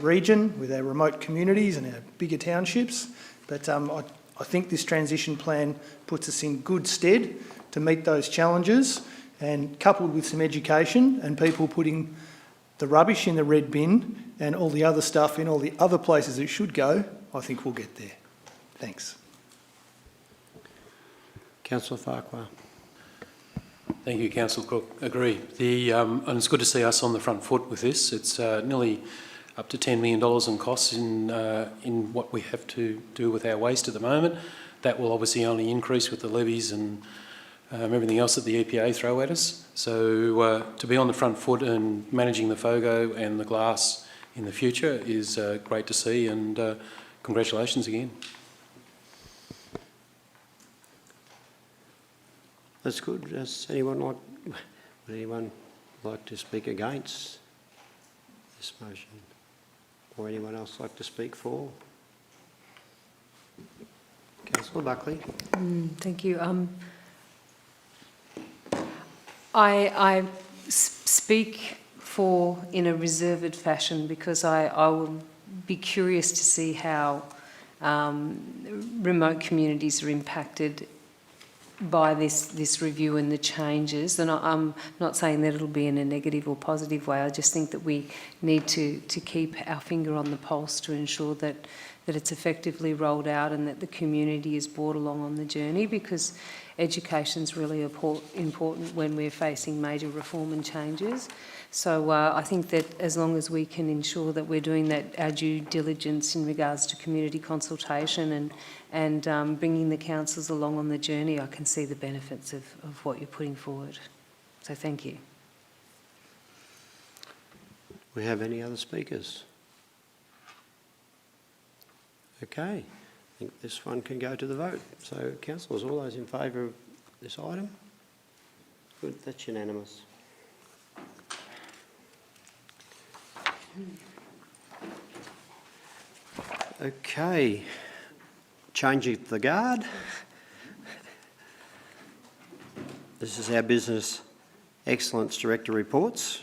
region with our remote communities and our bigger townships. But I think this transition plan puts us in good stead to meet those challenges, and coupled with some education and people putting the rubbish in the red bin and all the other stuff in all the other places it should go, I think we'll get there. Thanks. Councillor Farquhar. Thank you, Councillor Cook. Agree. And it's good to see us on the front foot with this. It's nearly up to $10 million in costs in what we have to do with our waste at the moment. That will obviously only increase with the levies and everything else that the EPA throw at us. So to be on the front foot and managing the FOGO and the glass in the future is great to see, and congratulations again. That's good. Would anyone like to speak against this motion? Or anyone else like to speak for? Councillor Buckley. Thank you. I speak for in a reserved fashion, because I will be curious to see how remote communities are impacted by this review and the changes. And I'm not saying that it'll be in a negative or positive way. I just think that we need to keep our finger on the pulse to ensure that it's effectively rolled out and that the community is brought along on the journey, because education's really important when we're facing major reform and changes. So I think that as long as we can ensure that we're doing that, our due diligence in regards to community consultation and bringing the councils along on the journey, I can see the benefits of what you're putting forward. So thank you. We have any other speakers? Okay, I think this one can go to the vote. So councillors, all those in favour of this item? Good, that's unanimous. Okay, changing the guard. This is our Business Excellence Director reports,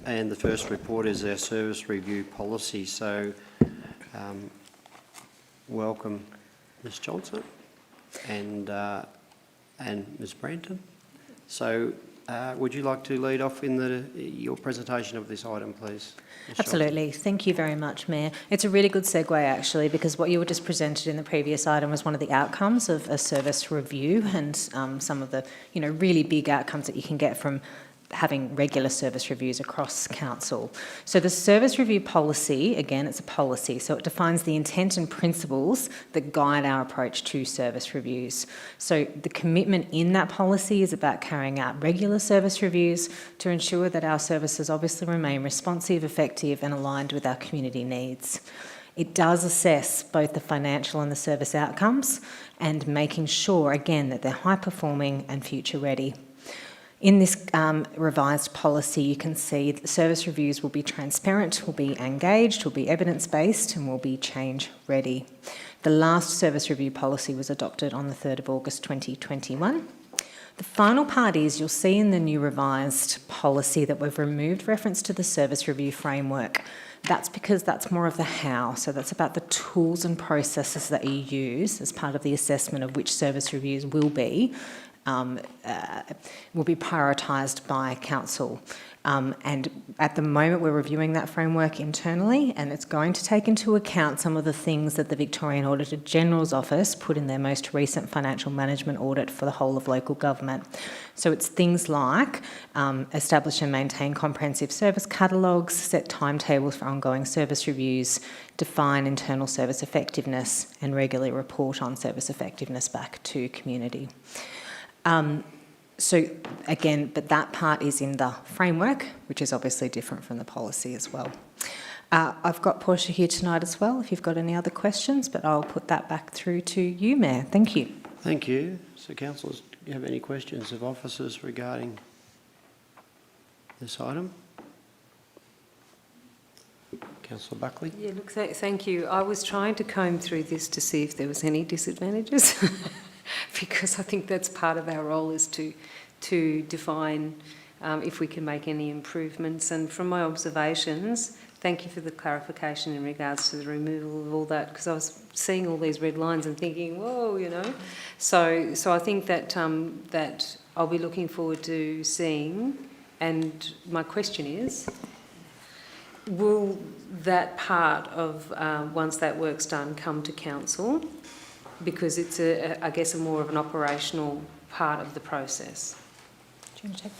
and the first report is our service review policy. So welcome Ms Johnson and Ms Branton. So would you like to lead off in your presentation of this item, please? Ms. Absolutely. Johnson. Thank you very much, Mayor. It's a really good segue, actually, because what you were just presented in the previous item was one of the outcomes of a service review, and some of the really big outcomes that you can get from having regular service reviews across council. So the service review policy, again, it's a policy, so it defines the intent and principles that guide our approach to service reviews. So the commitment in that policy is about carrying out regular service reviews to ensure that our services obviously remain responsive, effective and aligned with our community needs. It does assess both the financial and the service outcomes, and making sure, again, that they're high performing and future ready. In this revised policy, you can see that service reviews will be transparent, will be engaged, will be evidence-based and will be change-ready. The last service review policy was adopted on the 3rd of August 2021. The final part is you'll see in the new revised policy that we've removed reference to the service review framework. That's because that's more of the how, so that's about the tools and processes that you use as part of the assessment of which service reviews will be prioritised by council. And at the moment we're reviewing that framework internally, and it's going to take into account some of the things that the Victorian Auditor General's Office put in their most recent financial management audit for the whole of local government. So it's things like establish and maintain comprehensive service catalogues, set timetables for ongoing service reviews, define internal service effectiveness, and regularly report on service effectiveness back to community. So again, but that part is in the framework, which is obviously different from the policy as well. I've got Portia here tonight as well, if you've got any other questions, but I'll put that back through to you, Mayor. Thank you. Thank you. So councillors, do you have any questions of officers regarding this item? Councillor Buckley? Yeah, look, thank you. I was trying to comb through this to see if there was any disadvantages. Because I think that's part of our role is to define if we can make any improvements. And from my observations, thank you for the clarification in regards to the removal of all that, because I was seeing all these red lines and thinking, whoa, you know. So I think that that I'll be looking forward to seeing. And my question is, will that part of once that work's done come to council? Because it's, I guess, more of an operational part of the process. Do you want to take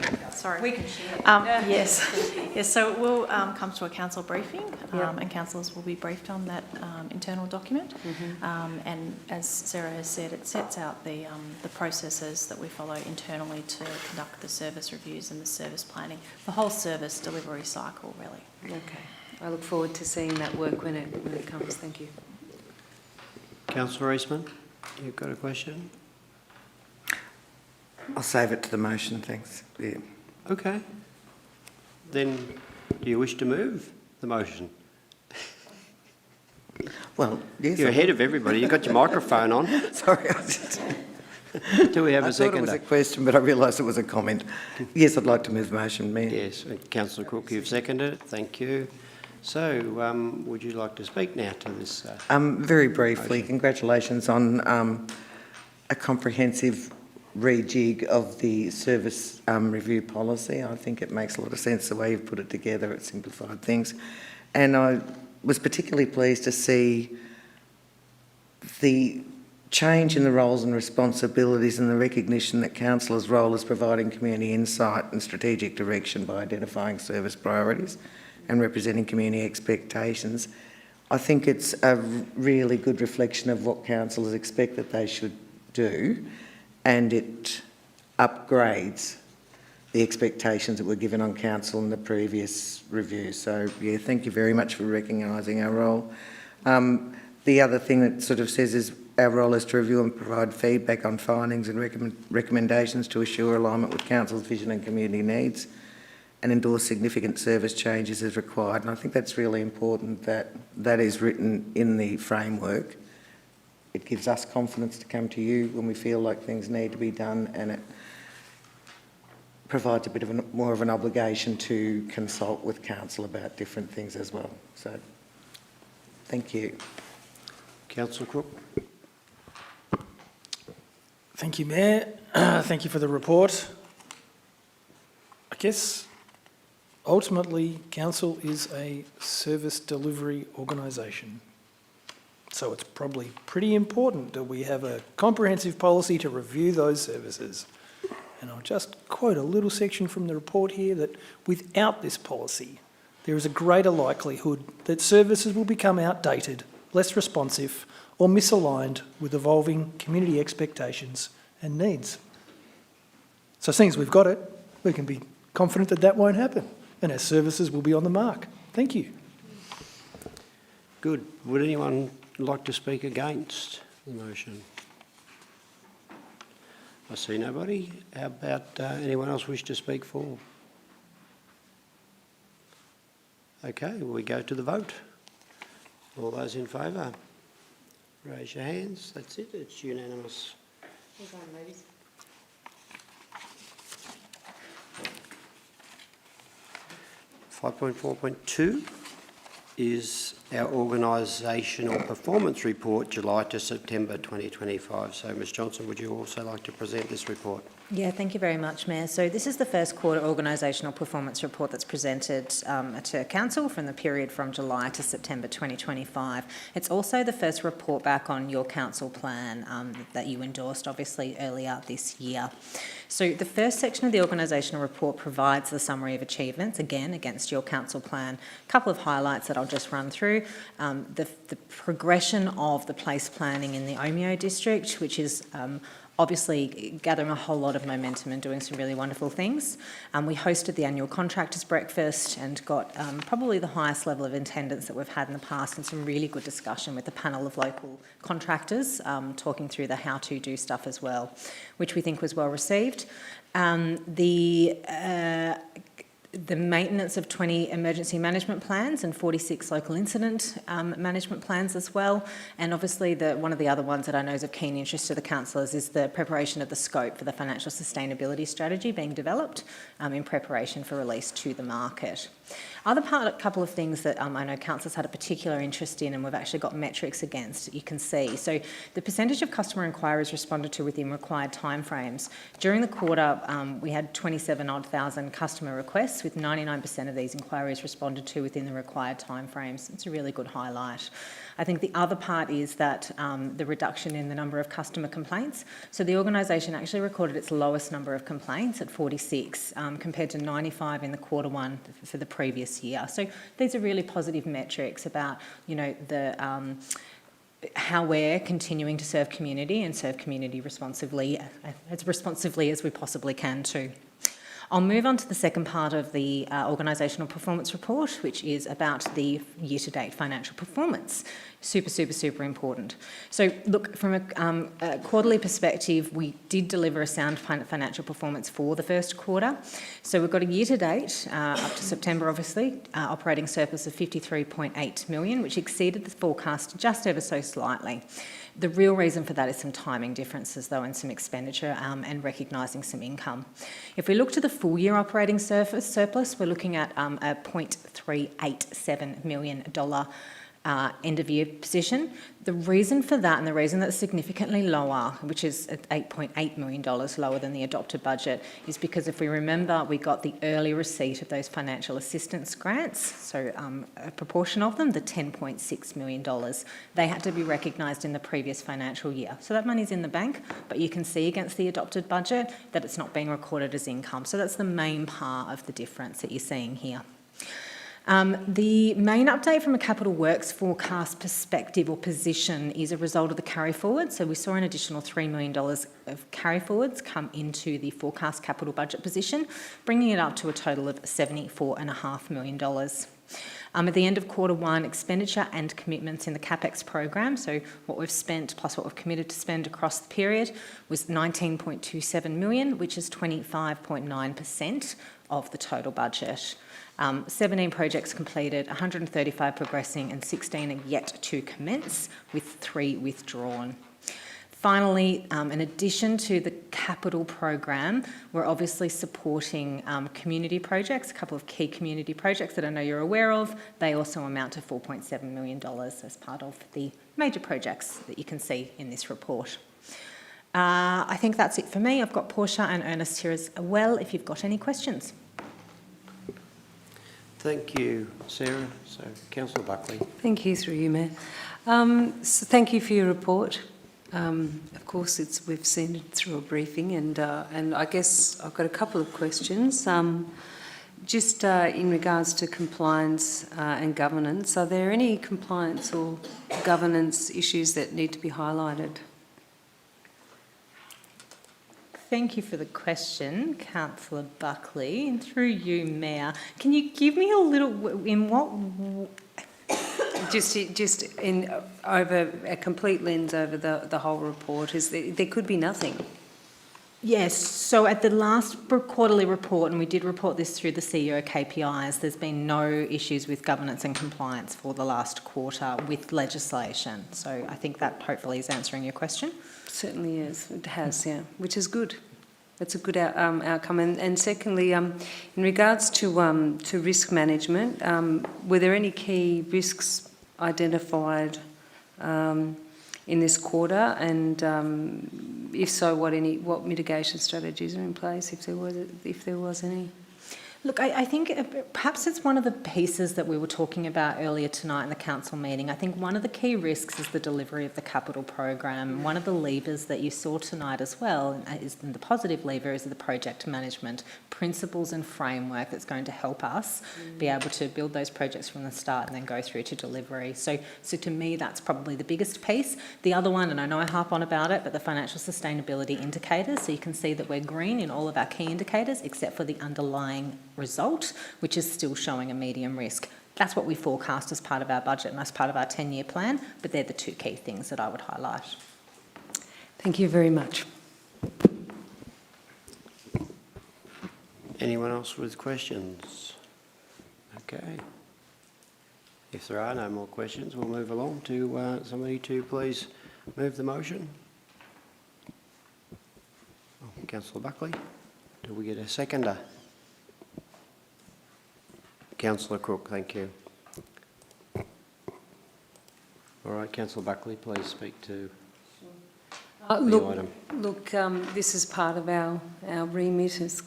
that? Sorry. We can share. Yes, so it will come to a council briefing, and councillors will be briefed on that internal document. And as Sarah has said, it sets out the processes that we follow internally to conduct the service reviews and the service planning, the whole service delivery cycle, really. Okay. I look forward to seeing that work when it comes. Thank you. Councillor Eastman, you've got a question? I'll save it to the motion, thanks. Yeah. Okay. Then do you wish to move the motion? Well, yes. You're ahead of everybody. You've got your microphone on. Sorry, I was just... Do we have a seconder? I thought it was a question, but I realised it was a comment. Yes, I'd like to move the motion, Mayor. Yes, Councillor Cook, you've seconded it. Thank you. So, would you like to speak now to this? Very briefly, motion? Congratulations on a comprehensive rejig of the service review policy. I think it makes a lot of sense the way you've put it together. It simplified things. And I was particularly pleased to see the change in the roles and responsibilities and the recognition that councillors' role is providing community insight and strategic direction by identifying service priorities and representing community expectations. I think it's a really good reflection of what councillors expect that they should do, and it upgrades the expectations that were given on council in the previous review. So, yeah, thank you very much for recognising our role. The other thing that sort of says is our role is to review and provide feedback on findings and recommendations to assure alignment with council's vision and community needs, and endorse significant service changes as required. And I think that's really important that that is written in the framework. It gives us confidence to come to you when we feel like things need to be done, and it provides a bit of more of an obligation to consult with council about different things as well. So, thank you. Councillor Crook. Thank you, Mayor. Thank you for the report. I guess ultimately council is a service delivery organisation. So it's probably pretty important that we have a comprehensive policy to review those services. And I'll just quote a little section from the report here that without this policy, there is a greater likelihood that services will become outdated, less responsive, or misaligned with evolving community expectations and needs. So seeing as we've got it, we can be confident that that won't happen and our services will be on the mark. Thank you. Good. Would anyone like to speak against the motion? I see nobody. How about anyone else wish to speak for? Okay, we go to the vote. All those in favour? Raise your hands. That's it. It's unanimous. 5.4.2 is our organisational performance report, July to September 2025. So, Ms Johnson, would you also like to present this report? Yeah, thank you very much, Mayor. So this is the first quarter organisational performance report that's presented to Council from the period from July to September 2025. It's also the first report back on your Council plan that you endorsed, obviously, earlier this year. So the first section of the organisational report provides the summary of achievements, again, against your Council plan. A couple of highlights that I'll just run through. The progression of the place planning in the Omeo district, which is obviously gathering a whole lot of momentum and doing some really wonderful things. We hosted the annual contractors breakfast and got probably the highest level of attendance that we've had in the past, and some really good discussion with the panel of local contractors talking through the how to do stuff as well, which we think was well received. The maintenance of 20 emergency management plans and 46 local incident management plans as well. And obviously one of the other ones that I know is of keen interest to the councillors is the preparation of the scope for the financial sustainability strategy being developed in preparation for release to the market. A couple of things that I know councillors had a particular interest in, and we've actually got metrics against that you can see. So the percentage of customer inquiries responded to within required timeframes. During the quarter, we had 27,000 customer requests, with 99% of these inquiries responded to within the required timeframes. It's a really good highlight. I think the other part is that the reduction in the number of customer complaints. So the organisation actually recorded its lowest number of complaints at 46 compared to 95 in the quarter one for the previous year. So these are really positive metrics about, you know, the how we're continuing to serve community and serve community responsibly as we possibly can too. I'll move on to the second part of the organisational performance report, which is about the year-to-date financial performance. Super important. So look, from a quarterly perspective, we did deliver a sound financial performance for the first quarter. So we've got a year-to-date, up to September obviously, operating surplus of 53.8 million, which exceeded the forecast just ever so slightly. The real reason for that is some timing differences though, and some expenditure and recognising some income. If we look to the full year operating surplus, we're looking at a $0.387 million end of year position. The reason for that, and the reason that's significantly lower, which is at $8.8 million lower than the adopted budget, is because if we remember, we got the early receipt of those financial assistance grants, so a proportion of them, the $10.6 million, they had to be recognised in the previous financial year. So that money's in the bank, but you can see against the adopted budget that it's not being recorded as income. So that's the main part of the difference that you're seeing here. The main update from a capital works forecast perspective or position is a result of the carry forward. So we saw an additional $3 million of carry forwards come into the forecast capital budget position, bringing it up to a total of $74.5 million. At the end of quarter one, expenditure and commitments in the CapEx program, so what we've spent plus what we've committed to spend across the period, was $19.27 million, which is 25.9% of the total budget. 17 projects completed, 135 progressing, and 16 are yet to commence, with 3 withdrawn. Finally, in addition to the capital program, we're obviously supporting community projects, a couple of key community projects that I know you're aware of. They also amount to $4.7 million as part of the major projects that you can see in this report. I think that's it for me. I've got Portia and Ernest here as well if you've got any questions. Thank you, Sarah. So, Councillor Buckley. Thank you, through you, Mayor. So thank you for your report. Of course, we've seen it through a briefing, and I guess I've got a couple of questions. Just in regards to compliance and governance, are there any compliance or governance issues that need to be highlighted? Thank you for the question, Councillor Buckley. And through you, Mayor, can you give me a little, in what... Just in over a complete lens over the whole report, there could be nothing. Yes, so at the last quarterly report, and we did report this through the CEO KPIs, there's been no issues with governance and compliance for the last quarter with legislation. So I think that hopefully is answering your question. Certainly is. It has, yeah, which is good. That's a good outcome. And secondly, in regards to risk management, were there any key risks identified in this quarter? And if so, what mitigation strategies are in place, if there was any? Look, I think perhaps it's one of the pieces that we were talking about earlier tonight in the council meeting. I think one of the key risks is the delivery of the capital program. One of the levers that you saw tonight as well, and the positive lever, is the project management principles and framework that's going to help us be able to build those projects from the start and then go through to delivery. So to me, that's probably the biggest piece. The other one, and I know I harp on about it, but the financial sustainability indicators. So you can see that we're green in all of our key indicators except for the underlying result, which is still showing a medium risk. That's what we forecast as part of our budget and as part of our 10-year plan, but they're the two key things that I would highlight. Thank you very much. Anyone else with questions? Okay. If there are no more questions, we'll move along to somebody to please move the motion. Oh, Councillor Buckley, do we get a seconder? Councillor Crook, thank you. All right, Councillor Buckley, please speak to the item. Look, this is part of our remit as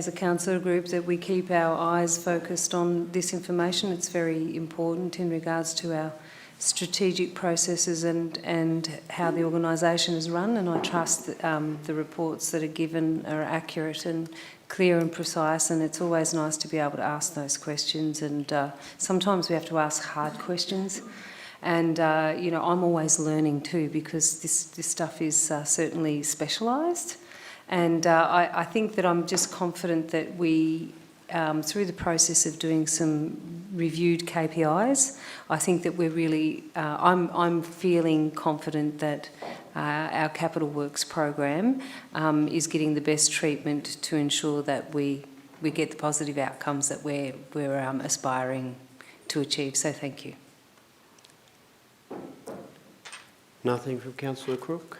a council group, that we keep our eyes focused on this information. It's very important in regards to our strategic processes and how the organisation is run, and I trust that the reports that are given are accurate and clear and precise, and it's always nice to be able to ask those questions, and sometimes we have to ask hard questions, and you know, I'm always learning too, because this stuff is certainly specialised, and I think that I'm just confident that we through the process of doing some reviewed KPIs, I think that we're really, I'm feeling confident that our capital works program is getting the best treatment to ensure that we get the positive outcomes that we're aspiring to achieve. So thank you. Nothing from Councillor Crook?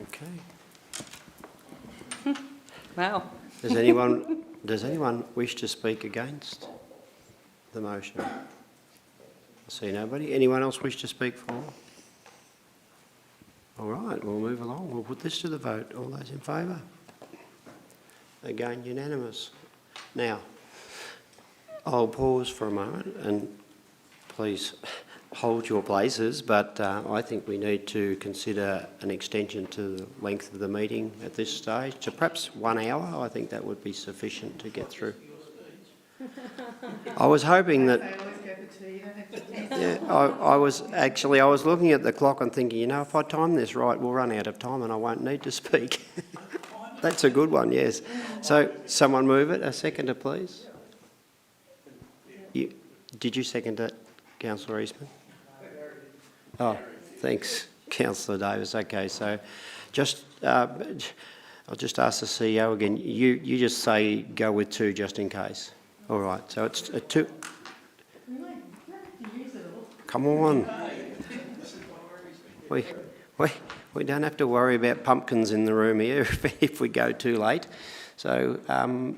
Okay. Wow. Does anyone wish to speak against the motion? I see nobody. Anyone else wish to speak for? All right, we'll move along. We'll put this to the vote. All those in favour? Again, unanimous. Now, I'll pause for a moment and please hold your places, but I think we need to consider an extension to the length of the meeting at this stage to perhaps 1 hour. I think that would be sufficient to get through. I was hoping that... Yeah, I was looking at the clock and thinking, you know, if I time this right, we'll run out of time and I won't need to speak. That's a good one, yes. So, someone move it. A seconder, please. Did you second it, Councillor Eastman? Oh, thanks, Councillor Davis. Okay, so I'll just ask the CEO again. You just say go with 2 just in case. All right, so it's a 2. Come on. We don't have to worry about pumpkins in the room here if we go too late. So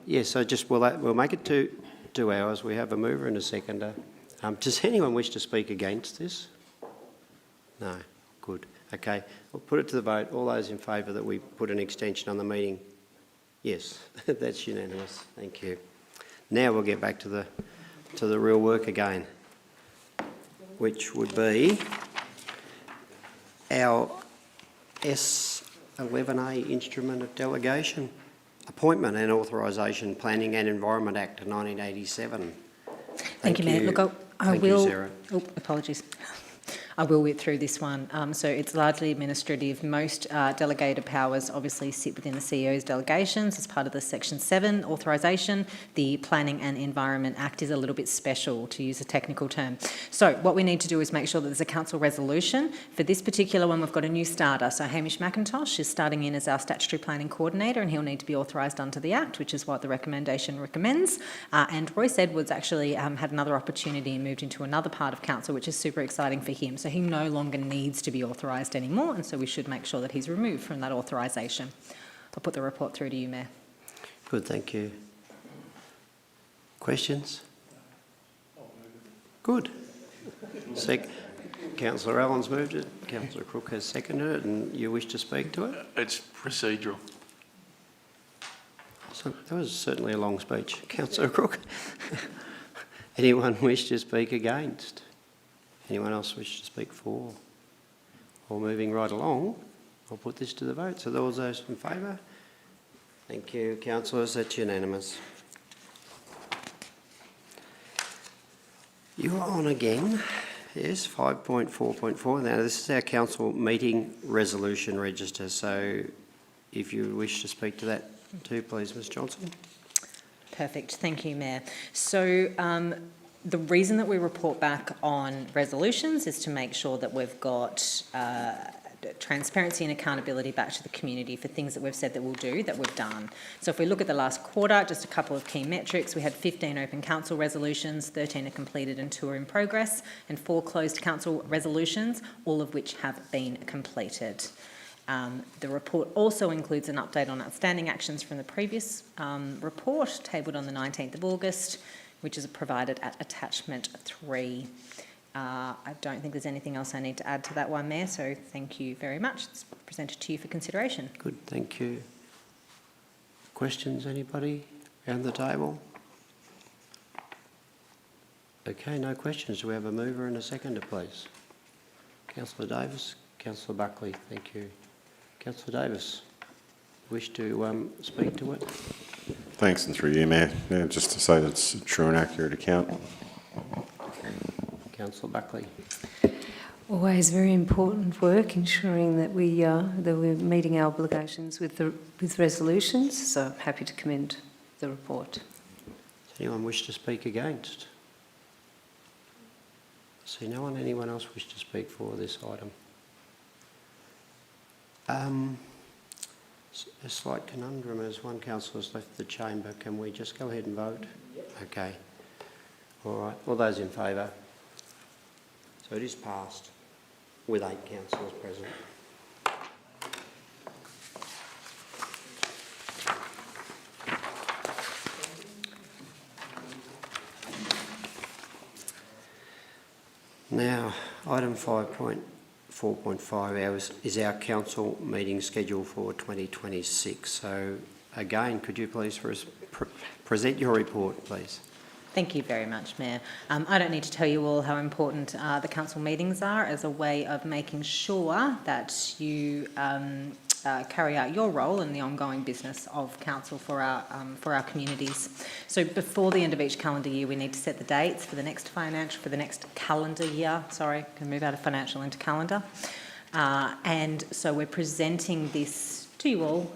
yeah, so just we'll make it 2 hours. We have a mover and a seconder. Does anyone wish to speak against this? No. Good. Okay. We'll put it to the vote. All those in favour that we put an extension on the meeting? Yes. That's unanimous. Thank you. Now we'll get back to the real work again, which would be our S11A Instrument of Delegation, Appointment and Authorisation, Planning and Environment Act of 1987. Thank you, Mayor. Look, I will... Oh, apologies. I will whip through this one. So it's largely administrative. Most delegated powers obviously sit within the CEO's delegations as part of the Section 7 authorisation. The Planning and Environment Act is a little bit special, to use a technical term. So what we need to do is make sure that there's a council resolution. For this particular one, we've got a new starter. So Hamish McIntosh is starting in as our statutory planning coordinator, and he'll need to be authorised under the Act, which is what the recommendation recommends. And Royce Edwards actually had another opportunity and moved into another part of council, which is super exciting for him. So he no longer needs to be authorised anymore, and so we should make sure that he's removed from that authorisation. I'll put the report through to you, Mayor. Good, thank you. Questions? Good. Councillor Allen's moved it, Councillor Crook has seconded it, and you wish to speak to it? It's procedural. So that was certainly a long speech. Councillor Crook? Anyone wish to speak against? Anyone else wish to speak for? Or moving right along, I'll put this to the vote. So those in favour? Thank you, councillors. That's unanimous. You are on again. Yes, 5.4.4. Now, this is our council meeting resolution register. So if you wish to speak to that too, please, Ms Johnson. Perfect. Thank you, Mayor. So the reason that we report back on resolutions is to make sure that we've got transparency and accountability back to the community for things that we've said that we'll do, that we've done. So if we look at the last quarter, just a couple of key metrics, we had 15 open council resolutions, 13 are completed and 2 are in progress, and 4 closed council resolutions, all of which have been completed. The report also includes an update on outstanding actions from the previous report, tabled on the 19th of August, which is provided at attachment 3. I don't think there's anything else I need to add to that one, Mayor, so thank you very much. It's presented to you for consideration. Good, thank you. Questions, anybody around the table? Okay, no questions. Do we have a mover and a seconder, please? Councillor Davis, Councillor Buckley, thank you. Councillor Davis, wish to speak to it? Thanks, and through you, Mayor. Yeah, just to say that it's a true and accurate account. Councillor Buckley. Always very important work, ensuring that we're meeting our obligations with resolutions. So I'm happy to commend the report. Does anyone wish to speak against? I see no one. Anyone else wish to speak for this item? A slight conundrum as one councillor has left the chamber. Can we just go ahead and vote? Yep. Okay. All right. All those in favour? So it is passed with 8 councillors present. Now, item 5.4.5 is our council meeting schedule for 2026. So again, could you please present your report, please? Thank you very much, Mayor. I don't need to tell you all how important the council meetings are as a way of making sure that you carry out your role in the ongoing business of council for our communities. So before the end of each calendar year, we need to set the dates for the next calendar year. Sorry, can move out of financial into calendar. And so we're presenting this to you all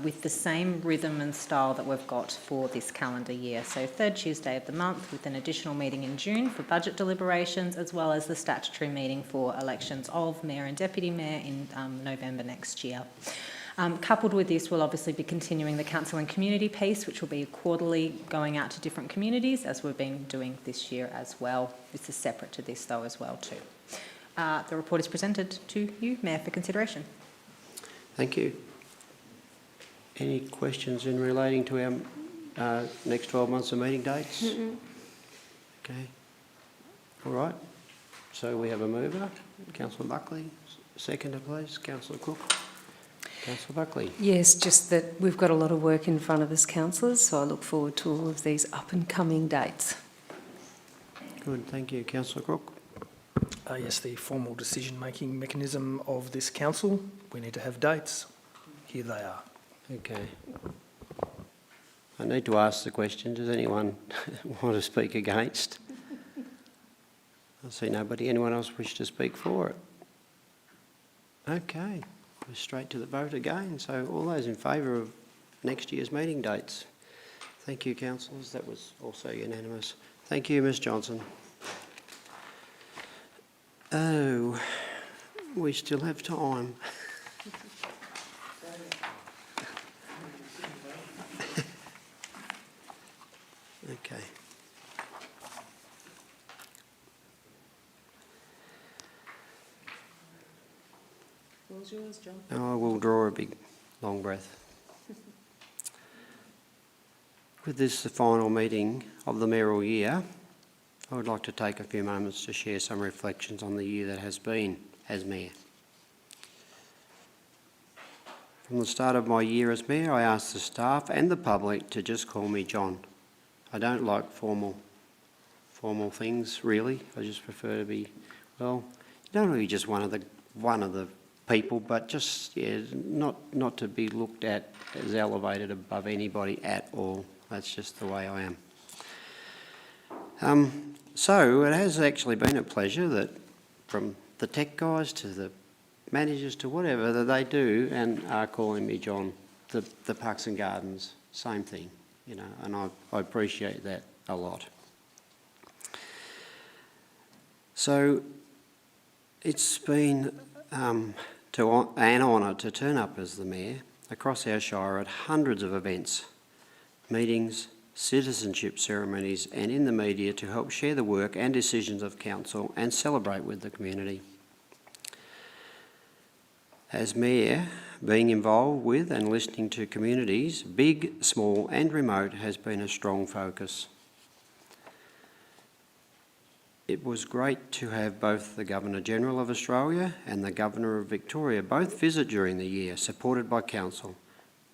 with the same rhythm and style that we've got for this calendar year. So 3rd Tuesday of the month, with an additional meeting in June for budget deliberations, as well as the statutory meeting for elections of Mayor and Deputy Mayor in November next year. Coupled with this, we'll obviously be continuing the council and community piece, which will be quarterly going out to different communities, as we've been doing this year as well. This is separate to this though as well too. The report is presented to you, Mayor, for consideration. Thank you. Any questions in relating to our next 12 months of meeting dates? Okay. All right. So we have a mover, Councillor Buckley. Seconder, please, Councillor Cook. Councillor Buckley. Yes, just that we've got a lot of work in front of us, councillors, so I look forward to all of these up and coming dates. Good, thank you. Councillor Cook. Yes, the formal decision-making mechanism of this council. We need to have dates. Here they are. Okay. I need to ask the question, does anyone want to speak against? I see nobody. Anyone else wish to speak for it? Okay, we're straight to the vote again. So all those in favour of next year's meeting dates? Thank you, councillors. That was also unanimous. Thank you, Ms Johnson. Oh, we still have time. Okay. What was yours, John? I will draw a big, long breath. With this, the final meeting of the mayoral year, I would like to take a few moments to share some reflections on the year that has been as mayor. From the start of my year as mayor, I asked the staff and the public to just call me John. I don't like formal things, really. I just prefer to be, well, you don't want to be just one of the people, but just, yeah, not to be looked at as elevated above anybody at all. That's just the way I am. So it has actually been a pleasure that from the tech guys to the managers to whatever that they do and are calling me John, the Parks and Gardens, same thing, you know, and I appreciate that a lot. So it's been an honour to turn up as the mayor across our shire at hundreds of events, meetings, citizenship ceremonies and in the media to help share the work and decisions of council and celebrate with the community. As mayor, being involved with and listening to communities, big, small and remote, has been a strong focus. It was great to have both the Governor-General of Australia and the Governor of Victoria both visit during the year, supported by Council.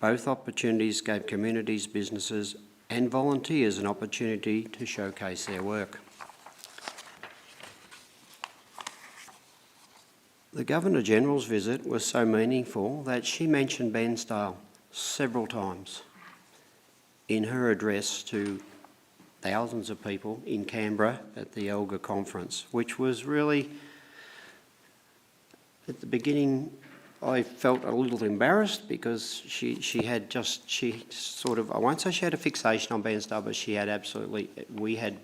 Both opportunities gave communities, businesses and volunteers an opportunity to showcase their work. The Governor-General's visit was so meaningful that she mentioned Bairnsdale several times in her address to thousands of people in Canberra at the ELGA conference, which was really, at the beginning, I felt a little embarrassed because she sort of, I won't say she had a fixation on Bairnsdale, but she had absolutely, we had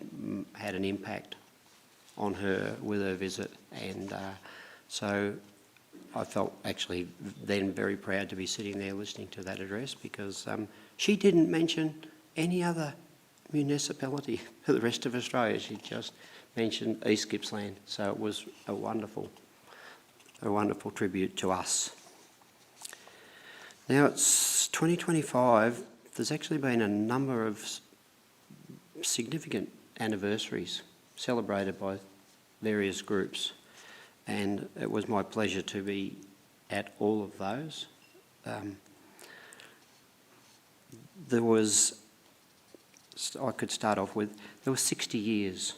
had an impact on her with her visit, and so I felt actually then very proud to be sitting there listening to that address because she didn't mention any other municipality for the rest of Australia. She just mentioned East Gippsland, so it was a wonderful tribute to us. Now it's 2025. There's actually been a number of significant anniversaries celebrated by various groups, and it was my pleasure to be at all of those. I could start off with, there were 60 years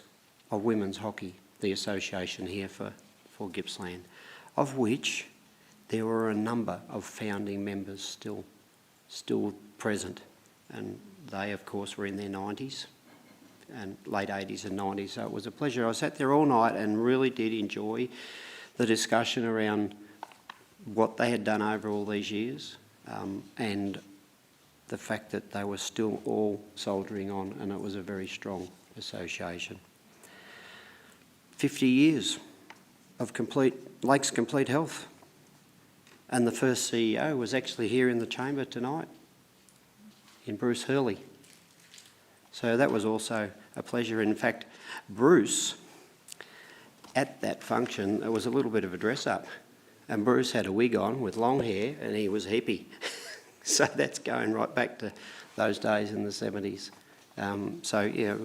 of women's hockey, the association here for Gippsland, of which there were a number of founding members still present, and they of course were in their 90s and late 80s and 90s, so it was a pleasure. I sat there all night and really did enjoy the discussion around what they had done over all these years, and the fact that they were still all soldiering on, and it was a very strong association. 50 years of Lakes Complete Health, and the first CEO was actually here in the chamber tonight, in Bruce Hurley. So that was also a pleasure. In fact, Bruce, at that function, it was a little bit of a dress-up, and Bruce had a wig on with long hair, and he was hippie. So that's going right back to those days in the 70s. So yeah,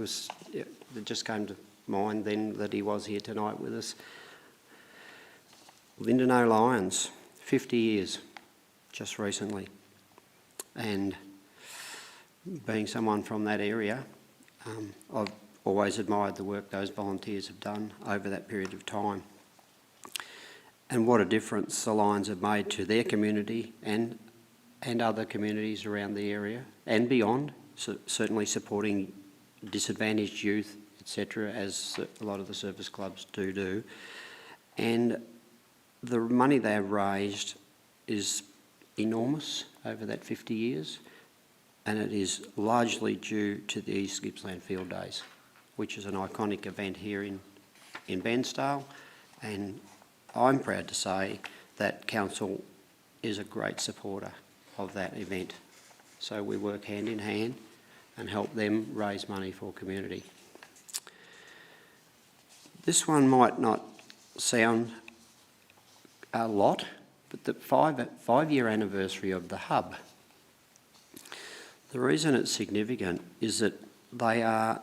it just came to mind then that he was here tonight with us. Lyndon O'Lyons, 50 years, just recently. And being someone from that area, I've always admired the work those volunteers have done over that period of time. And what a difference the Lions have made to their community and other communities around the area and beyond, so certainly supporting disadvantaged youth, etc., as a lot of the service clubs do. And the money they have raised is enormous over that 50 years, and it is largely due to the East Gippsland Field Days, which is an iconic event here in Bairnsdale, and I'm proud to say that council is a great supporter of that event. So we work hand in hand and help them raise money for community. This one might not sound a lot, but the five-year anniversary of the hub. The reason it's significant is that they are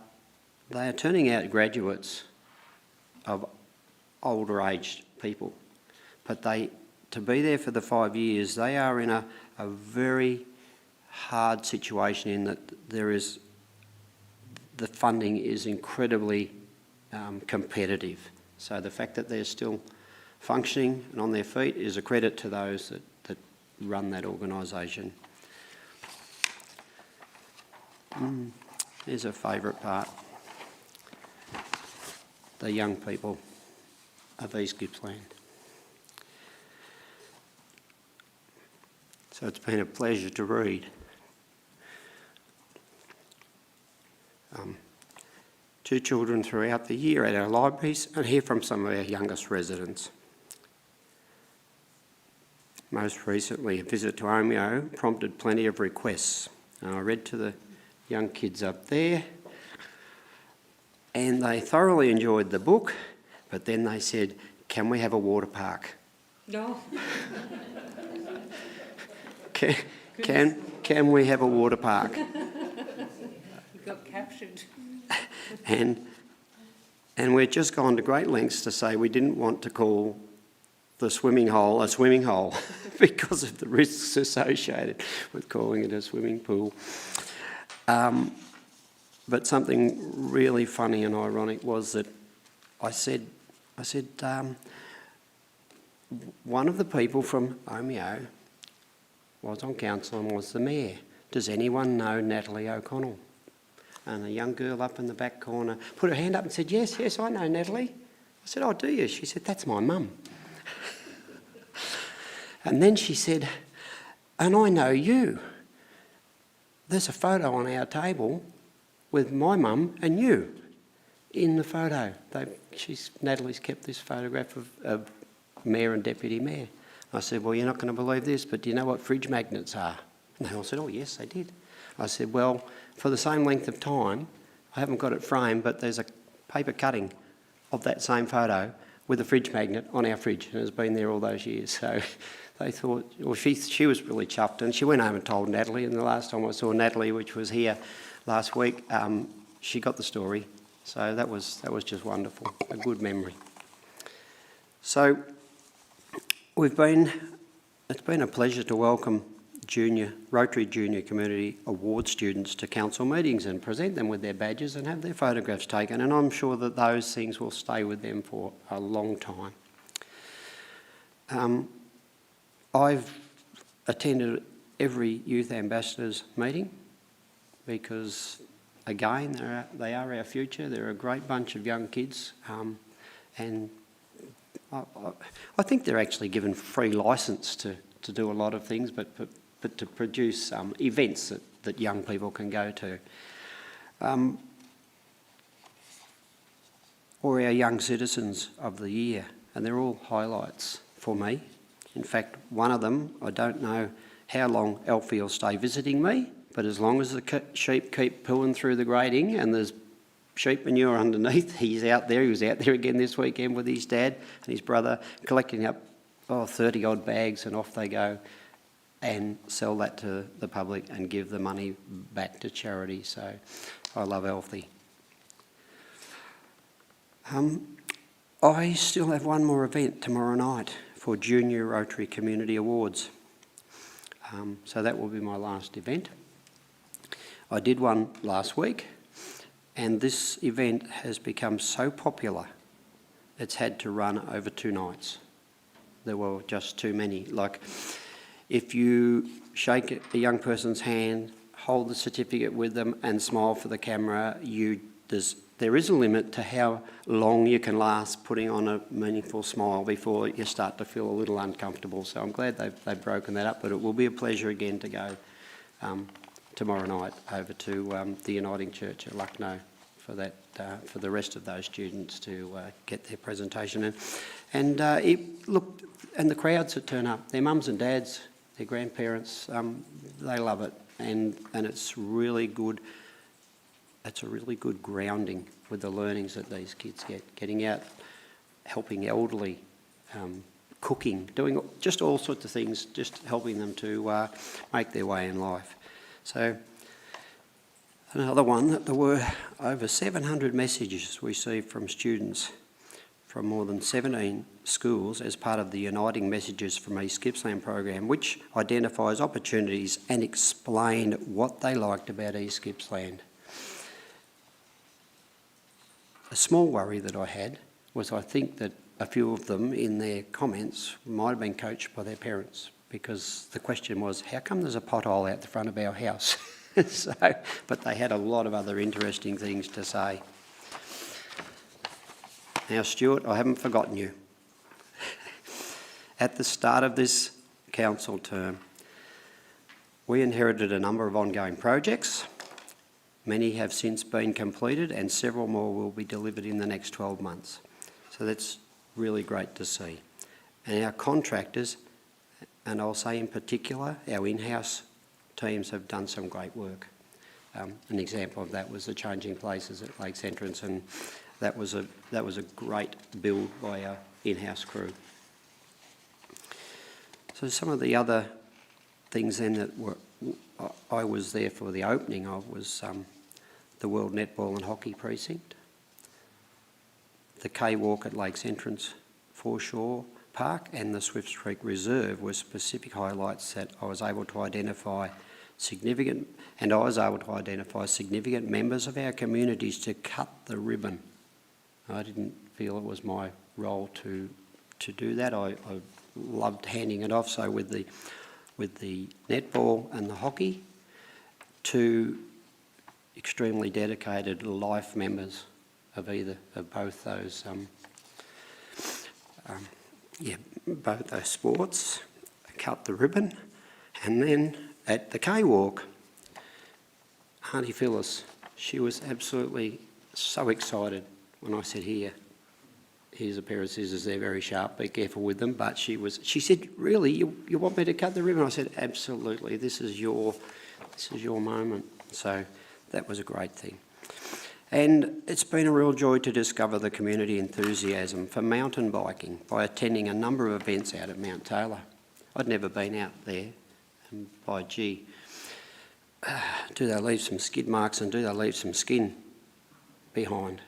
turning out graduates of older aged people, but to be there for the 5 years, they are in a very hard situation in that the funding is incredibly competitive. So the fact that they're still functioning and on their feet is a credit to those that run that organisation. Here's a favourite part. The young people of East Gippsland. So it's been a pleasure to read. 2 children throughout the year at our libraries and hear from some of our youngest residents. Most recently, a visit to Omeo prompted plenty of requests. And I read to the young kids up there, and they thoroughly enjoyed the book, but then they said, "Can we have a water park?" No. Can we have a water park? You got captured. And we've just gone to great lengths to say we didn't want to call the swimming hole a swimming hole because of the risks associated with calling it a swimming pool. But something really funny and ironic was that I said, one of the people from Omeo was on council and was the mayor. Does anyone know Natalie O'Connell? And a young girl up in the back corner put her hand up and said, yes, I know Natalie. I said, oh, do you? She said, that's my mum. And then she said, and I know you. There's a photo on our table with my mum and you in the photo. Natalie's kept this photograph of Mayor and Deputy Mayor. I said, well, you're not going to believe this, but do you know what fridge magnets are? And they all said, oh, yes, they did. I said, well, for the same length of time, I haven't got it framed, but there's a paper cutting of that same photo with a fridge magnet on our fridge, and it's been there all those years. So they thought, well, she was really chuffed, and she went home and told Natalie, and the last time I saw Natalie, which was here last week, she got the story. So that was just wonderful, a good memory. So it's been a pleasure to welcome Rotary Junior Community Award students to council meetings and present them with their badges and have their photographs taken, and I'm sure that those things will stay with them for a long time. I've attended every Youth Ambassadors meeting because, again, they are our future. They're a great bunch of young kids, and I think they're actually given free licence to do a lot of things, but to produce events that young people can go to. Or our Young Citizens of the Year, and they're all highlights for me. In fact, one of them, I don't know how long Alfie will stay visiting me, but as long as the sheep keep pulling through the grading and there's sheep manure underneath, he's out there. He was out there again this weekend with his dad and his brother, collecting up 30 odd bags, and off they go and sell that to the public and give the money back to charity. So I love Alfie. I still have one more event tomorrow night for Junior Rotary Community Awards. So that will be my last event. I did one last week, and this event has become so popular it's had to run over 2 nights. There were just too many. Like, if you shake a young person's hand, hold the certificate with them and smile for the camera, there's there is a limit to how long you can last putting on a meaningful smile before you start to feel a little uncomfortable. So I'm glad they've broken that up, but it will be a pleasure again to go tomorrow night over to the Uniting Church at Lucknow for that, for the rest of those students to get their presentation in. And and the crowds that turn up, their mums and dads, their grandparents, they love it, and it's really good. It's a really good grounding with the learnings that these kids get, getting out, helping elderly, cooking, doing just all sorts of things, just helping them to make their way in life. So another one, that there were over 700 messages received from students from more than 17 schools as part of the Uniting Messages from East Gippsland program, which identifies opportunities and explained what they liked about East Gippsland. A small worry that I had was I think that a few of them in their comments might have been coached by their parents, because the question was, how come there's a pothole out the front of our house? But they had a lot of other interesting things to say. Now, Stuart, I haven't forgotten you. At the start of this council term, we inherited a number of ongoing projects. Many have since been completed and several more will be delivered in the next 12 months. So that's really great to see. And our contractors, and I'll say in particular, our in-house teams have done some great work. An example of that was the changing places at Lakes Entrance, and that was a great build by our in-house crew. So some of the other things then that I was there for the opening of was the World Netball and Hockey Precinct, the K-Walk at Lakes Entrance Foreshore Park, and the Swifts Creek Reserve were specific highlights that I was able to identify significant members of our communities to cut the ribbon. I didn't feel it was my role to do that. I loved handing it off. So with the netball and the hockey, two extremely dedicated life members of both those both those sports, cut the ribbon. And then at the K-Walk, Auntie Phyllis, she was absolutely so excited when I said, here's a pair of scissors, they're very sharp, be careful with them. But she said, really, you want me to cut the ribbon? I said, absolutely, this is your moment. So that was a great thing. And it's been a real joy to discover the community enthusiasm for mountain biking by attending a number of events out at Mount Taylor. I'd never been out there, and by gee, do they leave some skid marks and do they leave some skin behind?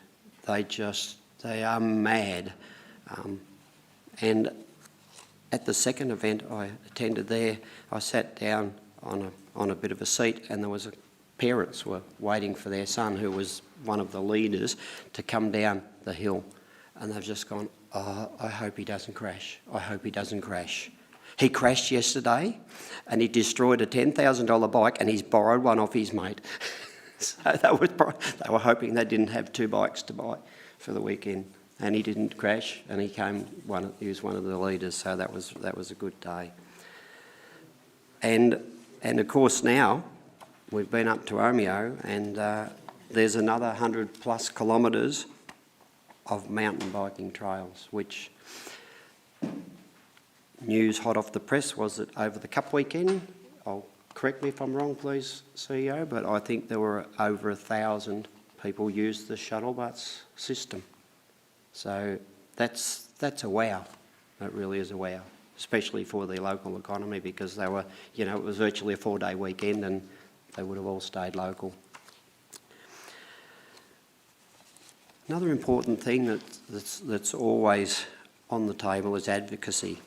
They are mad. And at the second event I attended there, I sat down on a bit of a seat, and there was parents were waiting for their son, who was one of the leaders, to come down the hill. And they've just gone, oh, I hope he doesn't crash. I hope he doesn't crash. He crashed yesterday and he destroyed a $10,000 bike and he's borrowed one off his mate. So they were hoping they didn't have two bikes to buy for the weekend. And he didn't crash, and he was one of the leaders, so that was a good day. And of course now, we've been up to Omeo, and there's another 100 plus kilometres of mountain biking trails, which news hot off the press was that over the Cup weekend, correct me if I'm wrong please, CEO, but I think there were over 1,000 people used the shuttle bus system. So that's a wow. It really is a wow, especially for the local economy, because they were, it was virtually a 4-day weekend and they would have all stayed local. Another important thing that's always on the table is advocacy.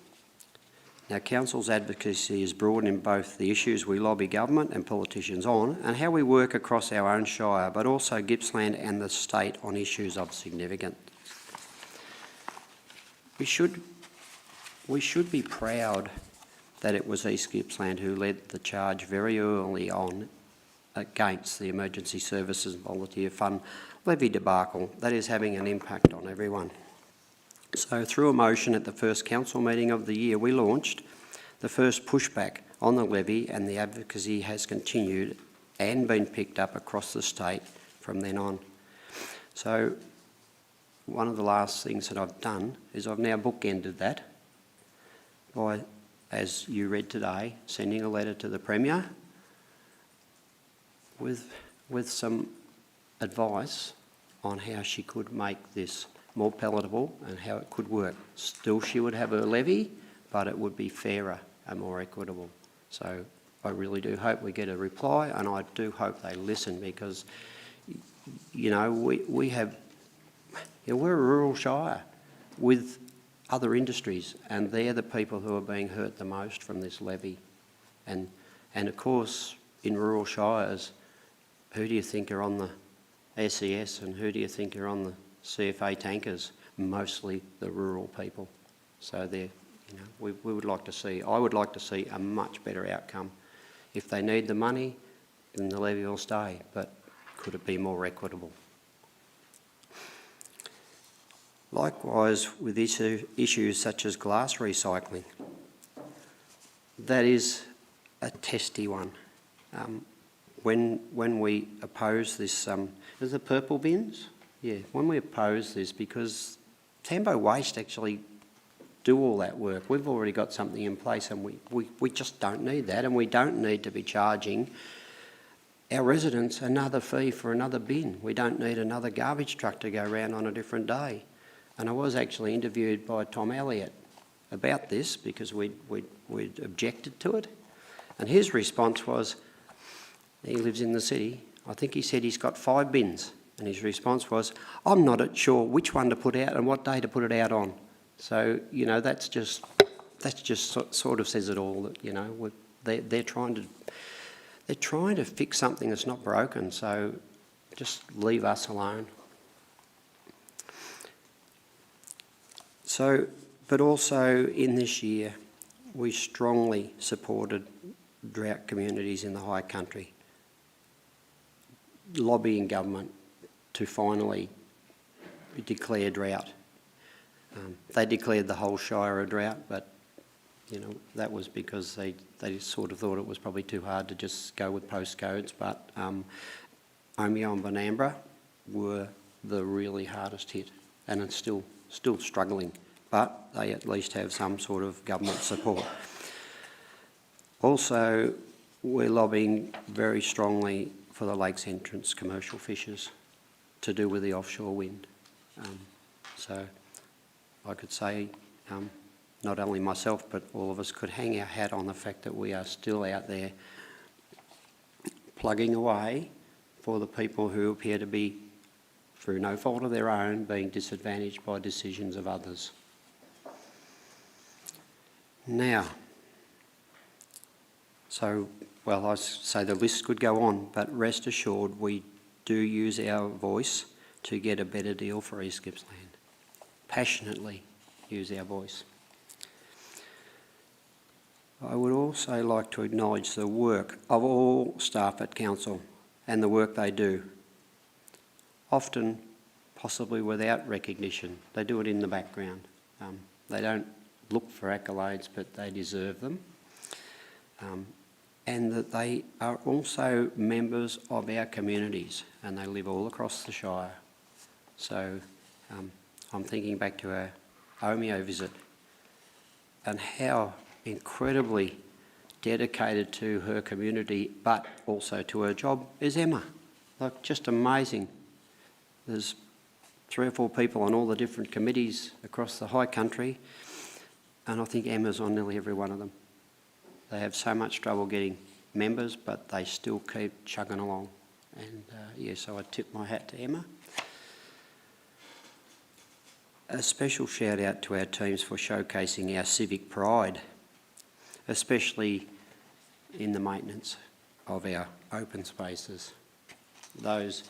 Now, Council's advocacy is broad in both the issues we lobby government and politicians on, and how we work across our own shire, but also Gippsland and the state on issues of significance. We should be proud that it was East Gippsland who led the charge very early on against the Emergency Services Volunteer Fund levy debacle that is having an impact on everyone. So through a motion at the first council meeting of the year, we launched the first pushback on the levy, and the advocacy has continued and been picked up across the state from then on. So one of the last things that I've done is I've now bookended that by, as you read today, sending a letter to the Premier with some advice on how she could make this more palatable and how it could work. Still, she would have her levy, but it would be fairer and more equitable. So I really do hope we get a reply, and I do hope they listen, because, you know, we have, you know, we're a rural shire with other industries, and they're the people who are being hurt the most from this levy. And of course, in rural shires, who do you think are on the SES and who do you think are on the CFA tankers? Mostly the rural people. So they're, you know, we would like to see, I would like to see a much better outcome. If they need the money, then the levy will stay, but could it be more equitable? Likewise, with issues such as glass recycling, that is a testy one. When we oppose this, is the purple bins? Yeah, when we oppose this, because Tambo Waste actually do all that work. We've already got something in place, and we just don't need that, and we don't need to be charging our residents another fee for another bin. We don't need another garbage truck to go around on a different day. And I was actually interviewed by Tom Elliott about this, because we'd objected to it. And his response was, he lives in the city, I think he said he's got 5 bins. And his response was, I'm not sure which one to put out and what day to put it out on. So, you know, that's just sort of says it all, that, you know, they're trying to fix something that's not broken, so just leave us alone. So, but also in this year, we strongly supported drought communities in the high country, lobbying government to finally declare drought. They declared the whole Shire a drought, but, you know, that was because they sort of thought it was probably too hard to just go with postcodes. But Omeo and Benambra were the really hardest hit, and it's still struggling, but they at least have some sort of government support. Also, we're lobbying very strongly for the lake's entrance commercial fishers to do with the offshore wind. So I could say not only myself but all of us could hang our hat on the fact that we are still out there plugging away for the people who appear to be, through no fault of their own, being disadvantaged by decisions of others. Now, so, well, I say the list could go on, but rest assured we do use our voice to get a better deal for East Gippsland. Passionately use our voice. I would also like to acknowledge the work of all staff at Council and the work they do, often possibly without recognition. They do it in the background. They don't look for accolades, but they deserve them. And that they are also members of our communities, and they live all across the Shire. So I'm thinking back to our Omeo visit and how incredibly dedicated to her community, but also to her job, is Emma. Like, just amazing. There's 3 or 4 people on all the different committees across the high country, and I think Emma's on nearly every one of them. They have so much trouble getting members, but they still keep chugging along. And yeah, so I tip my hat to Emma. A special shout out to our teams for showcasing our civic pride, especially in the maintenance of our open spaces. Those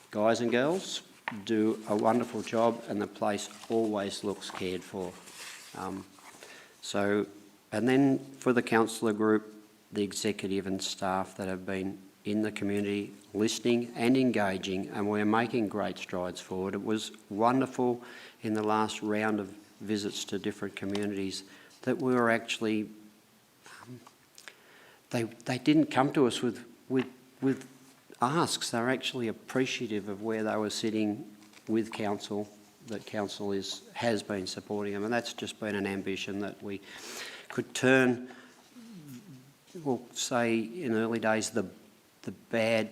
guys and girls do a wonderful job, and the place always looks cared for. And then for the councillor group, the executive and staff that have been in the community, listening and engaging, and we're making great strides forward. It was wonderful in the last round of visits to different communities that we were actually, they didn't come to us with asks. They're actually appreciative of where they were sitting with council, that council has been supporting them, and that's just been an ambition that we could turn, we'll say in early days, the bad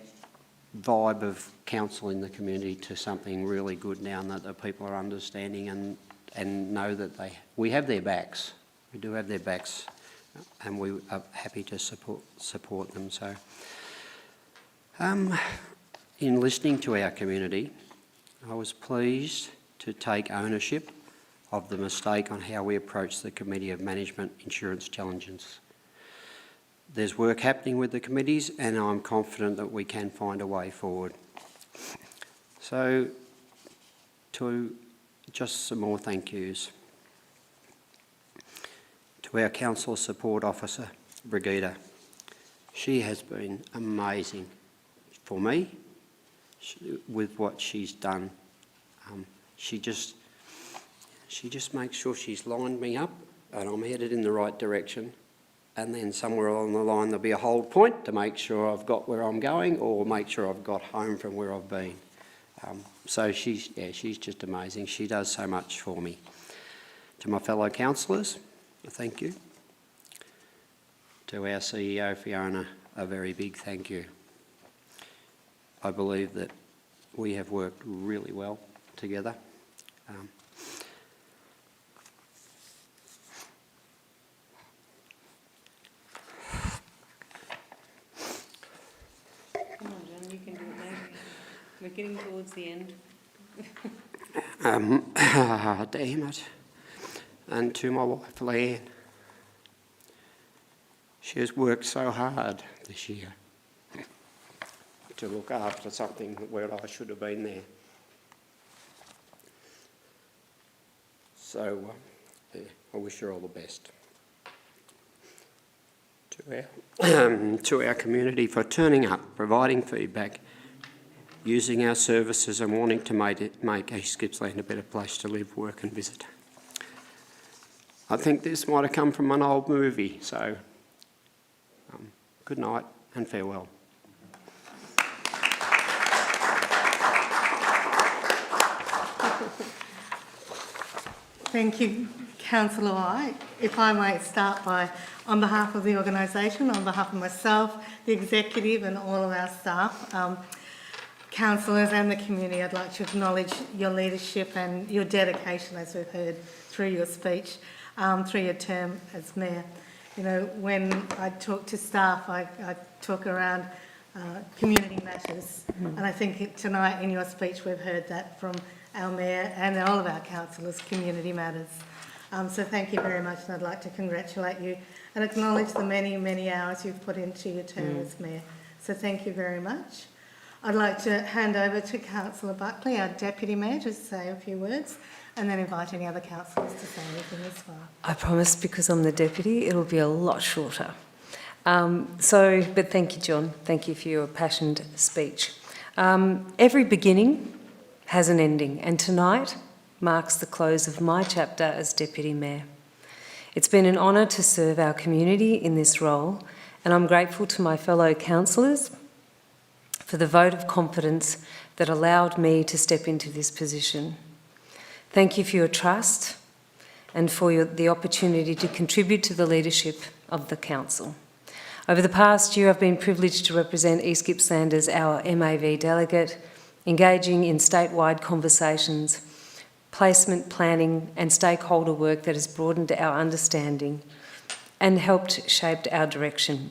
vibe of council in the community to something really good now, and that the people are understanding and know that we have their backs. We do have their backs, and we are happy to support them. So, in listening to our community, I was pleased to take ownership of the mistake on how we approach the Committee of Management Insurance Challenges. There's work happening with the committees, and I'm confident that we can find a way forward. So, to just some more thank yous. To our Council Support Officer, Brigitte. She has been amazing for me with what she's done. She just makes sure she's lined me up and I'm headed in the right direction. And then somewhere along the line there'll be a hold point to make sure I've got where I'm going or make sure I've got home from where I've been. So she's just amazing. She does so much for me. To my fellow councillors, thank you. To our CEO, Fiona, a very big thank you. I believe that we have worked really well together. Come on, John, you can do it now. We're getting towards the end. Damn it. And to my wife, Leanne. She has worked so hard this year to look after something where I should have been there. So I wish her all the best. To our community for turning up, providing feedback, using our services and wanting to make East Gippsland a better place to live, work and visit. I think this might have come from an old movie, so good night and farewell. Thank you, Councillor White. If I might start by, on behalf of the organisation, on behalf of myself, the executive and all of our staff, councillors and the community, I'd like to acknowledge your leadership and your dedication, as we've heard through your speech, through your term as Mayor. You know, when I talk to staff, I talk around community matters. And I think tonight in your speech we've heard that from our Mayor and all of our councillors, community matters. So thank you very much, and I'd like to congratulate you and acknowledge the many, many hours you've put into your term as Mayor. So thank you very much. I'd like to hand over to Councillor Buckley, our Deputy Mayor, to say a few words, and then invite any other councillors to say anything as well. I promise, because I'm the deputy, it'll be a lot shorter. But thank you, John. Thank you for your passionate speech. Every beginning has an ending, and tonight marks the close of my chapter as Deputy Mayor. It's been an honour to serve our community in this role, and I'm grateful to my fellow councillors for the vote of confidence that allowed me to step into this position. Thank you for your trust and for the opportunity to contribute to the leadership of the Council. Over the past year, I've been privileged to represent East Gippsland as our MAV delegate, engaging in statewide conversations, placement planning and stakeholder work that has broadened our understanding and helped shape our direction.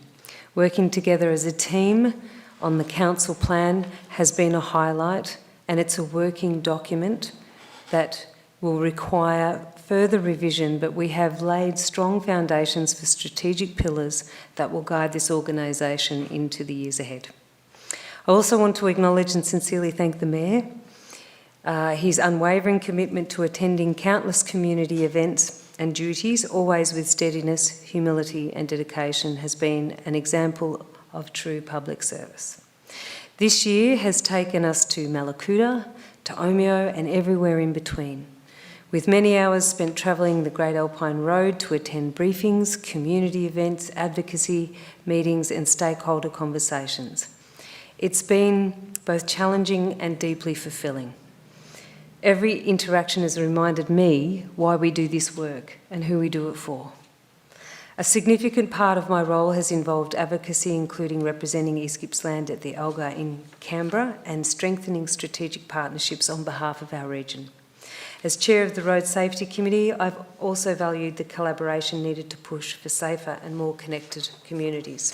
Working together as a team on the council plan has been a highlight, and it's a working document that will require further revision, but we have laid strong foundations for strategic pillars that will guide this organisation into the years ahead. I also want to acknowledge and sincerely thank the Mayor. His unwavering commitment to attending countless community events and duties, always with steadiness, humility and dedication, has been an example of true public service. This year has taken us to Mallacoota, to Omeo and everywhere in between, with many hours spent travelling the Great Alpine Road to attend briefings, community events, advocacy meetings and stakeholder conversations. It's been both challenging and deeply fulfilling. Every interaction has reminded me why we do this work and who we do it for. A significant part of my role has involved advocacy, including representing East Gippsland at the ALGA in Canberra and strengthening strategic partnerships on behalf of our region. As Chair of the Road Safety Committee, I've also valued the collaboration needed to push for safer and more connected communities.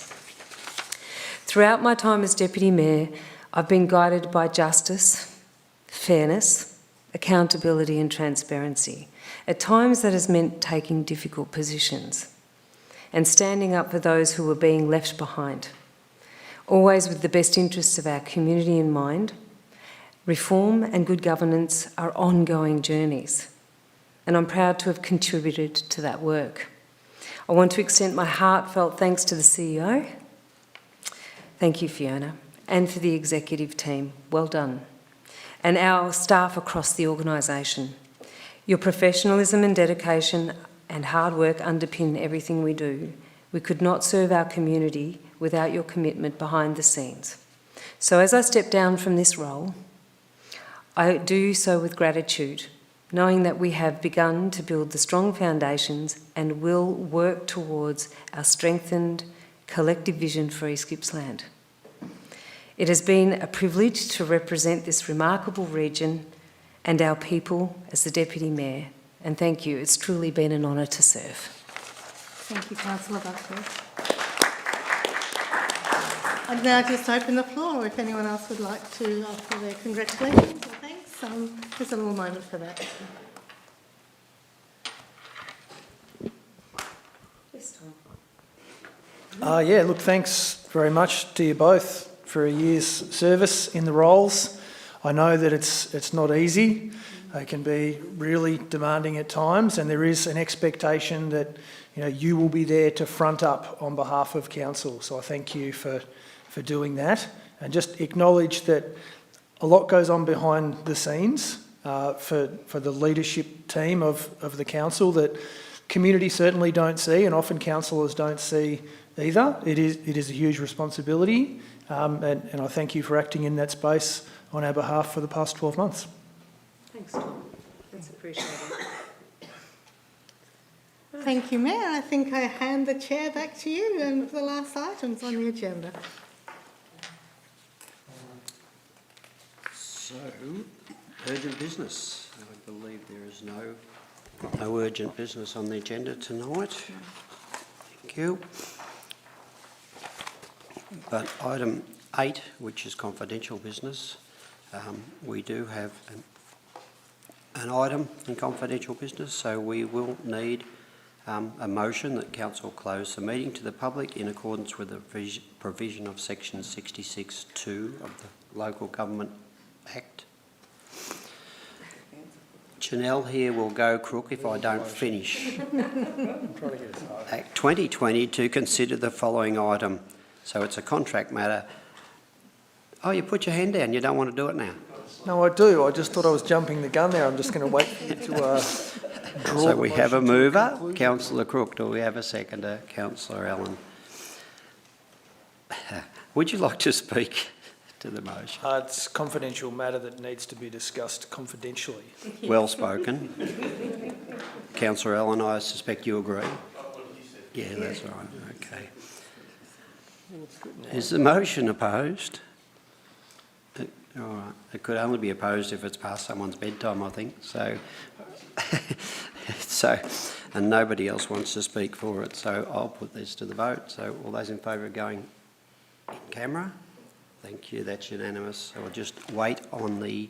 Throughout my time as Deputy Mayor, I've been guided by justice, fairness, accountability and transparency. At times that has meant taking difficult positions and standing up for those who were being left behind, always with the best interests of our community in mind. Reform and good governance are ongoing journeys, and I'm proud to have contributed to that work. I want to extend my heartfelt thanks to the CEO. Thank you, Fiona, and for the executive team. Well done. And our staff across the organisation. Your professionalism and dedication and hard work underpin everything we do. We could not serve our community without your commitment behind the scenes. So as I step down from this role, I do so with gratitude, knowing that we have begun to build the strong foundations and will work towards our strengthened collective vision for East Gippsland. It has been a privilege to represent this remarkable region and our people as the Deputy Mayor, and thank you. It's truly been an honour to serve. Thank you, Councillor Buckley. I'd now just open the floor if anyone else would like to offer their congratulations or thanks. Just a little moment for that. Yeah, look, thanks very much to you both for a year's service in the roles. I know that it's not easy. It can be really demanding at times, and there is an expectation that you will be there to front up on behalf of council. So I thank you for doing that, and just acknowledge that a lot goes on behind the scenes for the leadership team of the council that community certainly don't see, and often councillors don't see either. It is a huge responsibility, and I thank you for acting in that space on our behalf for the past 12 months. Thanks, Tom. That's appreciated. Thank you, Mayor. I think I hand the chair back to you and for the last items on the agenda. So, urgent business. I believe there is no urgent business on the agenda tonight. Thank you. But item 8, which is confidential business, we do have an item in confidential business, so we will need a motion that council close the meeting to the public in accordance with the provision of section 66(2) of the Local Government Act. Janelle here will go crook if I don't finish. Act 2020 to consider the following item. So it's a contract matter. Oh, you put your hand down. You don't want to do it now? No, I do. I just thought I was jumping the gun there. I'm just going to wait for you to draw. So we have a mover, Councillor Crook. Do we have a seconder, Councillor Allen? Would you like to speak to the motion? It's a confidential matter that needs to be discussed confidentially. Well spoken. Councillor Allen, I suspect you agree? Yeah, that's right. Okay. Is the motion opposed? All right. It could only be opposed if it's past someone's bedtime, I think. So, and nobody else wants to speak for it. So I'll put this to the vote. So all those in favour of going in camera? Thank you. That's unanimous. So we'll just wait on the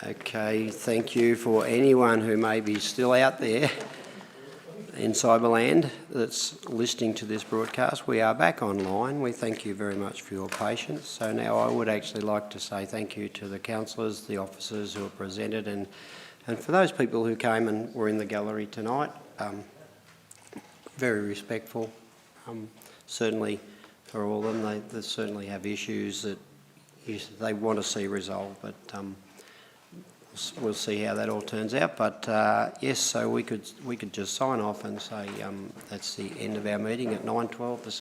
Okay, thank you for anyone who may be still out there in Cyberland that's listening to this broadcast. We are back online. We thank you very much for your patience. So now I would actually like to say thank you to the councillors, the officers who are presented, and for those people who came and were in the gallery tonight. Very respectful. Certainly for all of them, they certainly have issues that they want to see resolved, but we'll see how that all turns out. But yes, so we could just sign off and say that's the end of our meeting at 9:12 this